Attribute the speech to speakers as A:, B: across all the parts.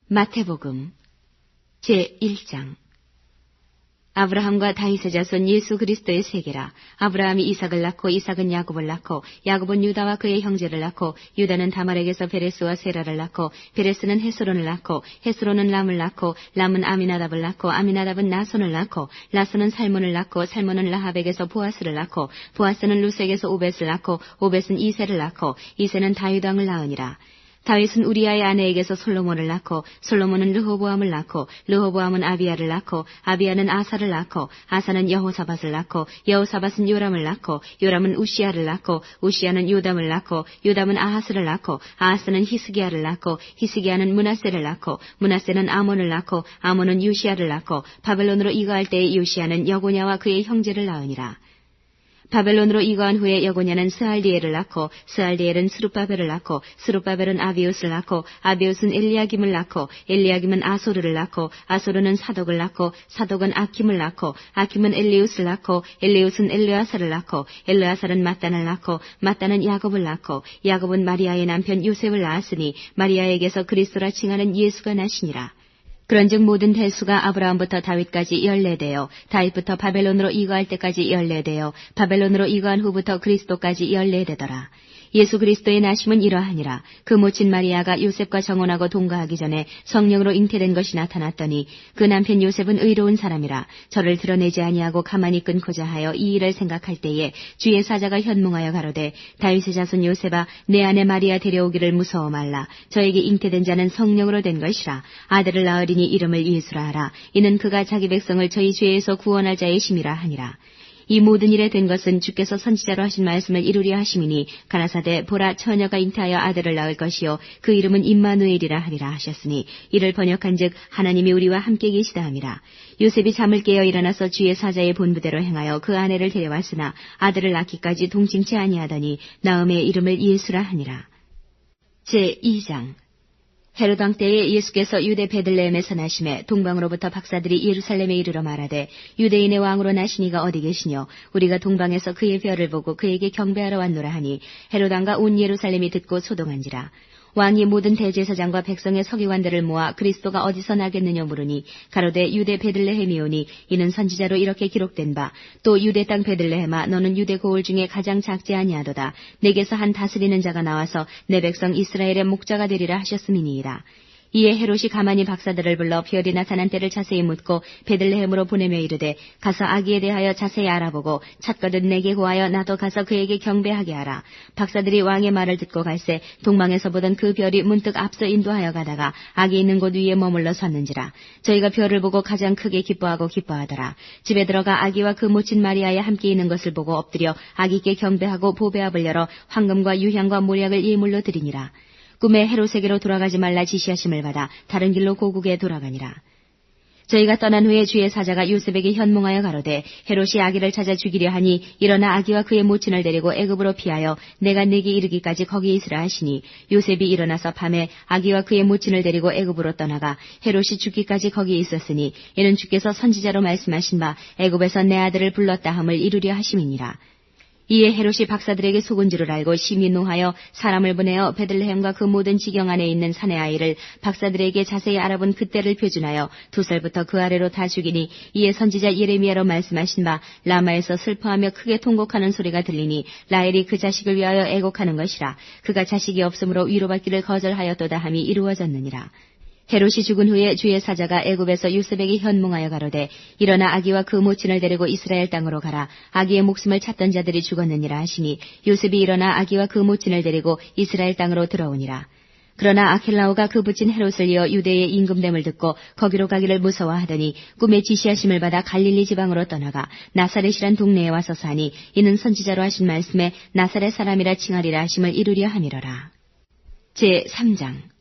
A: 마태복음 제1장. 아브라함과 다윗의 자손 예수 그리스도의 세계라. 아브라함이 이삭을 낳고 이삭은 야곱을 낳고 야곱은 유다와 그의 형제를 낳고 유다는 다말에게서 베레스와 세라를 낳고 베레스는 헤스론을 낳고 헤스론은 람을 낳고 람은 아미나답을 낳고 아미나답은 나손을 낳고 나손은 살몬을 낳고 살몬은 라합에게서 보아스를 낳고 보아스는 루색에서 오벳을 낳고 오벳은 이새를 낳고 이새는 다윗 왕을 낳으니라. 다윗은 우리아의 아내에게서 솔로몬을 낳고 솔로몬은 르호보암을 낳고 르호보암은 아비야를 낳고 아비야는 아사를 낳고 아사는 여호사밧을 낳고 여호사밧은 요람을 낳고 요람은 우시야를 낳고 우시야는 요담을 낳고 요담은 아하스를 낳고 아하스는 히스기야를 낳고 히스기야는 므낫세를 낳고 므낫세는 아몬을 낳고 아몬은 요시야를 낳고 바벨론으로 이거할 때의 요시야는 여고냐와 그의 형제를 낳으니라. 바벨론으로 이거한 후에 여고냐는 스알디엘을 낳고 스알디엘은 스룹바벨을 낳고 스룹바벨은 아비웃을 낳고 아비웃은 엘리야김을 낳고 엘리야김은 아소르를 낳고 아소르는 사독을 낳고 사독은 아킴을 낳고 아킴은 엘리웃을 낳고 엘리웃은 엘르아살을 낳고 엘르아살은 mat단을 낳고 mat단은 야곱을 낳고 야곱은 마리아의 남편 요셉을 낳았으니 마리아에게서 그리스도라 칭하는 예수가 나시니라. 그런즉 모든 대수가 아브라함부터 다윗까지 14대요 다윗부터 바벨론으로 이거할 때까지 14대요 바벨론으로 이거한 후부터 그리스도까지 14대더라. 예수 그리스도의 나심은 이러하니라. 그 모친 마리아가 요셉과 정혼하고 동거하기 전에 성령으로 잉태된 것이 나타났더니 그 남편 요셉은 의로운 사람이라. 저를 드러내지 아니하고 가만히 끊고자 하여 이 일을 생각할 때에 주의 사자가 현몽하여 가로되 다윗의 자손 요셉아 내 아내 마리아 데려오기를 무서워 말라. 저에게 잉태된 자는 성령으로 된 것이라. 아들을 낳으리니 이름을 예수라 하라. 이는 그가 자기 백성을 저희 죄에서 구원할 자의 심이라 하니라. 이 모든 일에 된 것은 주께서 선지자로 하신 말씀을 이루려 하심이니 가라사대 보라 처녀가 잉태하여 아들을 낳을 것이요 그 이름은 임마누엘이라 하리라 하셨으니 이를 번역한즉 하나님이 우리와 함께 계시다 함이라. 요셉이 잠을 깨어 일어나서 주의 사자의 본부대로 행하여 그 아내를 데려왔으나 아들을 낳기까지 동침치 아니하더니 나음의 이름을 예수라 하니라. 제2장. 헤롯 왕 때에 예수께서 유대 베들레헴에서 나심에 동방으로부터 박사들이 예루살렘에 이르러 말하되 유대인의 왕으로 나시니가 어디 계시뇨 우리가 동방에서 그의 별을 보고 그에게 경배하러 왔노라 하니 헤롯 왕과 온 예루살렘이 듣고 소동한지라. 왕이 모든 대제사장과 백성의 서기관들을 모아 그리스도가 어디서 나겠느냐 물으니 가로되 유대 베들레헴이오니 이는 선지자로 이렇게 기록된 바 또 유대 땅 베들레헴아 너는 유대 고을 중에 가장 작지 아니하도다. 내게서 한 다스리는 자가 나와서 내 백성 이스라엘의 목자가 되리라 하셨음이니이다. 이에 헤롯이 가만히 박사들을 불러 별이 나타난 때를 자세히 묻고 베들레헴으로 보내며 이르되 가서 아기에 대하여 자세히 알아보고 찾거든 내게 고하여 나도 가서 그에게 경배하게 하라. 박사들이 왕의 말을 듣고 갈새 동방에서 보던 그 별이 문득 앞서 인도하여 가다가 아기 있는 곳 위에 머물러 섰는지라. 저희가 별을 보고 가장 크게 기뻐하고 기뻐하더라. 집에 들어가 아기와 그 모친 마리아에 함께 있는 것을 보고 엎드려 아기께 경배하고 보배압을 열어 황금과 유향과 몰약을 예물로 드리니라. 꿈에 헤롯에게로 돌아가지 말라 지시하심을 받아 다른 길로 고국에 돌아가니라. 저희가 떠난 후에 주의 사자가 요셉에게 현몽하여 가로되 헤롯이 아기를 찾아 죽이려 하니 일어나 아기와 그의 모친을 데리고 애굽으로 피하여 내가 네게 이르기까지 거기에 있으라 하시니 요셉이 일어나서 밤에 아기와 그의 모친을 데리고 애굽으로 떠나가 헤롯이 죽기까지 거기에 있었으니 이는 주께서 선지자로 말씀하신 바 애굽에서 내 아들을 불렀다 함을 이루려 하심이니라. 이에 헤롯이 박사들에게 속은 줄을 알고 심히 노하여 사람을 보내어 베들레헴과 그 모든 지경 안에 있는 사내 아이를 박사들에게 자세히 알아본 그때를 표준하여 2살부터 그 아래로 다 죽이니 이에 선지자 예레미야로 말씀하신 바 라마에서 슬퍼하며 크게 통곡하는 소리가 들리니 라헬이 그 자식을 위하여 애곡하는 것이라. 그가 자식이 없으므로 위로받기를 거절하였도다 함이 이루어졌느니라. 헤롯이 죽은 후에 주의 사자가 애굽에서 요셉에게 현몽하여 가로되 일어나 아기와 그 모친을 데리고 이스라엘 땅으로 가라. 아기의 목숨을 찾던 자들이 죽었느니라 하시니 요셉이 일어나 아기와 그 모친을 데리고 이스라엘 땅으로 들어오니라. 그러나 아켈라오가 그 부친 헤롯을 이어 유대의 임금됨을 듣고 거기로 가기를 무서워하더니 꿈에 지시하심을 받아 갈릴리 지방으로 떠나가 나사렛이란 동네에 와서 사니 이는 선지자로 하신 말씀에 나사렛 사람이라 칭하리라 하심을 이루려 함이로라. 제3장.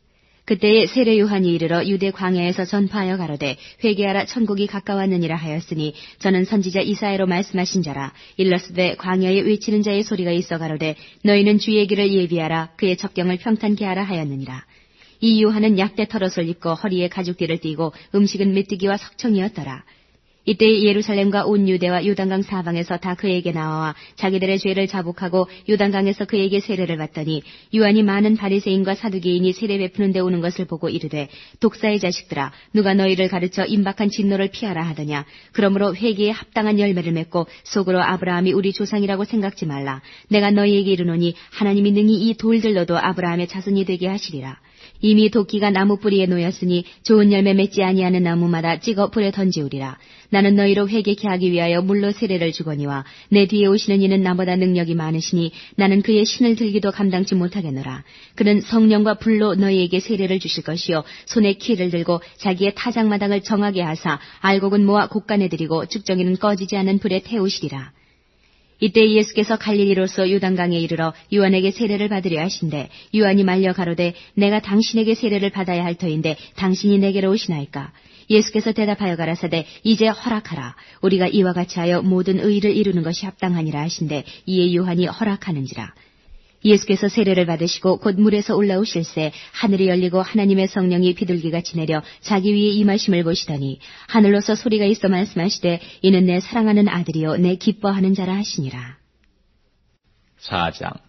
A: 그때에 세례 요한이 이르러 유대 광야에서 전파하여 가로되 회개하라 천국이 가까웠느니라 하였으니 저는 선지자 이사야로 말씀하신 자라. 일러스되 광야에 외치는 자의 소리가 있어 가로되 너희는 주의 길을 예비하라 그의 첩경을 평탄케 하라 하였느니라. 이 요한은 약대 털옷을 입고 허리에 가죽띠를 띠고 음식은 메뚜기와 석청이었더라. 이때 예루살렘과 온 유대와 요단강 사방에서 다 그에게 나와 자기들의 죄를 자복하고 요단강에서 그에게 세례를 받더니 요한이 많은 바리새인과 사두개인이 세례 베푸는 데 오는 것을 보고 이르되 독사의 자식들아 누가 너희를 가르쳐 임박한 진노를 피하라 하더냐. 그러므로 회개에 합당한 열매를 맺고 속으로 아브라함이 우리 조상이라고 생각지 말라. 내가 너희에게 이르노니 하나님이 능히 이 돌들로도 아브라함의 자손이 되게 하시리라. 이미 도끼가 나무 뿌리에 놓였으니 좋은 열매 맺지 아니하는 나무마다 찍어 불에 던지우리라. 나는 너희로 회개케 하기 위하여 물로 세례를 주거니와 내 뒤에 오시는 이는 나보다 능력이 많으시니 나는 그의 신을 들기도 감당치 못하겠노라. 그는 성령과 불로 너희에게 세례를 주실 것이요 손에 키를 들고 자기의 타작마당을 정하게 하사 알곡은 모아 곡간에 들이고 쭉정이는 꺼지지 않는 불에 태우시리라. 이때 예수께서 갈릴리로서 요단강에 이르러 요한에게 세례를 받으려 하신대 요한이 말려 가로되 내가 당신에게 세례를 받아야 할 터인데 당신이 내게로 오시나이까. 예수께서 대답하여 가라사대 이제 허락하라. 우리가 이와 같이 하여 모든 의를 이루는 것이 합당하니라 하신대 이에 요한이 허락하는지라. 예수께서 세례를 받으시고 곧 물에서 올라오실새 하늘이 열리고 하나님의 성령이 비둘기같이 내려 자기 위에 임하심을 보시더니 하늘로서 소리가 있어 말씀하시되 이는 내 사랑하는 아들이요 내 기뻐하는 자라 하시니라.
B: 4장.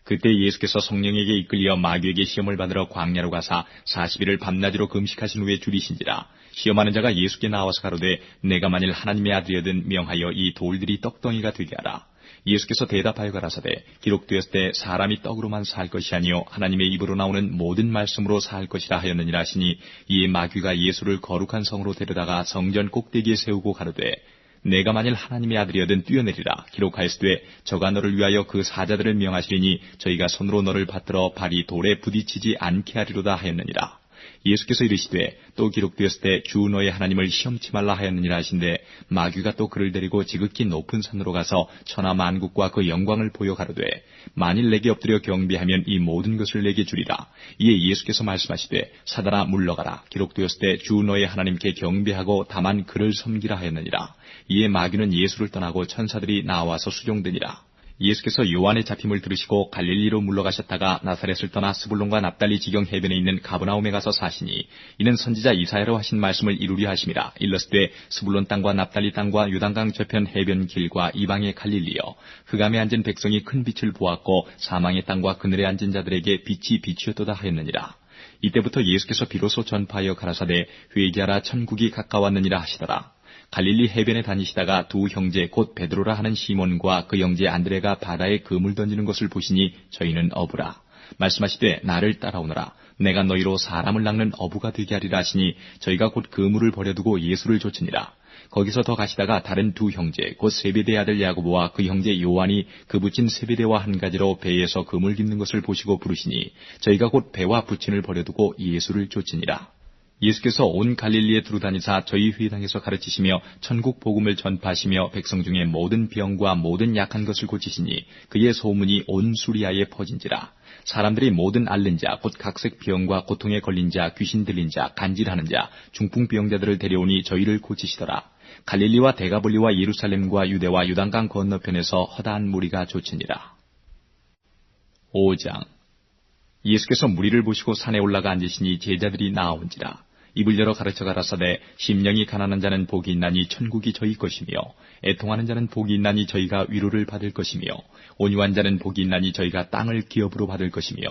B: 그때 예수께서 성령에게 이끌려 마귀에게 시험을 받으러 광야로 가사 40일을 밤낮으로 금식하신 후에 줄이신지라. 시험하는 자가 예수께 나와서 가로되 내가 만일 하나님의 아들이거든 명하여 이 돌들이 떡덩이가 되게 하라. 예수께서 대답하여 가라사대 기록되었을 때 사람이 떡으로만 살 것이 아니요 하나님의 입으로 나오는 모든 말씀으로 살 것이라 하였느니라 하시니 이에 마귀가 예수를 거룩한 성으로 데려다가 성전 꼭대기에 세우고 가로되 내가 만일 하나님의 아들이거든 뛰어내리라. 기록하였으되 저가 너를 위하여 그 사자들을 명하시리니 저희가 손으로 너를 받들어 발이 돌에 부딪히지 않게 하리로다 하였느니라. 예수께서 이르시되 또 기록되었을 때 주 너의 하나님을 시험치 말라 하였느니라 하신데 마귀가 또 그를 데리고 지극히 높은 산으로 가서 천하 만국과 그 영광을 보여 가로되 만일 내게 엎드려 경배하면 이 모든 것을 내게 주리라. 이에 예수께서 말씀하시되 사단아 물러가라. 기록되었을 때 주 너의 하나님께 경배하고 다만 그를 섬기라 하였느니라. 이에 마귀는 예수를 떠나고 천사들이 나와서 수종되니라. 예수께서 요한의 잡힘을 들으시고 갈릴리로 물러가셨다가 나사렛을 떠나 스불론과 납달리 지경 해변에 있는 가버나움에 가서 사시니 이는 선지자 이사야로 하신 말씀을 이루려 하심이라. 일렀으되 스불론 땅과 납달리 땅과 요단강 저편 해변 길과 이방의 갈릴리여 흑암에 앉은 백성이 큰 빛을 보았고 사망의 땅과 그늘에 앉은 자들에게 빛이 비추었도다 하였느니라. 이때부터 예수께서 비로소 전파하여 가라사대 회개하라 천국이 가까웠느니라 하시더라. 갈릴리 해변에 다니시다가 두 형제 곧 베드로라 하는 시몬과 그 형제 안드레가 바다에 그물 던지는 것을 보시니 저희는 어부라. 말씀하시되 나를 따라오너라. 내가 너희로 사람을 낚는 어부가 되게 하리라 하시니 저희가 곧 그물을 버려두고 예수를 좇으니라. 거기서 더 가시다가 다른 두 형제 곧 세베대의 아들 야고보와 그 형제 요한이 그 붙인 세베대와 한 가지로 배에서 그물 깃는 것을 보시고 부르시니 저희가 곧 배와 부친을 버려두고 예수를 좇으니라. 예수께서 온 갈릴리에 두루다니사 저희 회당에서 가르치시며 천국 복음을 전파하시며 백성 중에 모든 병과 모든 약한 것을 고치시니 그의 소문이 온 수리아에 퍼진지라. 사람들이 모든 앓는 자 곧 각색 병과 고통에 걸린 자 귀신 들린 자 간질하는 자 중풍병자들을 데려오니 저희를 고치시더라. 갈릴리와 데가볼리와 예루살렘과 유대와 요단강 건너편에서 허다한 무리가 좇으니라. 5장. 예수께서 무리를 보시고 산에 올라가 앉으시니 제자들이 나아온지라. 입을 열어 가르쳐 가라사대 심령이 가난한 자는 복이 있나니 천국이 저희 것이며 애통하는 자는 복이 있나니 저희가 위로를 받을 것이며 온유한 자는 복이 있나니 저희가 땅을 기업으로 받을 것이며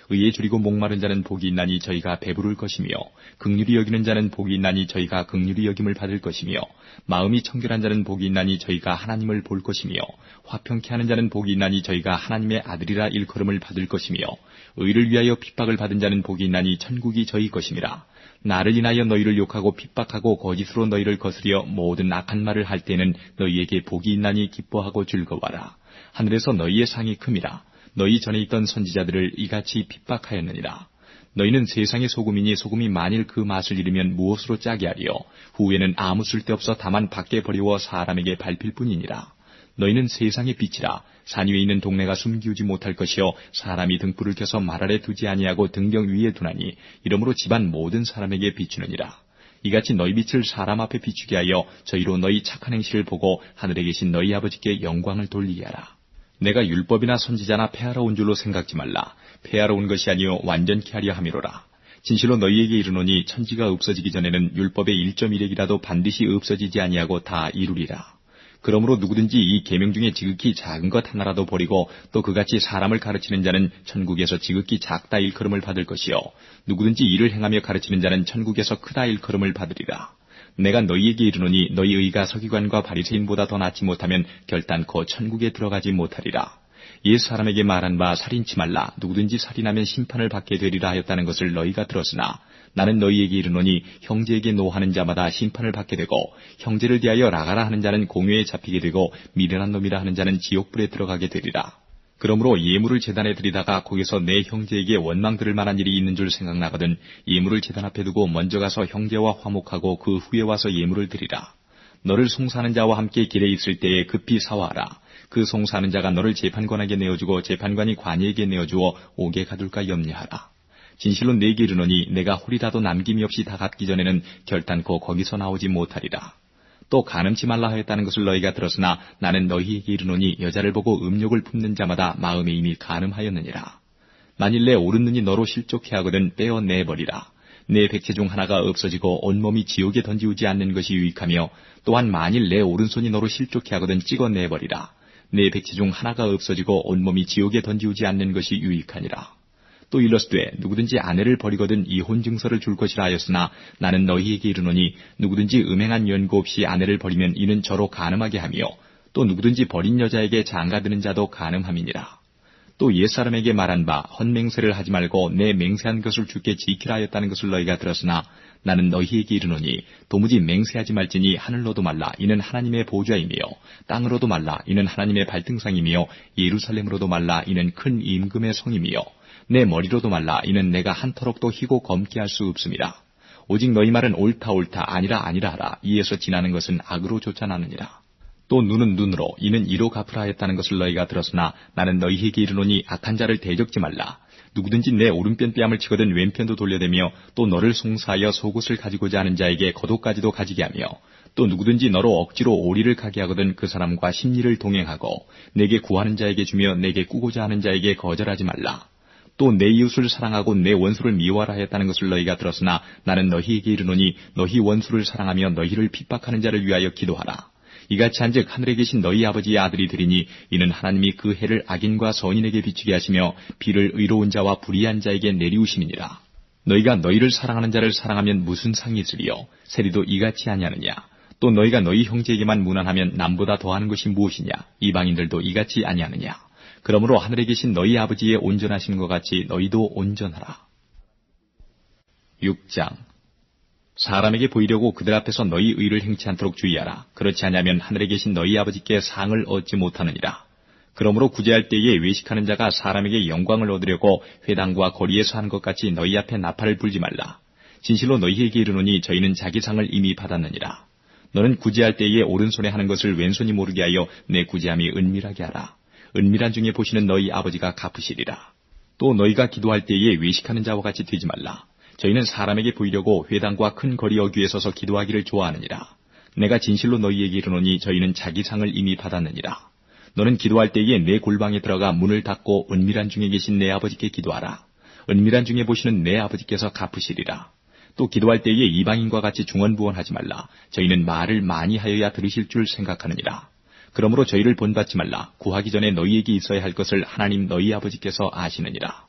B: 의에 줄이고 목마른 자는 복이 있나니 저희가 배부를 것이며 긍휼히 여기는 자는 복이 있나니 저희가 긍휼히 여김을 받을 것이며 마음이 청결한 자는 복이 있나니 저희가 하나님을 볼 것이며 화평케 하는 자는 복이 있나니 저희가 하나님의 아들이라 일컬음을 받을 것이며 의를 위하여 핍박을 받은 자는 복이 있나니 천국이 저희 것임이라. 나를 인하여 너희를 욕하고 핍박하고 거짓으로 너희를 거스려 모든 악한 말을 할 때는 너희에게 복이 있나니 기뻐하고 즐거워하라. 하늘에서 너희의 상이 큼이라. 너희 전에 있던 선지자들을 이같이 핍박하였느니라. 너희는 세상의 소금이니 소금이 만일 그 맛을 잃으면 무엇으로 짜게 하리요. 후에는 아무 쓸데없어 다만 밖에 버리워 사람에게 밟힐 뿐이니라. 너희는 세상의 빛이라. 산 위에 있는 동네가 숨기우지 못할 것이요 사람이 등불을 켜서 말 아래 두지 아니하고 등경 위에 두나니 이러므로 집안 모든 사람에게 비추느니라. 이같이 너희 빛을 사람 앞에 비추게 하여 저희로 너희 착한 행실을 보고 하늘에 계신 너희 아버지께 영광을 돌리게 하라. 내가 율법이나 선지자나 폐하러 온 줄로 생각지 말라. 폐하러 온 것이 아니요 완전케 하려 함이로라. 진실로 너희에게 이르노니 천지가 없어지기 전에는 율법의 1.1획이라도 반드시 없어지지 아니하고 다 이루리라. 그러므로 누구든지 이 계명 중에 지극히 작은 것 하나라도 버리고 또 그같이 사람을 가르치는 자는 천국에서 지극히 작다 일컬음을 받을 것이요 누구든지 이를 행하며 가르치는 자는 천국에서 크다 일컬음을 받으리라. 내가 너희에게 이르노니 너희 의가 서기관과 바리새인보다 더 낫지 못하면 결단코 천국에 들어가지 못하리라. 옛 사람에게 말한 바 살인치 말라 누구든지 살인하면 심판을 받게 되리라 하였다는 것을 너희가 들었으나 나는 너희에게 이르노니 형제에게 노하는 자마다 심판을 받게 되고 형제를 대하여 나가라 하는 자는 공회에 잡히게 되고 미련한 놈이라 하는 자는 지옥불에 들어가게 되리라. 그러므로 예물을 제단에 드리다가 거기서 내 형제에게 원망 들을 만한 일이 있는 줄 생각나거든 예물을 제단 앞에 두고 먼저 가서 형제와 화목하고 그 후에 와서 예물을 드리라. 너를 송사하는 자와 함께 길에 있을 때에 급히 사와하라. 그 송사하는 자가 너를 재판관에게 내어주고 재판관이 관이에게 내어주어 옥에 가둘까 염려하라. 진실로 네게 이르노니 내가 홀이라도 남김이 없이 다 갚기 전에는 결단코 거기서 나오지 못하리라. 또 간음치 말라 하였다는 것을 너희가 들었으나 나는 너희에게 이르노니 여자를 보고 음욕을 품는 자마다 마음에 이미 간음하였느니라. 만일 내 오른눈이 너로 실족해 하거든 빼어내버리라. 내 백체 중 하나가 없어지고 온몸이 지옥에 던지우지 않는 것이 유익하며 또한 만일 내 오른손이 너로 실족해 하거든 찍어내버리라. 내 백체 중 하나가 없어지고 온몸이 지옥에 던지우지 않는 것이 유익하니라. 또 일러스되 누구든지 아내를 버리거든 이혼 증서를 줄 것이라 하였으나 나는 너희에게 이르노니 누구든지 음행한 연고 없이 아내를 버리면 이는 저로 간음하게 하며 또 누구든지 버린 여자에게 장가드는 자도 간음함이니라. 또 옛사람에게 말한 바 헛맹세를 하지 말고 내 맹세한 것을 주께 지키라 하였다는 것을 너희가 들었으나 나는 너희에게 이르노니 도무지 맹세하지 말지니 하늘로도 말라 이는 하나님의 보좌이며 땅으로도 말라 이는 하나님의 발등상이며 예루살렘으로도 말라 이는 큰 임금의 성이며 내 머리로도 말라 이는 내가 한터럭도 희고 검게 할 수 없음이라. 오직 너희 말은 옳다 아니라 하라. 이에서 지나는 것은 악으로 쫓아나느니라. 또 눈은 눈으로 이는 이로 갚으라 하였다는 것을 너희가 들었으나 나는 너희에게 이르노니 악한 자를 대적지 말라. 누구든지 내 오른편 뺨을 치거든 왼편도 돌려대며 또 너를 송사하여 속옷을 가지고자 하는 자에게 겉옷까지도 가지게 하며 또 누구든지 너로 억지로 오리를 가게 하거든 그 사람과 심리를 동행하고 내게 구하는 자에게 주며 내게 꾸고자 하는 자에게 거절하지 말라. 또 내 이웃을 사랑하고 내 원수를 미워하라 하였다는 것을 너희가 들었으나 나는 너희에게 이르노니 너희 원수를 사랑하며 너희를 핍박하는 자를 위하여 기도하라. 이같이 한즉 하늘에 계신 너희 아버지의 아들이 되리니 이는 하나님이 그 해를 악인과 선인에게 비추게 하시며 비를 의로운 자와 불의한 자에게 내리우심이니라. 너희가 너희를 사랑하는 자를 사랑하면 무슨 상이 있으리요? 세리도 이같이 아니하느냐? 또 너희가 너희 형제에게만 무난하면 남보다 더하는 것이 무엇이냐? 이방인들도 이같이 아니하느냐? 그러므로 하늘에 계신 너희 아버지의 온전하신 것 같이 너희도 온전하라. 6장 사람에게 보이려고 그들 앞에서 너희 의를 행치 않도록 주의하라. 그렇지 않으면 하늘에 계신 너희 아버지께 상을 얻지 못하느니라. 그러므로 구제할 때에 외식하는 자가 사람에게 영광을 얻으려고 회당과 거리에서 하는 것 같이 너희 앞에 나팔을 불지 말라. 진실로 너희에게 이르노니 저희는 자기 상을 이미 받았느니라. 너는 구제할 때에 오른손에 하는 것을 왼손이 모르게 하여 내 구제함이 은밀하게 하라. 은밀한 중에 보시는 너희 아버지가 갚으시리라. 또 너희가 기도할 때에 외식하는 자와 같이 되지 말라. 저희는 사람에게 보이려고 회당과 큰 거리 어귀에 서서 기도하기를 좋아하느니라. 내가 진실로 너희에게 이르노니 저희는 자기 상을 이미 받았느니라. 너는 기도할 때에 내 골방에 들어가 문을 닫고 은밀한 중에 계신 내 아버지께 기도하라. 은밀한 중에 보시는 내 아버지께서 갚으시리라. 또 기도할 때에 이방인과 같이 중언부언하지 말라. 저희는 말을 많이 하여야 들으실 줄 생각하느니라. 그러므로 저희를 본받지 말라. 구하기 전에 너희에게 있어야 할 것을 하나님 너희 아버지께서 아시느니라.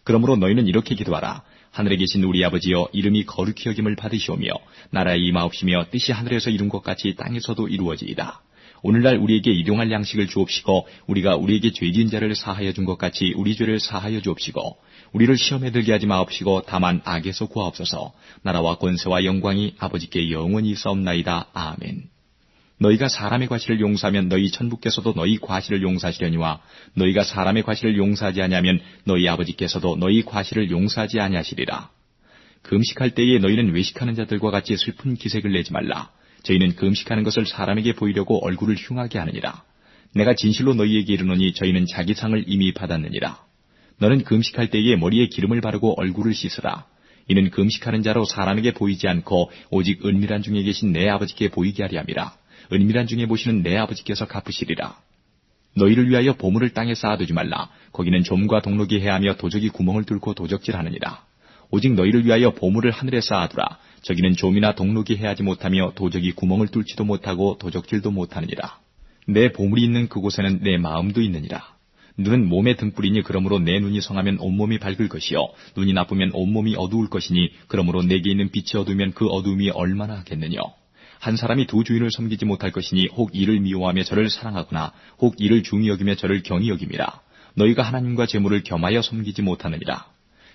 B: 그러므로 너희는 이렇게 기도하라. 하늘에 계신 우리 아버지여 이름이 거룩히 여김을 받으시오며 나라의 임하옵시며 뜻이 하늘에서 이룬 것 같이 땅에서도 이루어지이다. 오늘날 우리에게 일용할 양식을 주옵시고 우리가 우리에게 죄 지은 자를 사하여 준 것 같이 우리 죄를 사하여 주옵시고 우리를 시험에 들게 하지 마옵시고 다만 악에서 구하옵소서. 나라와 권세와 영광이 아버지께 영원히 있사옵나이다. 아멘. 너희가 사람의 과실을 용서하면 너희 천부께서도 너희 과실을 용서하시려니와 너희가 사람의 과실을 용서하지 아니하면 너희 아버지께서도 너희 과실을 용서하지 아니하시리라. 금식할 때에 너희는 외식하는 자들과 같이 슬픈 기색을 내지 말라. 저희는 금식하는 것을 사람에게 보이려고 얼굴을 흉하게 하느니라. 내가 진실로 너희에게 이르노니 저희는 자기 상을 이미 받았느니라. 너는 금식할 때에 머리에 기름을 바르고 얼굴을 씻으라. 이는 금식하는 자로 사람에게 보이지 않고 오직 은밀한 중에 계신 내 아버지께 보이게 하려 함이라. 은밀한 중에 보시는 내 아버지께서 갚으시리라. 너희를 위하여 보물을 땅에 쌓아두지 말라. 거기는 좀과 동록이 해하며 도적이 구멍을 뚫고 도적질하느니라. 오직 너희를 위하여 보물을 하늘에 쌓아두라. 저기는 좀이나 동록이 해하지 못하며 도적이 구멍을 뚫지도 못하고 도적질도 못하느니라. 내 보물이 있는 그곳에는 내 마음도 있느니라. 눈은 몸의 등불이니 그러므로 내 눈이 성하면 온몸이 밝을 것이요 눈이 나쁘면 온몸이 어두울 것이니 그러므로 내게 있는 빛이 어두우면 그 어두움이 얼마나 하겠느냐. 한 사람이 두 주인을 섬기지 못할 것이니 혹 이를 미워하며 저를 사랑하거나 혹 이를 중히 여기며 저를 경히 여김이라. 너희가 하나님과 재물을 겸하여 섬기지 못하느니라.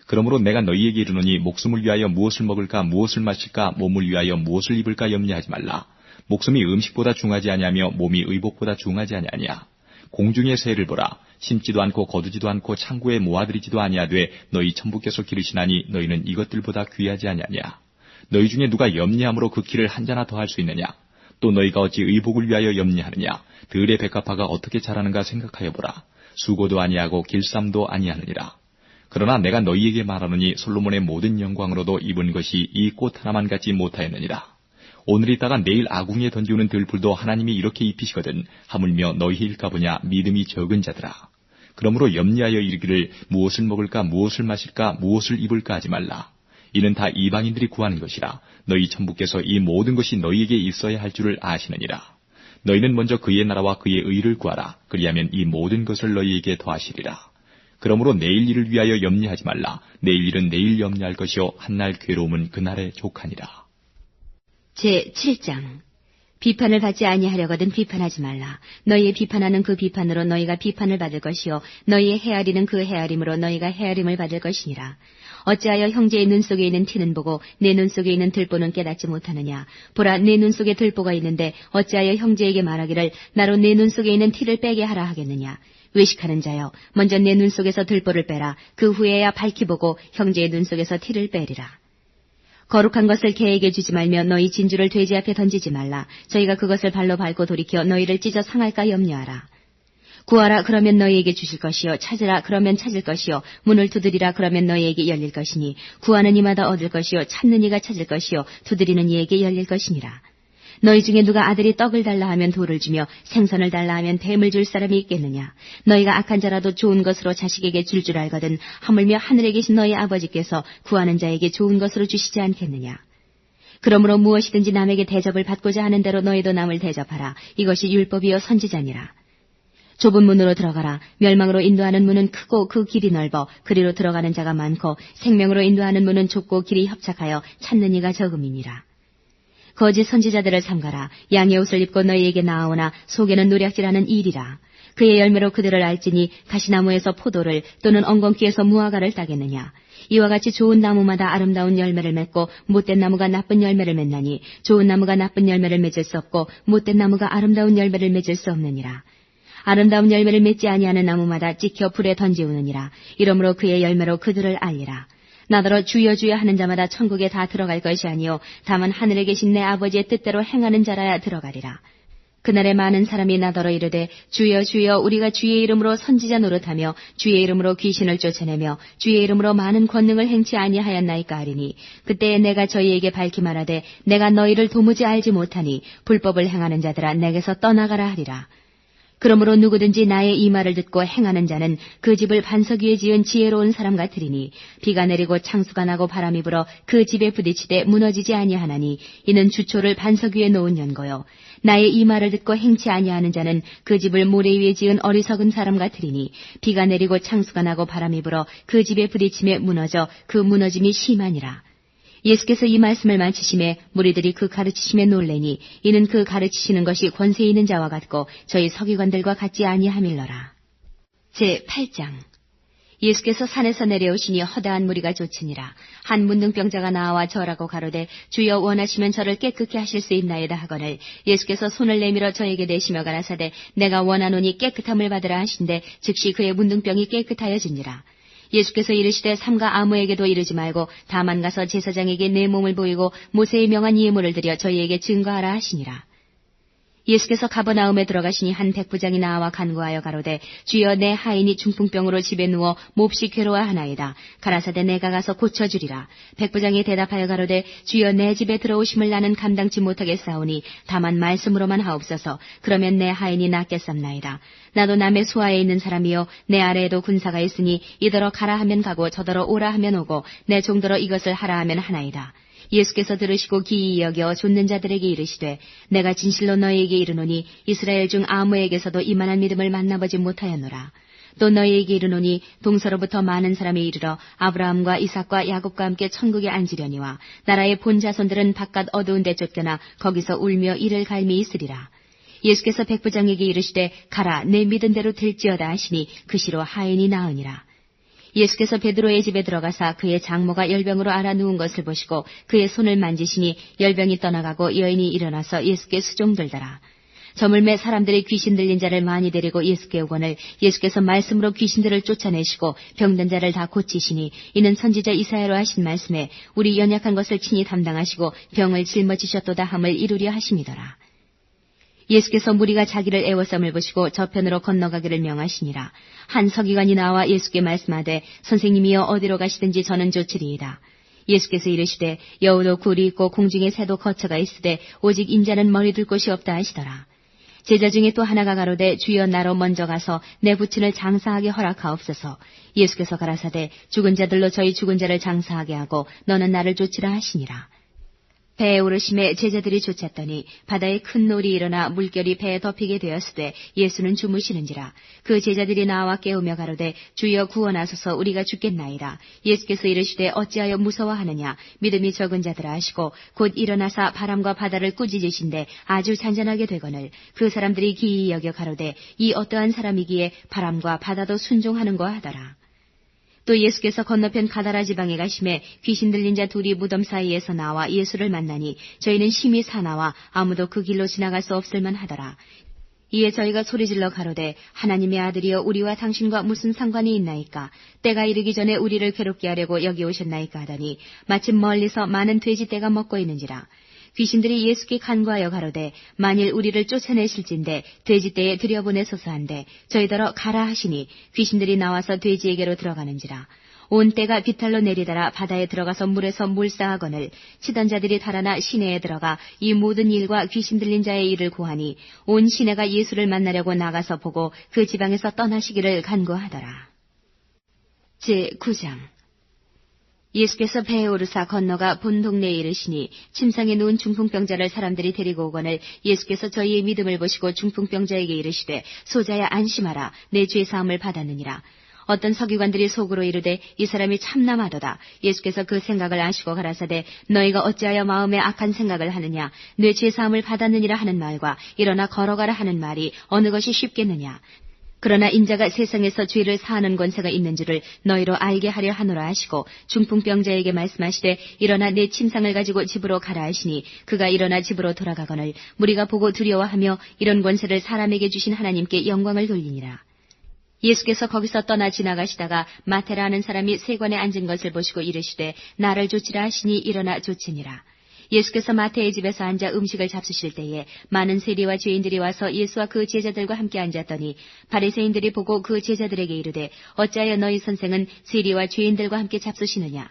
B: 그러므로 내가 너희에게 이르노니 목숨을 위하여 무엇을 먹을까 무엇을 마실까 몸을 위하여 무엇을 입을까 염려하지 말라. 목숨이 음식보다 중하지 아니하며 몸이 의복보다 중하지 아니하냐. 공중의 새를 보라. 심지도 않고 거두지도 않고 창고에 모아들이지도 아니하되 너희 천부께서 기르시나니 너희는 이것들보다 귀하지 아니하냐. 너희 중에 누가 염려함으로 그 키를 한 자나 더할 수 있느냐. 또 너희가 어찌 의복을 위하여 염려하느냐. 들의 백합화가 어떻게 자라는가 생각하여 보라. 수고도 아니하고 길쌈도 아니하느니라. 그러나 내가 너희에게 말하노니 솔로몬의 모든 영광으로도 입은 것이 이 꽃 하나만 갖지 못하였느니라. 오늘 있다가 내일 아궁이에 던지우는 들풀도 하나님이 이렇게 입히시거든 하물며 너희일까 보냐 믿음이 적은 자들아. 그러므로 염려하여 이르기를 무엇을 먹을까 무엇을 마실까 무엇을 입을까 하지 말라. 이는 다 이방인들이 구하는 것이라. 너희 천부께서 이 모든 것이 너희에게 있어야 할 줄을 아시느니라. 너희는 먼저 그의 나라와 그의 의를 구하라. 그리하면 이 모든 것을 너희에게 더하시리라. 그러므로 내일 일을 위하여 염려하지 말라. 내일 일은 내일 염려할 것이요 한날 괴로움은 그날에 족하니라.
A: 제7장 비판을 받지 아니하려거든 비판하지 말라. 너희의 비판하는 그 비판으로 너희가 비판을 받을 것이요 너희의 헤아리는 그 헤아림으로 너희가 헤아림을 받을 것이니라. 어찌하여 형제의 눈 속에 있는 티는 보고 내 눈 속에 있는 들보는 깨닫지 못하느냐. 보라, 내 눈 속에 들보가 있는데 어찌하여 형제에게 말하기를 나로 내 눈 속에 있는 티를 빼게 하라 하겠느냐. 외식하는 자여, 먼저 내 눈 속에서 들보를 빼라. 그 후에야 밝히 보고 형제의 눈 속에서 티를 빼리라. 거룩한 것을 개에게 주지 말며 너희 진주를 돼지 앞에 던지지 말라. 저희가 그것을 발로 밟고 돌이켜 너희를 찢어 상할까 염려하라. 구하라 그러면 너희에게 주실 것이요 찾으라 그러면 찾을 것이요 문을 두드리라 그러면 너희에게 열릴 것이니 구하는 이마다 얻을 것이요 찾는 이가 찾을 것이요 두드리는 이에게 열릴 것이니라. 너희 중에 누가 아들이 떡을 달라 하면 돌을 주며 생선을 달라 하면 뱀을 줄 사람이 있겠느냐. 너희가 악한 자라도 좋은 것으로 자식에게 줄 줄 알거든 하물며 하늘에 계신 너희 아버지께서 구하는 자에게 좋은 것으로 주시지 않겠느냐. 그러므로 무엇이든지 남에게 대접을 받고자 하는 대로 너희도 남을 대접하라. 이것이 율법이요 선지자니라. 좁은 문으로 들어가라. 멸망으로 인도하는 문은 크고 그 길이 넓어 그리로 들어가는 자가 많고 생명으로 인도하는 문은 좁고 길이 협착하여 찾는 이가 적음이니라. 거짓 선지자들을 삼가라. 양의 옷을 입고 너희에게 나아오나 속에는 노략질하는 일이라. 그의 열매로 그들을 알지니 가시나무에서 포도를 또는 엉겅퀴에서 무화과를 따겠느냐. 이와 같이 좋은 나무마다 아름다운 열매를 맺고 못된 나무가 나쁜 열매를 맺나니 좋은 나무가 나쁜 열매를 맺을 수 없고 못된 나무가 아름다운 열매를 맺을 수 없느니라. 아름다운 열매를 맺지 아니하는 나무마다 찍혀 불에 던지우느니라. 이러므로 그의 열매로 그들을 알리라. 나더러 주여 주여 하는 자마다 천국에 다 들어갈 것이 아니요 다만 하늘에 계신 내 아버지의 뜻대로 행하는 자라야 들어가리라. 그날에 많은 사람이 나더러 이르되 주여 주여 우리가 주의 이름으로 선지자 노릇하며 주의 이름으로 귀신을 쫓아내며 주의 이름으로 많은 권능을 행치 아니하였나이까 하리니 그때에 내가 저희에게 밝히 말하되 내가 너희를 도무지 알지 못하니 불법을 행하는 자들아 내게서 떠나가라 하리라. 그러므로 누구든지 나의 이 말을 듣고 행하는 자는 그 집을 반석 위에 지은 지혜로운 사람 같으리니 비가 내리고 창수가 나고 바람이 불어 그 집에 부딪히되 무너지지 아니하나니 이는 주초를 반석 위에 놓은 연고요. 나의 이 말을 듣고 행치 아니하는 자는 그 집을 모래 위에 지은 어리석은 사람 같으리니 비가 내리고 창수가 나고 바람이 불어 그 집에 부딪힘에 무너져 그 무너짐이 심하니라. 예수께서 이 말씀을 마치심에 무리들이 그 가르치심에 놀래니 이는 그 가르치시는 것이 권세 있는 자와 같고 저희 서기관들과 같지 아니함일러라. 제8장 예수께서 산에서 내려오시니 허다한 무리가 쫓으니라. 한 문둥병자가 나와 저라고 가로되 주여 원하시면 저를 깨끗게 하실 수 있나이다 하거늘 예수께서 손을 내밀어 저에게 내시며 가라사대 내가 원하노니 깨끗함을 받으라 하신대 즉시 그의 문둥병이 깨끗하여지니라. 예수께서 이르시되 삼가 아무에게도 이르지 말고 다만 가서 제사장에게 내 몸을 보이고 모세의 명한 예물을 드려 저희에게 증거하라 하시니라. 예수께서 가버나움에 들어가시니 한 백부장이 나와 간구하여 가로되 주여 내 하인이 중풍병으로 집에 누워 몹시 괴로워하나이다. 가라사대 내가 가서 고쳐주리라. 백부장이 대답하여 가로되 주여 내 집에 들어오심을 나는 감당치 못하겠사오니 다만 말씀으로만 하옵소서. 그러면 내 하인이 낫겠삼나이다. 나도 남의 수하에 있는 사람이요 내 아래에도 군사가 있으니 이더러 가라 하면 가고 저더러 오라 하면 오고 내 종더러 이것을 하라 하면 하나이다. 예수께서 들으시고 기이 여겨 좇는 자들에게 이르시되 내가 진실로 너희에게 이르노니 이스라엘 중 아무에게서도 이만한 믿음을 만나보지 못하였노라. 또 너희에게 이르노니 동서로부터 많은 사람이 이르러 아브라함과 이삭과 야곱과 함께 천국에 앉으려니와 나라의 본 자손들은 바깥 어두운 데 쫓겨나 거기서 울며 이를 갈미 있으리라. 예수께서 백부장에게 이르시되 가라 내 믿은 대로 될지어다 하시니 그 시로 하인이 나으니라. 예수께서 베드로의 집에 들어가사 그의 장모가 열병으로 앓아 누운 것을 보시고 그의 손을 만지시니 열병이 떠나가고 여인이 일어나서 예수께 수종들더라. 저물매 사람들이 귀신 들린 자를 많이 데리고 예수께 오거늘 예수께서 말씀으로 귀신들을 쫓아내시고 병든 자를 다 고치시니 이는 선지자 이사야로 하신 말씀에 우리 연약한 것을 친히 담당하시고 병을 짊어지셨도다 함을 이루려 하심이더라. 예수께서 무리가 자기를 애워싸움을 보시고 저편으로 건너가기를 명하시니라. 한 서기관이 나와 예수께 말씀하되 선생님이여 어디로 가시든지 저는 좋으리이다. 예수께서 이르시되 여우도 굴이 있고 공중에 새도 거처가 있으되 오직 인자는 머리 둘 곳이 없다 하시더라. 제자 중에 또 하나가 가로되 주여 나로 먼저 가서 내 부친을 장사하게 허락하옵소서. 예수께서 가라사대 죽은 자들로 저희 죽은 자를 장사하게 하고 너는 나를 쫓으라 하시니라. 배에 오르심에 제자들이 쫓았더니 바다에 큰 놀이 일어나 물결이 배에 덮이게 되었으되 예수는 주무시는지라. 그 제자들이 나와 깨우며 가로되 주여 구원하소서 우리가 죽겠나이다. 예수께서 이르시되 어찌하여 무서워하느냐 믿음이 적은 자들아 하시고 곧 일어나사 바람과 바다를 꾸짖으신데 아주 잔잔하게 되거늘 그 사람들이 기이 여겨 가로되 이 어떠한 사람이기에 바람과 바다도 순종하는고 하더라. 또 예수께서 건너편 가다라 지방에 가심에 귀신 들린 자 둘이 무덤 사이에서 나와 예수를 만나니 저희는 심히 사나와 아무도 그 길로 지나갈 수 없을만 하더라. 이에 저희가 소리질러 가로되 하나님의 아들이여 우리와 당신과 무슨 상관이 있나이까? 때가 이르기 전에 우리를 괴롭게 하려고 여기 오셨나이까 하더니 마침 멀리서 많은 돼지떼가 먹고 있는지라. 귀신들이 예수께 간구하여 가로되 만일 우리를 쫓아내실진데 돼지떼에 들여보내소서 한데 저희더러 가라 하시니 귀신들이 나와서 돼지에게로 들어가는지라. 온 때가 비탈로 내리다라 바다에 들어가서 물에서 물사하거늘 치던 자들이 달아나 시내에 들어가 이 모든 일과 귀신 들린 자의 일을 고하니 온 시내가 예수를 만나려고 나가서 보고 그 지방에서 떠나시기를 간구하더라. 제9장 예수께서 배에 오르사 건너가 본 동네에 이르시니 침상에 누운 중풍병자를 사람들이 데리고 오거늘 예수께서 저희의 믿음을 보시고 중풍병자에게 이르시되 소자야 안심하라 내 죄 사함을 받았느니라. 어떤 서기관들이 속으로 이르되 이 사람이 참남하도다. 예수께서 그 생각을 아시고 가라사대 너희가 어찌하여 마음에 악한 생각을 하느냐. 내 죄 사함을 받았느니라 하는 말과 일어나 걸어가라 하는 말이 어느 것이 쉽겠느냐. 그러나 인자가 세상에서 죄를 사하는 권세가 있는 줄을 너희로 알게 하려 하노라 하시고 중풍병자에게 말씀하시되 일어나 내 침상을 가지고 집으로 가라 하시니 그가 일어나 집으로 돌아가거늘 무리가 보고 두려워하며 이런 권세를 사람에게 주신 하나님께 영광을 돌리니라. 예수께서 거기서 떠나 지나가시다가 마태라 하는 사람이 세관에 앉은 것을 보시고 이르시되 나를 좇으라 하시니 일어나 좇으니라. 예수께서 마태의 집에서 앉아 음식을 잡수실 때에 많은 세리와 죄인들이 와서 예수와 그 제자들과 함께 앉았더니 바리새인들이 보고 그 제자들에게 이르되 어찌하여 너희 선생은 세리와 죄인들과 함께 잡수시느냐.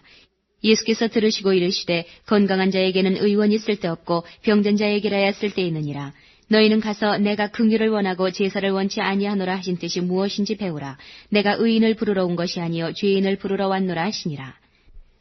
A: 예수께서 들으시고 이르시되 건강한 자에게는 의원이 쓸데없고 병든 자에게라야 쓸데있느니라. 너희는 가서 내가 긍휼을 원하고 제사를 원치 아니하노라 하신 뜻이 무엇인지 배우라. 내가 의인을 부르러 온 것이 아니요 죄인을 부르러 왔노라 하시니라.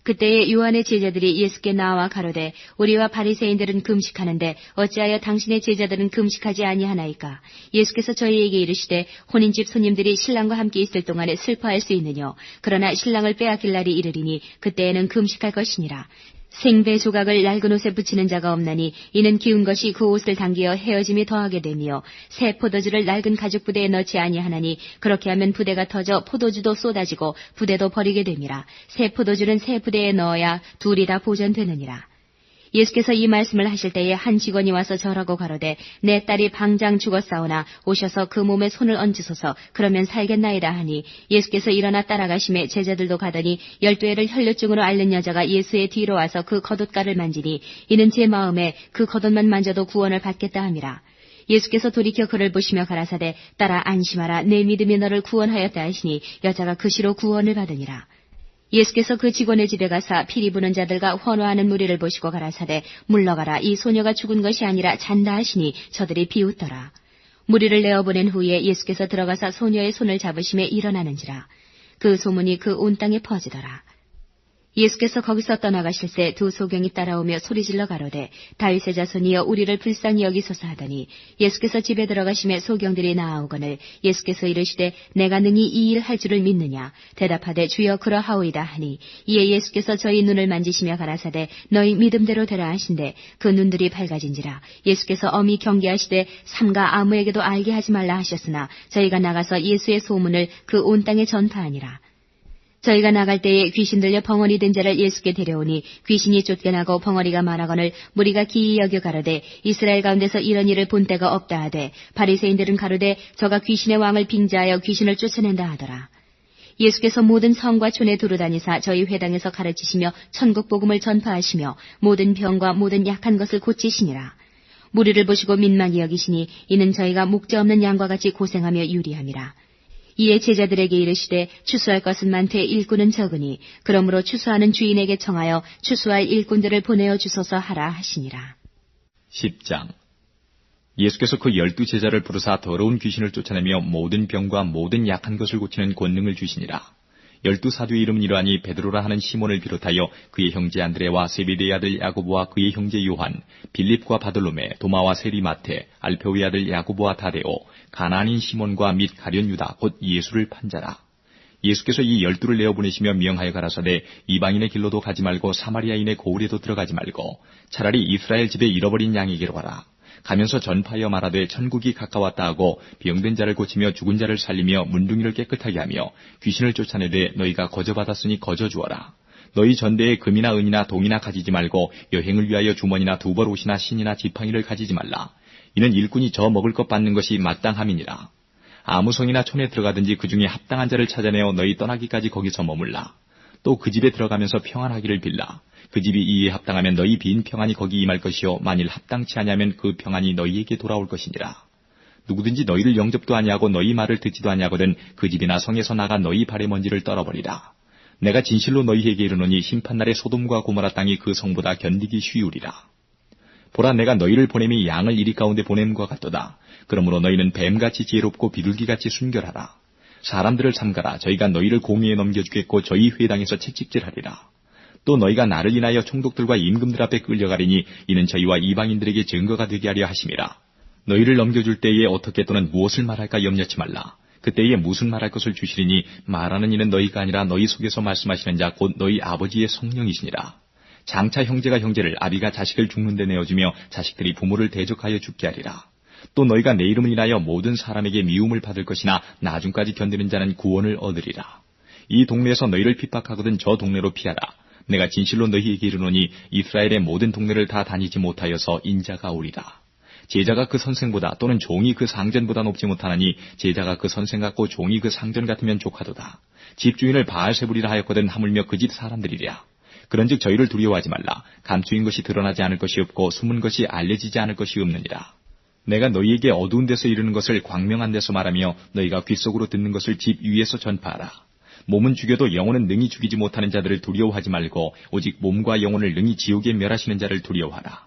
A: 그때에 요한의 제자들이 예수께 나와 가로되 우리와 바리새인들은 금식하는데 어찌하여 당신의 제자들은 금식하지 아니하나이까. 예수께서 저희에게 이르시되 혼인집 손님들이 신랑과 함께 있을 동안에 슬퍼할 수 있느뇨. 그러나 신랑을 빼앗길 날이 이르리니 그때에는 금식할 것이니라. 생배 조각을 낡은 옷에 붙이는 자가 없나니 이는 기운 것이 그 옷을 당기어 헤어짐이 더하게 되며 새 포도주를 낡은 가죽 부대에 넣지 아니하나니 그렇게 하면 부대가 터져 포도주도 쏟아지고 부대도 버리게 됨이라. 새 포도주는 새 부대에 넣어야 둘이 다 보존되느니라. 예수께서 이 말씀을 하실 때에 한 직원이 와서 절하고 가로되 내 딸이 방장 죽었사오나 오셔서 그 몸에 손을 얹으소서 그러면 살겠나이다 하니 예수께서 일어나 따라가심에 제자들도 가더니 12해를 혈류증으로 앓는 여자가 예수의 뒤로 와서 그 겉옷가를 만지니 이는 제 마음에 그 겉옷만 만져도 구원을 받겠다 함이라. 예수께서 돌이켜 그를 보시며 가라사대 따라 안심하라 내 믿음이 너를 구원하였다 하시니 여자가 그 시로 구원을 받으니라. 예수께서 그 직원의 집에 가사 피리 부는 자들과 환호하는 무리를 보시고 가라사대 물러가라 이 소녀가 죽은 것이 아니라 잔다 하시니 저들이 비웃더라. 무리를 내어보낸 후에 예수께서 들어가사 소녀의 손을 잡으심에 일어나는지라. 그 소문이 그 온 땅에 퍼지더라. 예수께서 거기서 떠나가실새 두 소경이 따라오며 소리질러 가로되 다윗의 자손이여 우리를 불쌍히 여기소서 하더니 예수께서 집에 들어가심에 소경들이 나아오거늘 예수께서 이르시되 내가 능히 이 일 할 줄을 믿느냐 대답하되 주여 그러하오이다 하니 이에 예수께서 저희 눈을 만지시며 가라사대 너희 믿음대로 되라 하신대 그 눈들이 밝아진지라. 예수께서 엄히 경계하시되 삼가 아무에게도 알게 하지 말라 하셨으나 저희가 나가서 예수의 소문을 그 온 땅에 전파하니라. 저희가 나갈 때에 귀신 들려 벙어리 된 자를 예수께 데려오니 귀신이 쫓겨나고 벙어리가 말하거늘 무리가 기이 여겨 가로되 이스라엘 가운데서 이런 일을 본 때가 없다 하되 바리새인들은 가로되 저가 귀신의 왕을 빙자하여 귀신을 쫓아낸다 하더라. 예수께서 모든 성과 촌에 두루다니사 저희 회당에서 가르치시며 천국 복음을 전파하시며 모든 병과 모든 약한 것을 고치시니라. 무리를 보시고 민망히 여기시니 이는 저희가 목자 없는 양과 같이 고생하며 유리함이라. 이에 제자들에게 이르시되 추수할 것은 많되 일꾼은 적으니 그러므로 추수하는 주인에게 청하여 추수할 일꾼들을 보내어 주소서 하라 하시니라.
B: 10장 예수께서 그 12 제자를 부르사 더러운 귀신을 쫓아내며 모든 병과 모든 약한 것을 고치는 권능을 주시니라. 12 사도의 이름은 이러하니 베드로라 하는 시몬을 비롯하여 그의 형제 안드레와 세베대의 아들 야고보와 그의 형제 요한, 빌립과 바돌로메, 도마와 세리마테, 알페오의 아들 야고보와 다데오, 가나안인 시몬과 및 가룟 유다 곧 예수를 판 자라. 예수께서 이 12를 내어보내시며 명하여 가라사대 이방인의 길로도 가지 말고 사마리아인의 고을에도 들어가지 말고 차라리 이스라엘 집에 잃어버린 양에게로 가라. 가면서 전파하여 말하되 천국이 가까웠다 하고 병든 자를 고치며 죽은 자를 살리며 문둥이를 깨끗하게 하며 귀신을 쫓아내되 너희가 거저받았으니 거저주어라. 너희 전대에 금이나 은이나 동이나 가지지 말고 여행을 위하여 주머니나 두벌 옷이나 신이나 지팡이를 가지지 말라. 이는 일꾼이 저 먹을 것 받는 것이 마땅함이니라. 아무 성이나 촌에 들어가든지 그 중에 합당한 자를 찾아내어 너희 떠나기까지 거기서 머물라. 또 그 집에 들어가면서 평안하기를 빌라. 그 집이 이에 합당하면 너희 빈 평안이 거기 임할 것이요 만일 합당치 아니하면 그 평안이 너희에게 돌아올 것이니라. 누구든지 너희를 영접도 아니하고 너희 말을 듣지도 아니하거든 그 집이나 성에서 나가 너희 발의 먼지를 떨어버리라. 내가 진실로 너희에게 이르노니 심판날에 소돔과 고모라 땅이 그 성보다 견디기 쉬우리라. 보라 내가 너희를 보냄이 양을 이리 가운데 보냄과 같도다. 그러므로 너희는 뱀같이 지혜롭고 비둘기같이 순결하라. 사람들을 삼가라. 저희가 너희를 공의에 넘겨주겠고 저희 회당에서 채찍질하리라. 또 너희가 나를 인하여 총독들과 임금들 앞에 끌려가리니 이는 저희와 이방인들에게 증거가 되게 하려 하심이라. 너희를 넘겨줄 때에 어떻게 또는 무엇을 말할까 염려치 말라. 그때에 무슨 말할 것을 주시리니 말하는 이는 너희가 아니라 너희 속에서 말씀하시는 자 곧 너희 아버지의 성령이시니라. 장차 형제가 형제를 아비가 자식을 죽는 데 내어주며 자식들이 부모를 대적하여 죽게 하리라. 또 너희가 내 이름을 인하여 모든 사람에게 미움을 받을 것이나 나중까지 견디는 자는 구원을 얻으리라. 이 동네에서 너희를 핍박하거든 저 동네로 피하라. 내가 진실로 너희에게 이르노니 이스라엘의 모든 동네를 다 다니지 못하여서 인자가 오리라. 제자가 그 선생보다 또는 종이 그 상전보다 높지 못하나니 제자가 그 선생 같고 종이 그 상전 같으면 족하도다. 집주인을 바알세불이라 하였거든 하물며 그 집 사람들이랴. 그런즉 저희를 두려워하지 말라. 감추인 것이 드러나지 않을 것이 없고 숨은 것이 알려지지 않을 것이 없느니라. 내가 너희에게 어두운 데서 이르는 것을 광명한 데서 말하며 너희가 귓속으로 듣는 것을 집 위에서 전파하라. 몸은 죽여도 영혼은 능히 죽이지 못하는 자들을 두려워하지 말고 오직 몸과 영혼을 능히 지옥에 멸하시는 자를 두려워하라.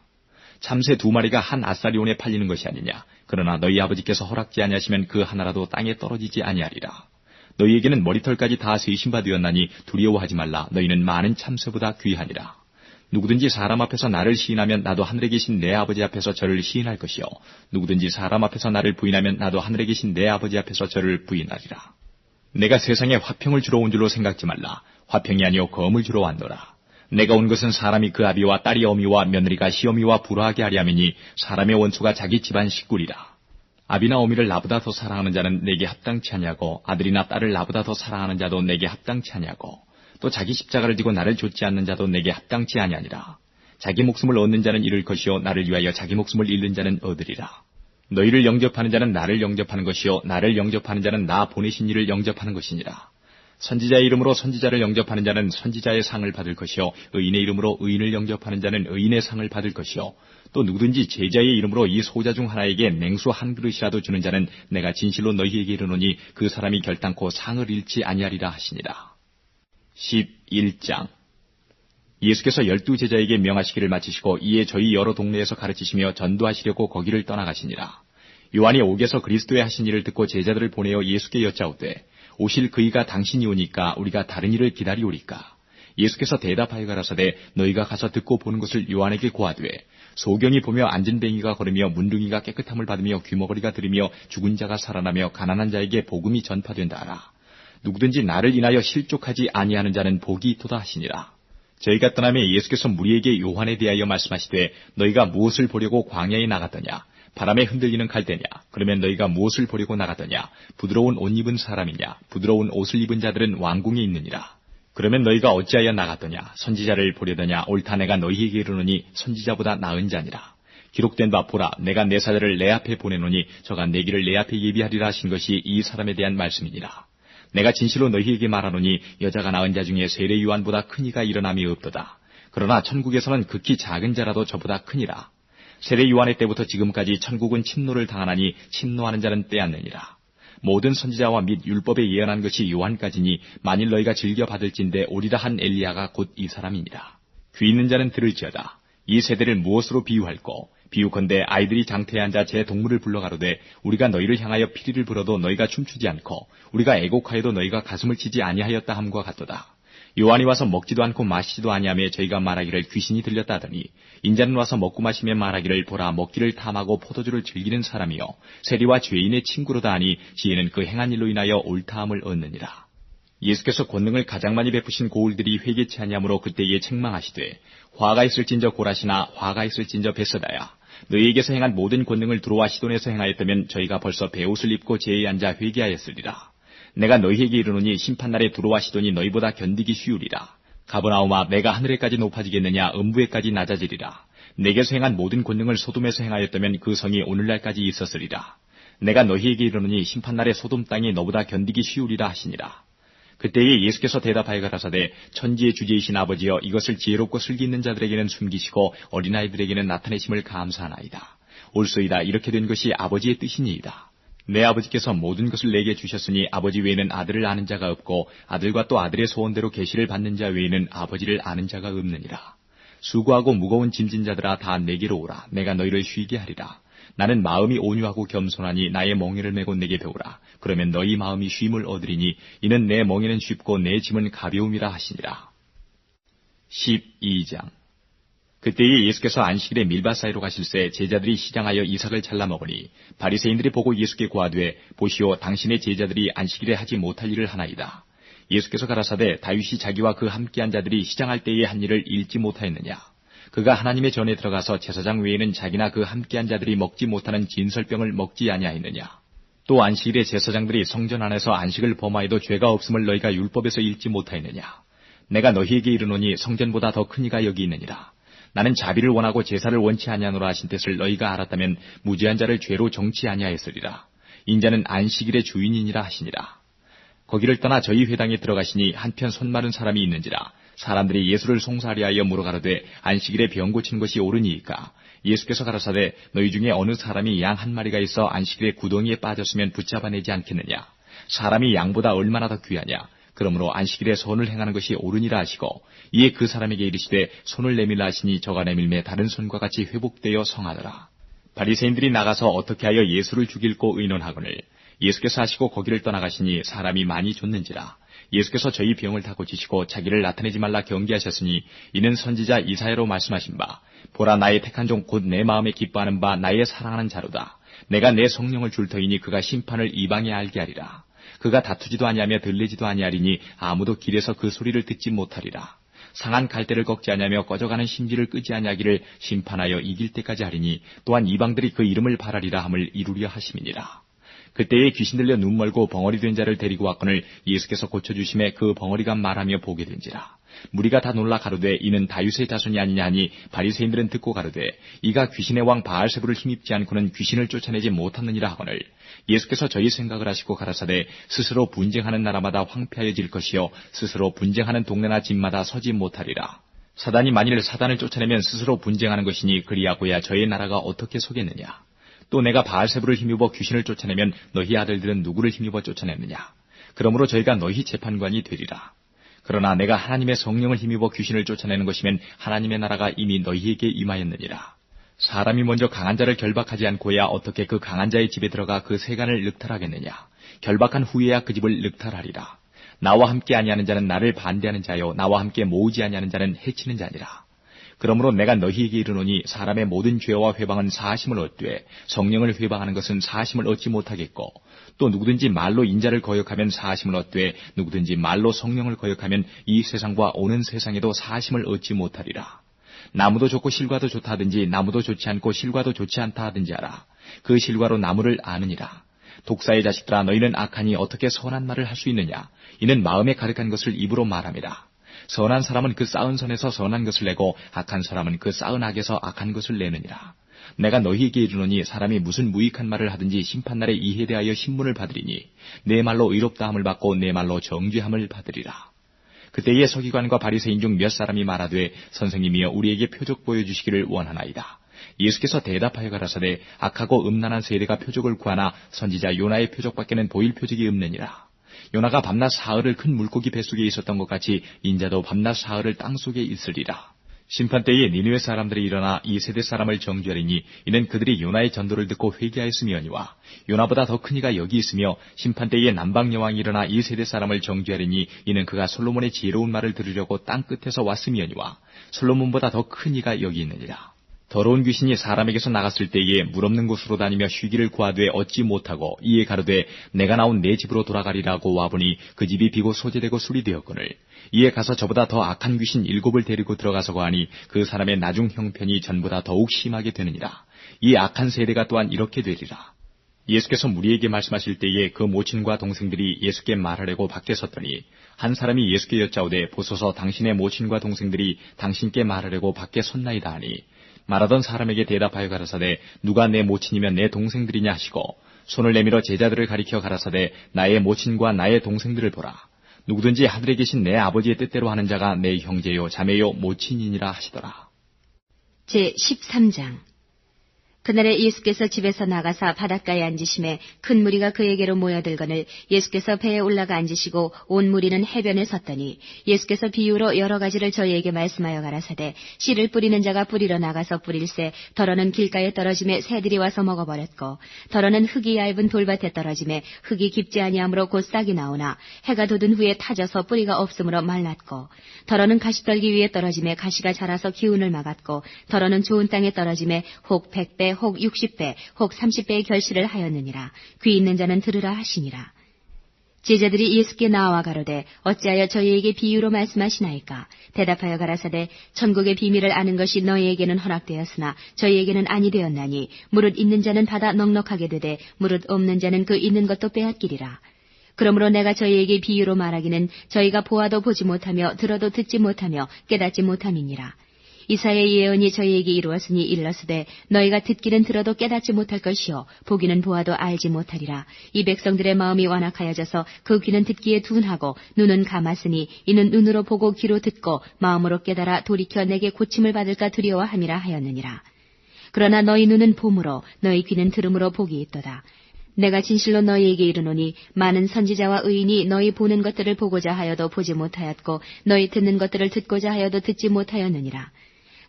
B: 참새 2마리가 한 아사리온에 팔리는 것이 아니냐. 그러나 너희 아버지께서 허락지 아니하시면 그 하나라도 땅에 떨어지지 아니하리라. 너희에게는 머리털까지 다 세신 바 되었나니 두려워하지 말라. 너희는 많은 참새보다 귀하니라. 누구든지 사람 앞에서 나를 시인하면 나도 하늘에 계신 내 아버지 앞에서 저를 시인할 것이요 누구든지 사람 앞에서 나를 부인하면 나도 하늘에 계신 내 아버지 앞에서 저를 부인하리라. 내가 세상에 화평을 주러 온 줄로 생각지 말라. 화평이 아니요 검을 주러 왔노라. 내가 온 것은 사람이 그 아비와 딸이 어미와 며느리가 시어미와 불화하게 하려 함이니 사람의 원수가 자기 집안 식구리라. 아비나 어미를 나보다 더 사랑하는 자는 내게 합당치 아니하고 아들이나 딸을 나보다 더 사랑하는 자도 내게 합당치 아니하고 또 자기 십자가를 지고 나를 좇지 않는 자도 내게 합당치 아니하니라. 자기 목숨을 얻는 자는 잃을 것이요 나를 위하여 자기 목숨을 잃는 자는 얻으리라. 너희를 영접하는 자는 나를 영접하는 것이요 나를 영접하는 자는 나 보내신 이를 영접하는 것이니라. 선지자의 이름으로 선지자를 영접하는 자는 선지자의 상을 받을 것이요 의인의 이름으로 의인을 영접하는 자는 의인의 상을 받을 것이요 또 누구든지 제자의 이름으로 이 소자 중 하나에게 냉수 한 그릇이라도 주는 자는 내가 진실로 너희에게 이르노니 그 사람이 결단코 상을 잃지 아니하리라 하시니라. 11장. 예수께서 12제자에게 명하시기를 마치시고 이에 저희 여러 동네에서 가르치시며 전도하시려고 거기를 떠나가시니라. 요한이 옥에서 그리스도의 하신 일을 듣고 제자들을 보내어 예수께 여짜오되 오실 그이가 당신이 오니까 우리가 다른 일을 기다리오리까? 예수께서 대답하여 가라사대 너희가 가서 듣고 보는 것을 요한에게 고하되 소경이 보며 앉은 뱅이가 걸으며 문둥이가 깨끗함을 받으며 귀머거리가 들으며 죽은 자가 살아나며 가난한 자에게 복음이 전파된다 하라. 누구든지 나를 인하여 실족하지 아니하는 자는 복이 있도다 하시니라. 저희가 떠나며 예수께서 무리에게 요한에 대하여 말씀하시되 너희가 무엇을 보려고 광야에 나갔더냐? 바람에 흔들리는 갈대냐? 그러면 너희가 무엇을 보려고 나갔더냐? 부드러운 옷 입은 사람이냐? 부드러운 옷을 입은 자들은 왕궁에 있느니라. 그러면 너희가 어찌하여 나갔더냐? 선지자를 보려더냐? 옳다 내가 너희에게 이르노니 선지자보다 나은 자니라. 기록된 바 보라 내가 내 사자를 내 앞에 보내노니 저가 내 길을 내 앞에 예비하리라 하신 것이 이 사람에 대한 말씀이니라. 내가 진실로 너희에게 말하노니 여자가 낳은 자 중에 세례 요한보다 큰 이가 일어남이 없도다. 그러나 천국에서는 극히 작은 자라도 저보다 크니라. 세례 요한의 때부터 지금까지 천국은 침노를 당하나니 침노하는 자는 빼앗느니라. 모든 선지자와 및 율법에 예언한 것이 요한까지니 만일 너희가 즐겨 받을진대 오리라 한 엘리야가 곧 이 사람이니라. 귀 있는 자는 들을지어다. 이 세대를 무엇으로 비유할꼬? 비유컨대 아이들이 장터에 앉아 제 동물을 불러가로되 우리가 너희를 향하여 피리를 불어도 너희가 춤추지 않고 우리가 애곡하여도 너희가 가슴을 치지 아니하였다 함과 같도다. 요한이 와서 먹지도 않고 마시지도 아니하며 저희가 말하기를 귀신이 들렸다 하더니 인자는 와서 먹고 마시며 말하기를 보라 먹기를 탐하고 포도주를 즐기는 사람이요 세리와 죄인의 친구로다 하니 지혜는 그 행한 일로 인하여 옳다함을 얻느니라. 예수께서 권능을 가장 많이 베푸신 고울들이 회개치 아니하므로 그때에 책망하시되 화가 있을진저 고라시나 화가 있을진저 베세다야 너희에게서 행한 모든 권능을 두로와 시돈에서 행하였다면 저희가 벌써 베옷을 입고 제에 앉아 회개하였으리라. 내가 너희에게 이르노니 심판날에 두로와 시돈이 너희보다 견디기 쉬우리라. 가버나움아 내가 하늘에까지 높아지겠느냐 음부에까지 낮아지리라. 내게서 행한 모든 권능을 소돔에서 행하였다면 그 성이 오늘날까지 있었으리라. 내가 너희에게 이르노니 심판날에 소돔 땅이 너보다 견디기 쉬우리라 하시니라. 그때에 예수께서 대답하여 가라사대 천지의 주제이신 아버지여 이것을 지혜롭고 슬기 있는 자들에게는 숨기시고 어린아이들에게는 나타내심을 감사하나이다. 옳소이다 이렇게 된 것이 아버지의 뜻이니이다. 내 아버지께서 모든 것을 내게 주셨으니 아버지 외에는 아들을 아는 자가 없고 아들과 또 아들의 소원대로 계시를 받는 자 외에는 아버지를 아는 자가 없느니라. 수고하고 무거운 짐진 자들아 다 내게로 오라. 내가 너희를 쉬게 하리라. 나는 마음이 온유하고 겸손하니 나의 멍에를 메고 내게 배우라. 그러면 너희 마음이 쉼을 얻으리니 이는 내 멍에는 쉽고 내 짐은 가벼움이라 하시니라. 12장. 그때에 예수께서 안식일에 밀밭 사이로 가실새 제자들이 시장하여 이삭을 잘라 먹으니 바리새인들이 보고 예수께 고하되 보시오 당신의 제자들이 안식일에 하지 못할 일을 하나이다. 예수께서 가라사대 다윗이 자기와 그 함께한 자들이 시장할 때에 한 일을 잊지 못하였느냐. 그가 하나님의 전에 들어가서 제사장 외에는 자기나 그 함께한 자들이 먹지 못하는 진설병을 먹지 아니하였느냐. 또 안식일에 제사장들이 성전 안에서 안식을 범하여도 죄가 없음을 너희가 율법에서 읽지 못하였느냐. 내가 너희에게 이르노니 성전보다 더 큰 이가 여기 있느니라. 나는 자비를 원하고 제사를 원치 아니하노라 하신 뜻을 너희가 알았다면 무죄한 자를 죄로 정치 아니하였으리라. 인자는 안식일의 주인이니라 하시니라. 거기를 떠나 저희 회당에 들어가시니 한편 손 마른 사람이 있는지라. 사람들이 예수를 송사하려 하여 물어가로되 안식일에 병 고치는 것이 옳으니이까. 예수께서 가라사대 너희 중에 어느 사람이 양 한 마리가 있어 안식일에 구덩이에 빠졌으면 붙잡아내지 않겠느냐. 사람이 양보다 얼마나 더 귀하냐. 그러므로 안식일에 손을 행하는 것이 옳으니라 하시고 이에 그 사람에게 이르시되 손을 내밀라 하시니 저가 내밀매 다른 손과 같이 회복되어 성하더라. 바리새인들이 나가서 어떻게 하여 예수를 죽일고 의논하거늘 예수께서 하시고 거기를 떠나가시니 사람이 많이 줬는지라. 예수께서 저희 병을 다 고치시고 자기를 나타내지 말라 경계하셨으니 이는 선지자 이사야로 말씀하신 바 보라 나의 택한 종 곧 내 마음에 기뻐하는 바 나의 사랑하는 자로다. 내가 내 성령을 줄 터이니 그가 심판을 이방에 알게 하리라. 그가 다투지도 아니하며 들리지도 아니하리니 아무도 길에서 그 소리를 듣지 못하리라. 상한 갈대를 꺾지 아니하며 꺼져가는 심지를 끄지 아니하기를 심판하여 이길 때까지 하리니 또한 이방들이 그 이름을 바라리라 함을 이루려 하심이니라. 그때에 귀신 들려 눈 멀고 벙어리 된 자를 데리고 왔거늘 예수께서 고쳐주심에 그 벙어리가 말하며 보게 된지라. 무리가 다 놀라 가로되 이는 다윗의 자손이 아니냐 하니 바리새인들은 듣고 가로되 이가 귀신의 왕 바알세불을 힘입지 않고는 귀신을 쫓아내지 못하느니라 하거늘 예수께서 저희 생각을 하시고 가라사대 스스로 분쟁하는 나라마다 황폐하여질 것이요 스스로 분쟁하는 동네나 집마다 서지 못하리라. 사단이 만일 사단을 쫓아내면 스스로 분쟁하는 것이니 그리하고야 저희 나라가 어떻게 서겠느냐. 또 내가 바알세불을 힘입어 귀신을 쫓아내면 너희 아들들은 누구를 힘입어 쫓아내느냐. 그러므로 저희가 너희 재판관이 되리라. 그러나 내가 하나님의 성령을 힘입어 귀신을 쫓아내는 것이면 하나님의 나라가 이미 너희에게 임하였느니라. 사람이 먼저 강한 자를 결박하지 않고야 어떻게 그 강한 자의 집에 들어가 그 세간을 늑탈하겠느냐. 결박한 후에야 그 집을 늑탈하리라. 나와 함께 아니하는 자는 나를 반대하는 자요 나와 함께 모으지 아니하는 자는 해치는 자니라. 그러므로 내가 너희에게 이르노니 사람의 모든 죄와 회방은 사하심을 얻되 성령을 회방하는 것은 사하심을 얻지 못하겠고 또 누구든지 말로 인자를 거역하면 사하심을 얻되 누구든지 말로 성령을 거역하면 이 세상과 오는 세상에도 사하심을 얻지 못하리라. 나무도 좋고 실과도 좋다 하든지 나무도 좋지 않고 실과도 좋지 않다 하든지 하라. 그 실과로 나무를 아느니라. 독사의 자식들아 너희는 악하니 어떻게 선한 말을 할 수 있느냐. 이는 마음에 가득한 것을 입으로 말함이라. 선한 사람은 그 쌓은 선에서 선한 것을 내고 악한 사람은 그 쌓은 악에서 악한 것을 내느니라. 내가 너희에게 이르노니 사람이 무슨 무익한 말을 하든지 심판날에 이에 대하여 신문을 받으리니 내 말로 의롭다함을 받고 내 말로 정죄함을 받으리라. 그때에 서기관과 바리새인 중 몇 사람이 말하되 선생님이여 우리에게 표적 보여주시기를 원하나이다. 예수께서 대답하여 가라사대 악하고 음란한 세대가 표적을 구하나 선지자 요나의 표적밖에는 보일 표적이 없느니라. 요나가 밤낮 사흘을 큰 물고기 뱃속에 있었던 것 같이 인자도 밤낮 사흘을 땅속에 있으리라. 심판때에 니느웨 사람들이 일어나 이 세대 사람을 정죄하리니 이는 그들이 요나의 전도를 듣고 회개하였음이오니와 요나보다 더 큰 이가 여기 있으며 심판때에 남방 여왕이 일어나 이 세대 사람을 정죄하리니 이는 그가 솔로몬의 지혜로운 말을 들으려고 땅 끝에서 왔음이오니와 솔로몬보다 더 큰 이가 여기 있느니라. 더러운 귀신이 사람에게서 나갔을 때에 물 없는 곳으로 다니며 쉬기를 구하되 얻지 못하고 이에 가로되 내가 나온 내 집으로 돌아가리라고 와보니 그 집이 비고 소재되고 술이 되었거늘 이에 가서 저보다 더 악한 귀신 7을 데리고 들어가서 거하니 그 사람의 나중 형편이 전보다 더욱 심하게 되느니라. 이 악한 세대가 또한 이렇게 되리라. 예수께서 무리에게 말씀하실 때에 그 모친과 동생들이 예수께 말하려고 밖에 섰더니 한 사람이 예수께 여짜오되 보소서 당신의 모친과 동생들이 당신께 말하려고 밖에 섰나이다 하니 말하던 사람에게 대답하여 가라사대 누가 내 모친이면 내 동생들이냐 하시고 손을 내밀어 제자들을 가리켜 가라사대 나의 모친과 나의 동생들을 보라. 누구든지 하늘에 계신 내 아버지의 뜻대로 하는 자가 내 형제요 자매요 모친이니라 하시더라.
A: 제13장 그날에 예수께서 집에서 나가사 바닷가에 앉으심에 큰 무리가 그에게로 모여들거늘 예수께서 배에 올라가 앉으시고 온 무리는 해변에 섰더니 예수께서 비유로 여러 가지를 저희에게 말씀하여 가라사대 씨를 뿌리는 자가 뿌리러 나가서 뿌릴새 덜어는 길가에 떨어짐에 새들이 와서 먹어버렸고 덜어는 흙이 얇은 돌밭에 떨어짐에 흙이 깊지 아니하므로 곧 싹이 나오나 해가 돋은 후에 타져서 뿌리가 없으므로 말랐고 덜어는 가시떨기 위에 떨어짐에 가시가 자라서 기운을 막았고 덜어는 좋은 땅에 떨어짐에 혹 100배 혹 60배, 혹 30배의 결실을 하였느니라. 귀 있는 자는 들으라 하시니라. 제자들이 예수께 나와 가로되 어찌하여 저희에게 비유로 말씀하시나이까? 대답하여 가라사대 천국의 비밀을 아는 것이 너희에게는 허락되었으나 저희에게는 아니 되었나니 무릇 있는 자는 받아 넉넉하게 되되 무릇 없는 자는 그 있는 것도 빼앗기리라. 그러므로 내가 저희에게 비유로 말하기는 저희가 보아도 보지 못하며 들어도 듣지 못하며 깨닫지 못함이니라. 이사야의 예언이 저희에게 이루었으니 일러스되 너희가 듣기는 들어도 깨닫지 못할 것이요 보기는 보아도 알지 못하리라. 이 백성들의 마음이 완악하여져서 그 귀는 듣기에 둔하고 눈은 감았으니 이는 눈으로 보고 귀로 듣고 마음으로 깨달아 돌이켜 내게 고침을 받을까 두려워함이라 하였느니라. 그러나 너희 눈은 봄으로 너희 귀는 들음으로 복이 있도다. 내가 진실로 너희에게 이르노니 많은 선지자와 의인이 너희 보는 것들을 보고자 하여도 보지 못하였고 너희 듣는 것들을 듣고자 하여도 듣지 못하였느니라.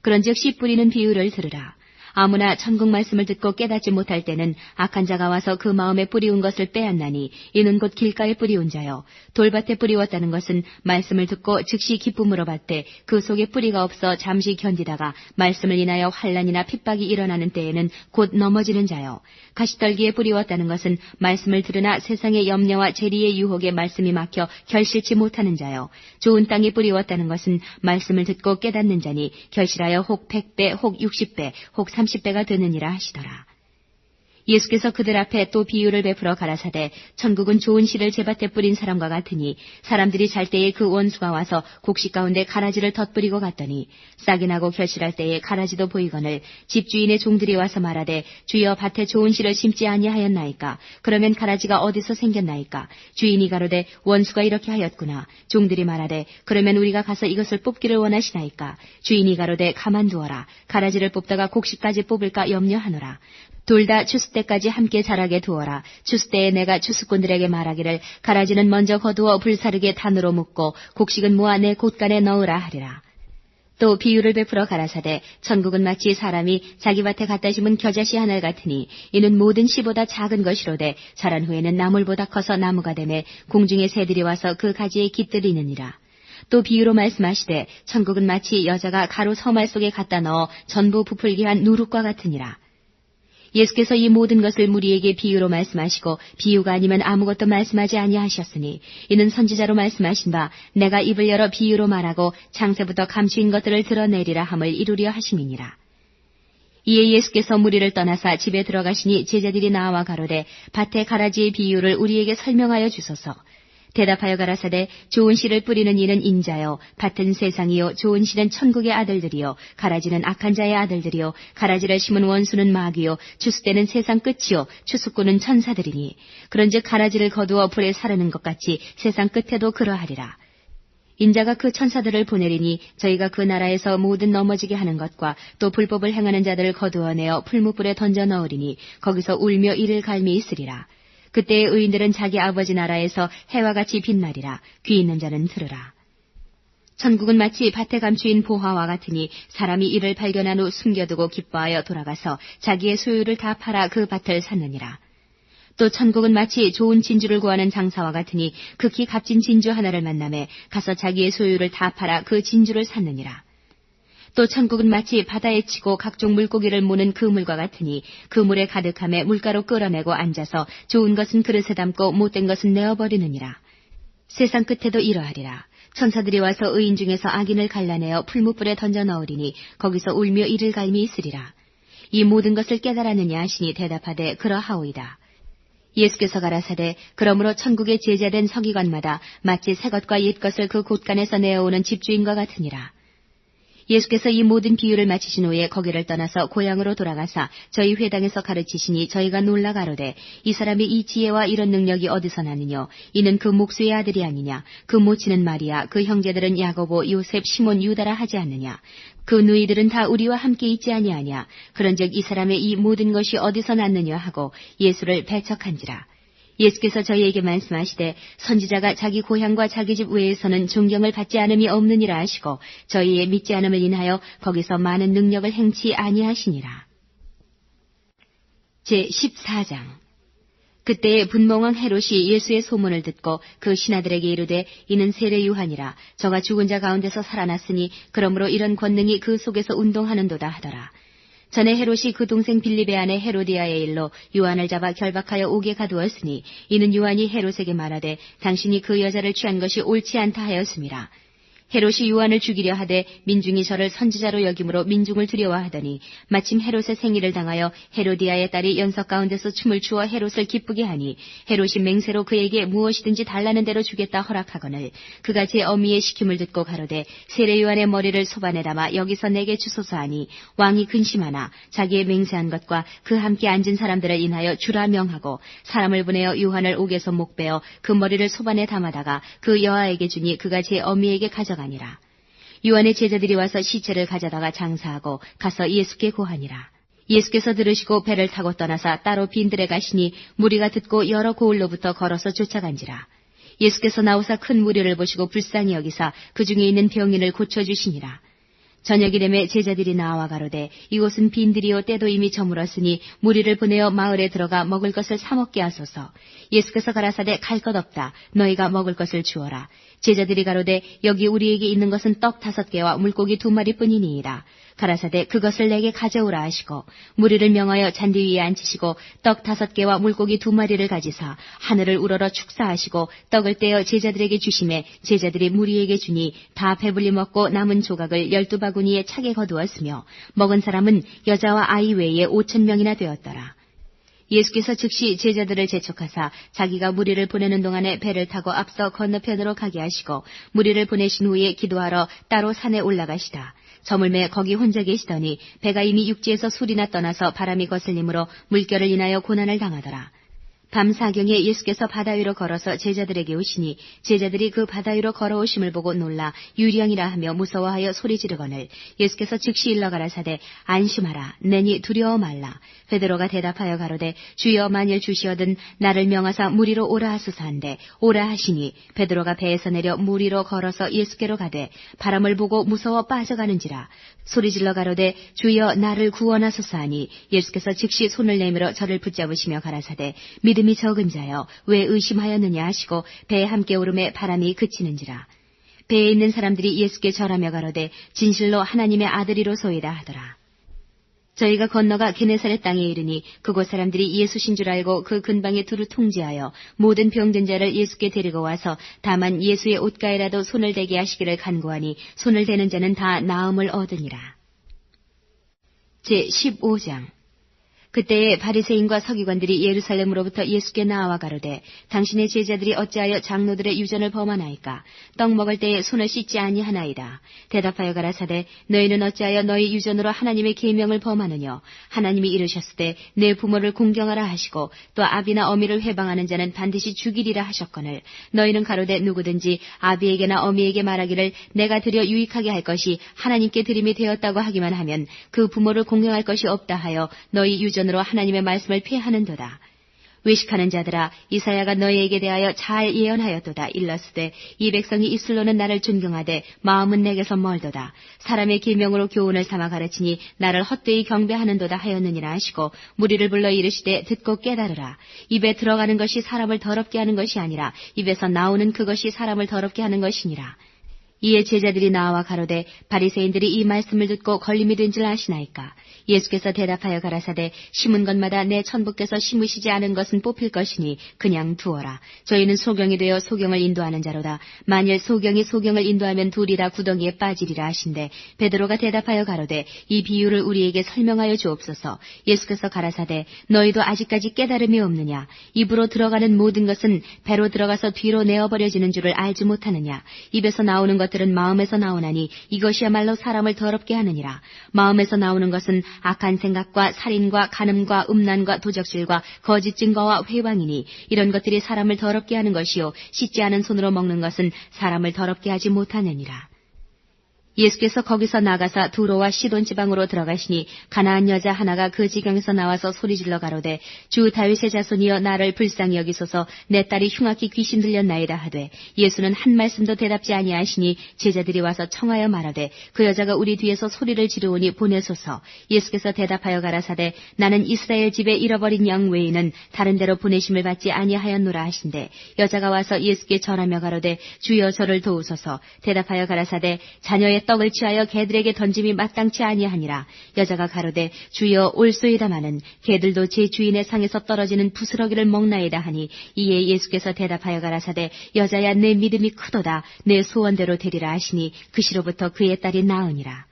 A: 그런즉 씨 뿌리는 비유를 들으라. 아무나 천국 말씀을 듣고 깨닫지 못할 때는 악한 자가 와서 그 마음에 뿌리운 것을 빼앗나니 이는 곧 길가에 뿌리운 자요 돌밭에 뿌리웠다는 것은 말씀을 듣고 즉시 기쁨으로 받되 그 속에 뿌리가 없어 잠시 견디다가 말씀을 인하여 환난이나 핍박이 일어나는 때에는 곧 넘어지는 자요 가시떨기에 뿌리웠다는 것은 말씀을 들으나 세상의 염려와 재리의 유혹에 말씀이 막혀 결실치 못하는 자요 좋은 땅에 뿌리웠다는 것은 말씀을 듣고 깨닫는 자니 결실하여 혹 100배 혹 60배 혹 30배가 되느니라 하시더라. 예수께서 그들 앞에 또 비유를 베풀어 가라사대 천국은 좋은 씨를 제밭에 뿌린 사람과 같으니 사람들이 잘 때에 그 원수가 와서 곡식 가운데 가라지를 덧뿌리고 갔더니 싹이 나고 결실할 때에 가라지도 보이거늘 집주인의 종들이 와서 말하되 주여 밭에 좋은 씨를 심지 아니하였나이까 그러면 가라지가 어디서 생겼나이까 주인이 가로되 원수가 이렇게 하였구나 종들이 말하되 그러면 우리가 가서 이것을 뽑기를 원하시나이까 주인이 가로되 가만두어라 가라지를 뽑다가 곡식까지 뽑을까 염려하노라 둘 다 추수 때까지 함께 자라게 두어라. 추수 때에 내가 추수꾼들에게 말하기를 가라지는 먼저 거두어 불사르게 단으로 묶고 곡식은 모아 내 곳간에 넣으라 하리라. 또 비유를 베풀어 가라사대 천국은 마치 사람이 자기 밭에 갖다 심은 겨자씨 하늘 같으니 이는 모든 씨보다 작은 것이로되 자란 후에는 나물보다 커서 나무가 되매 공중의 새들이 와서 그 가지에 깃들이느니라. 또 비유로 말씀하시되 천국은 마치 여자가 가루 서말 속에 갖다 넣어 전부 부풀게 한 누룩과 같으니라. 예수께서 이 모든 것을 무리에게 비유로 말씀하시고 비유가 아니면 아무것도 말씀하지 아니하셨으니 이는 선지자로 말씀하신 바 내가 입을 열어 비유로 말하고 창세부터 감추인 것들을 드러내리라 함을 이루려 하심이니라. 이에 예수께서 무리를 떠나사 집에 들어가시니 제자들이 나와 가로되 밭의 가라지의 비유를 우리에게 설명하여 주소서. 대답하여 가라사대 좋은 씨를 뿌리는 이는 인자요 밭은 세상이요 좋은 씨는 천국의 아들들이요 가라지는 악한 자의 아들들이요 가라지를 심은 원수는 마귀요 추수 때는 세상 끝이요 추수꾼은 천사들이니 그런즉 가라지를 거두어 불에 사르는 것 같이 세상 끝에도 그러하리라. 인자가 그 천사들을 보내리니 저희가 그 나라에서 모든 넘어지게 하는 것과 또 불법을 행하는 자들을 거두어내어 풀무불에 던져 넣으리니 거기서 울며 이를 갈미 있으리라. 그때의 의인들은 자기 아버지 나라에서 해와 같이 빛나리라. 귀 있는 자는 들으라. 천국은 마치 밭에 감추인 보화와 같으니 사람이 이를 발견한 후 숨겨두고 기뻐하여 돌아가서 자기의 소유를 다 팔아 그 밭을 샀느니라. 또 천국은 마치 좋은 진주를 구하는 장사와 같으니 극히 값진 진주 하나를 만나매 가서 자기의 소유를 다 팔아 그 진주를 샀느니라. 또 천국은 마치 바다에 치고 각종 물고기를 모는 그 물과 같으니 그 물에 가득함에 물가로 끌어내고 앉아서 좋은 것은 그릇에 담고 못된 것은 내어버리느니라. 세상 끝에도 이러하리라. 천사들이 와서 의인 중에서 악인을 갈라내어 풀무불에 던져 넣으리니 거기서 울며 이를 갈미 있으리라. 이 모든 것을 깨달았느냐 하시니 대답하되 그러하오이다. 예수께서 가라사대 그러므로 천국의 제자된 서기관마다 마치 새 것과 옛 것을 그 곳간에서 내어오는 집주인과 같으니라. 예수께서 이 모든 비유를 마치신 후에 거기를 떠나서 고향으로 돌아가사 저희 회당에서 가르치시니 저희가 놀라 가로되 이 사람이 이 지혜와 이런 능력이 어디서 나느뇨 이는 그 목수의 아들이 아니냐 그 모치는 마리아 그 형제들은 야고보 요셉 시몬 유다라 하지 않느냐 그 누이들은 다 우리와 함께 있지 아니하냐 그런즉 이 사람의 이 모든 것이 어디서 났느냐 하고 예수를 배척한지라. 예수께서 저희에게 말씀하시되 선지자가 자기 고향과 자기 집 외에서는 존경을 받지 않음이 없느니라 하시고 저희의 믿지 않음을 인하여 거기서 많은 능력을 행치 아니하시니라. 제14장 그때에 분봉왕 헤롯이 예수의 소문을 듣고 그 신하들에게 이르되 이는 세례 요한이라 저가 죽은 자 가운데서 살아났으니 그러므로 이런 권능이 그 속에서 운동하는도다 하더라. 전에 헤롯이 그 동생 빌립의 아내 헤로디아의 일로 요한을 잡아 결박하여 옥에 가두었으니 이는 요한이 헤롯에게 말하되 당신이 그 여자를 취한 것이 옳지 않다 하였음이라. 헤롯이 요한을 죽이려 하되 민중이 저를 선지자로 여김으로 민중을 두려워하더니 마침 헤롯의 생일을 당하여 헤로디아의 딸이 연석 가운데서 춤을 추어 헤롯을 기쁘게 하니 헤롯이 맹세로 그에게 무엇이든지 달라는 대로 주겠다 허락하거늘 그가 제 어미의 시킴을 듣고 가로되 세례 요한의 머리를 소반에 담아 여기서 내게 주소서 하니 왕이 근심하나 자기의 맹세한 것과 그 함께 앉은 사람들을 인하여 주라 명하고 사람을 보내어 요한을 옥에서 목베어 그 머리를 소반에 담아다가 그 여아에게 주니 그가 제 어미에게 가져가니라. 요한의 제자들이 와서 시체를 가져다가 장사하고 가서 예수께 고하니라. 예수께서 들으시고 배를 타고 떠나사 따로 빈들에 가시니 무리가 듣고 여러 고을로부터 걸어서 쫓아간지라. 예수께서 나오사 큰 무리를 보시고 불쌍히 여기사 그 중에 있는 병인을 고쳐주시니라. 저녁이 되매 제자들이 나와 가로되 이곳은 빈들이요 때도 이미 저물었으니 무리를 보내어 마을에 들어가 먹을 것을 사 먹게 하소서. 예수께서 가라사대 갈 것 없다. 너희가 먹을 것을 주어라. 제자들이 가로되 여기 우리에게 있는 것은 떡 5개와 물고기 2마리뿐이니이다. 가라사대 그것을 내게 가져오라 하시고 무리를 명하여 잔디 위에 앉히시고 떡 5개와 물고기 2마리를 가지사 하늘을 우러러 축사하시고 떡을 떼어 제자들에게 주시매 제자들이 무리에게 주니 다 배불리 먹고 남은 조각을 12바구니에 차게 거두었으며 먹은 사람은 여자와 아이 외에 5,000명이나 되었더라. 예수께서 즉시 제자들을 재촉하사 자기가 무리를 보내는 동안에 배를 타고 앞서 건너편으로 가게 하시고 무리를 보내신 후에 기도하러 따로 산에 올라가시다. 저물매 거기 혼자 계시더니 배가 이미 육지에서 술이나 떠나서 바람이 거슬림으로 물결을 인하여 고난을 당하더라. 밤 사경에 예수께서 바다 위로 걸어서 제자들에게 오시니 제자들이 그 바다 위로 걸어오심을 보고 놀라 유령이라 하며 무서워하여 소리 지르거늘 예수께서 즉시 일러 가라사대 안심하라 내니 두려워 말라. 베드로가 대답하여 가로되 주여 만일 주시어든 나를 명하사 물 위로 오라 하소서 한데 오라 하시니 베드로가 배에서 내려 물 위로 걸어서 예수께로 가되 바람을 보고 무서워 빠져가는지라. 소리질러 가로되 주여 나를 구원하소서 하니 예수께서 즉시 손을 내밀어 저를 붙잡으시며 가라사대 믿음이 적은 자여 왜 의심하였느냐 하시고 배에 함께 오름에 바람이 그치는지라. 배에 있는 사람들이 예수께 절하며 가로되 진실로 하나님의 아들이로소이다 하더라. 저희가 건너가 게네사렛 땅에 이르니 그곳 사람들이 예수신 줄 알고 그 근방에 두루 통제하여 모든 병든 자를 예수께 데리고 와서 다만 예수의 옷가에라도 손을 대게 하시기를 간구하니 손을 대는 자는 다 나음을 얻으니라. 제15장 그때에 바리새인과 서기관들이 예루살렘으로부터 예수께 나와 가로되 당신의 제자들이 어찌하여 장로들의 유전을 범하나이까 떡 먹을 때에 손을 씻지 아니하나이다. 대답하여 가라사대 너희는 어찌하여 너희 유전으로 하나님의 계명을 범하느냐. 하나님이 이르셨으되 내 부모를 공경하라 하시고 또 아비나 어미를 회방하는 자는 반드시 죽이리라 하셨거늘 너희는 가로되 누구든지 아비에게나 어미에게 말하기를 내가 드려 유익하게 할 것이 하나님께 드림이 되었다고 하기만 하면 그 부모를 공경할 것이 없다 하여 너희 유전 으로 하나님의 말씀을 피하는도다. 외식하는 자들아 이사야가 너희에게 대하여 잘 예언하였도다. 일러스되 이 백성이 입술로는 나를 존경하되 마음은 내게서 멀도다. 사람의 계명으로 교훈을 삼아 가르치니 나를 헛되이 경배하는도다 하였느니라 하시고 무리를 불러 이르시되 듣고 깨달으라. 입에 들어가는 것이 사람을 더럽게 하는 것이 아니라 입에서 나오는 그것이 사람을 더럽게 하는 것이니라. 이에 제자들이 나와 가로되 바리새인들이 이 말씀을 듣고 걸림이 된 줄 아시나이까. 예수께서 대답하여 가라사대 심은 것마다 내 천부께서 심으시지 않은 것은 뽑힐 것이니 그냥 두어라. 저희는 소경이 되어 소경을 인도하는 자로다. 만일 소경이 소경을 인도하면 둘이 다 구덩이에 빠지리라 하신대 베드로가 대답하여 가로되 이 비유를 우리에게 설명하여 주옵소서. 예수께서 가라사대 너희도 아직까지 깨달음이 없느냐. 입으로 들어가는 모든 것은 배로 들어가서 뒤로 내어버려지는 줄을 알지 못하느냐. 입에서 나오는 것들은 마음에서 나오나니 이것이야말로 사람을 더럽게 하느니라. 마음에서 나오는 것은 악한 생각과 살인과 간음과 음란과 도적질과 거짓 증거와 회방이니 이런 것들이 사람을 더럽게 하는 것이요 씻지 않은 손으로 먹는 것은 사람을 더럽게 하지 못하느니라. 예수께서 거기서 나가사 두로와 시돈 지방으로 들어가시니 가나안 여자 하나가 그 지경에서 나와서 소리질러 가로되 주 다윗의 자손이여 나를 불쌍히 여기소서 내 딸이 흉악히 귀신 들렸나이다 하되 예수는 한 말씀도 대답지 아니하시니 제자들이 와서 청하여 말하되 그 여자가 우리 뒤에서 소리를 지르오니 보내소서. 예수께서 대답하여 가라사대 나는 이스라엘 집에 잃어버린 양 외에는 다른 데로 보내심을 받지 아니하였노라 하신대 여자가 와서 예수께 절하며 가로되 주여 저를 도우소서. 대답하여 가라사대 자녀의 떡을 취하여 개들에게 던짐이 마땅치 아니하니라. 여자가 가로되 주여 올소이다마는 개들도 제 주인의 상에서 떨어지는 부스러기를 먹나이다 하니 이에 예수께서 대답하여 가라사대 여자야 내 믿음이 크도다. 내 소원대로 되리라 하시니 그 시로부터 그의 딸이 나으니라.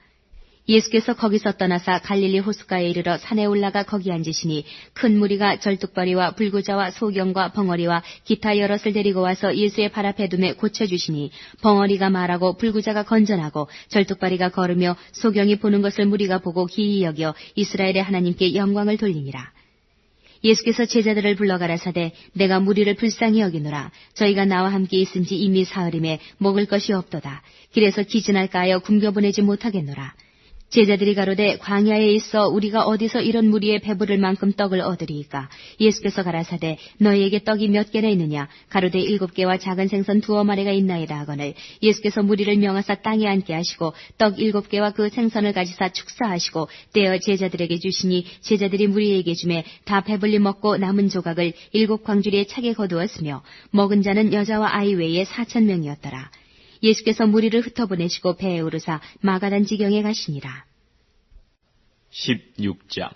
A: 예수께서 거기서 떠나사 갈릴리 호숫가에 이르러 산에 올라가 거기 앉으시니 큰 무리가 절뚝벌이와 불구자와 소경과 벙어리와 기타 여럿을 데리고 와서 예수의 발 앞에 두매 고쳐주시니 벙어리가 말하고 불구자가 건전하고 절뚝벌이가 걸으며 소경이 보는 것을 무리가 보고 기이 여겨 이스라엘의 하나님께 영광을 돌리니라. 예수께서 제자들을 불러 가라사대 내가 무리를 불쌍히 여기노라. 저희가 나와 함께 있은지 이미 사흘임에 먹을 것이 없도다. 길에서 기진할까 하여 굶겨보내지 못하겠노라. 제자들이 가로되 광야에 있어 우리가 어디서 이런 무리의 배부를 만큼 떡을 얻으리이까. 예수께서 가라사대 너희에게 떡이 몇 개나 있느냐. 가로되 7개와 작은 생선 2마리가 있나이다 하거늘 예수께서 무리를 명하사 땅에 앉게 하시고 떡 7개와 그 생선을 가지사 축사하시고 떼어 제자들에게 주시니 제자들이 무리에게 주매 다 배불리 먹고 남은 조각을 7 광주리에 차게 거두었으며 먹은 자는 여자와 아이 외에 4,000명이었더라. 예수께서 무리를 흩어보내시고 배에 오르사 마가단 지경에 가시니라.
B: 16장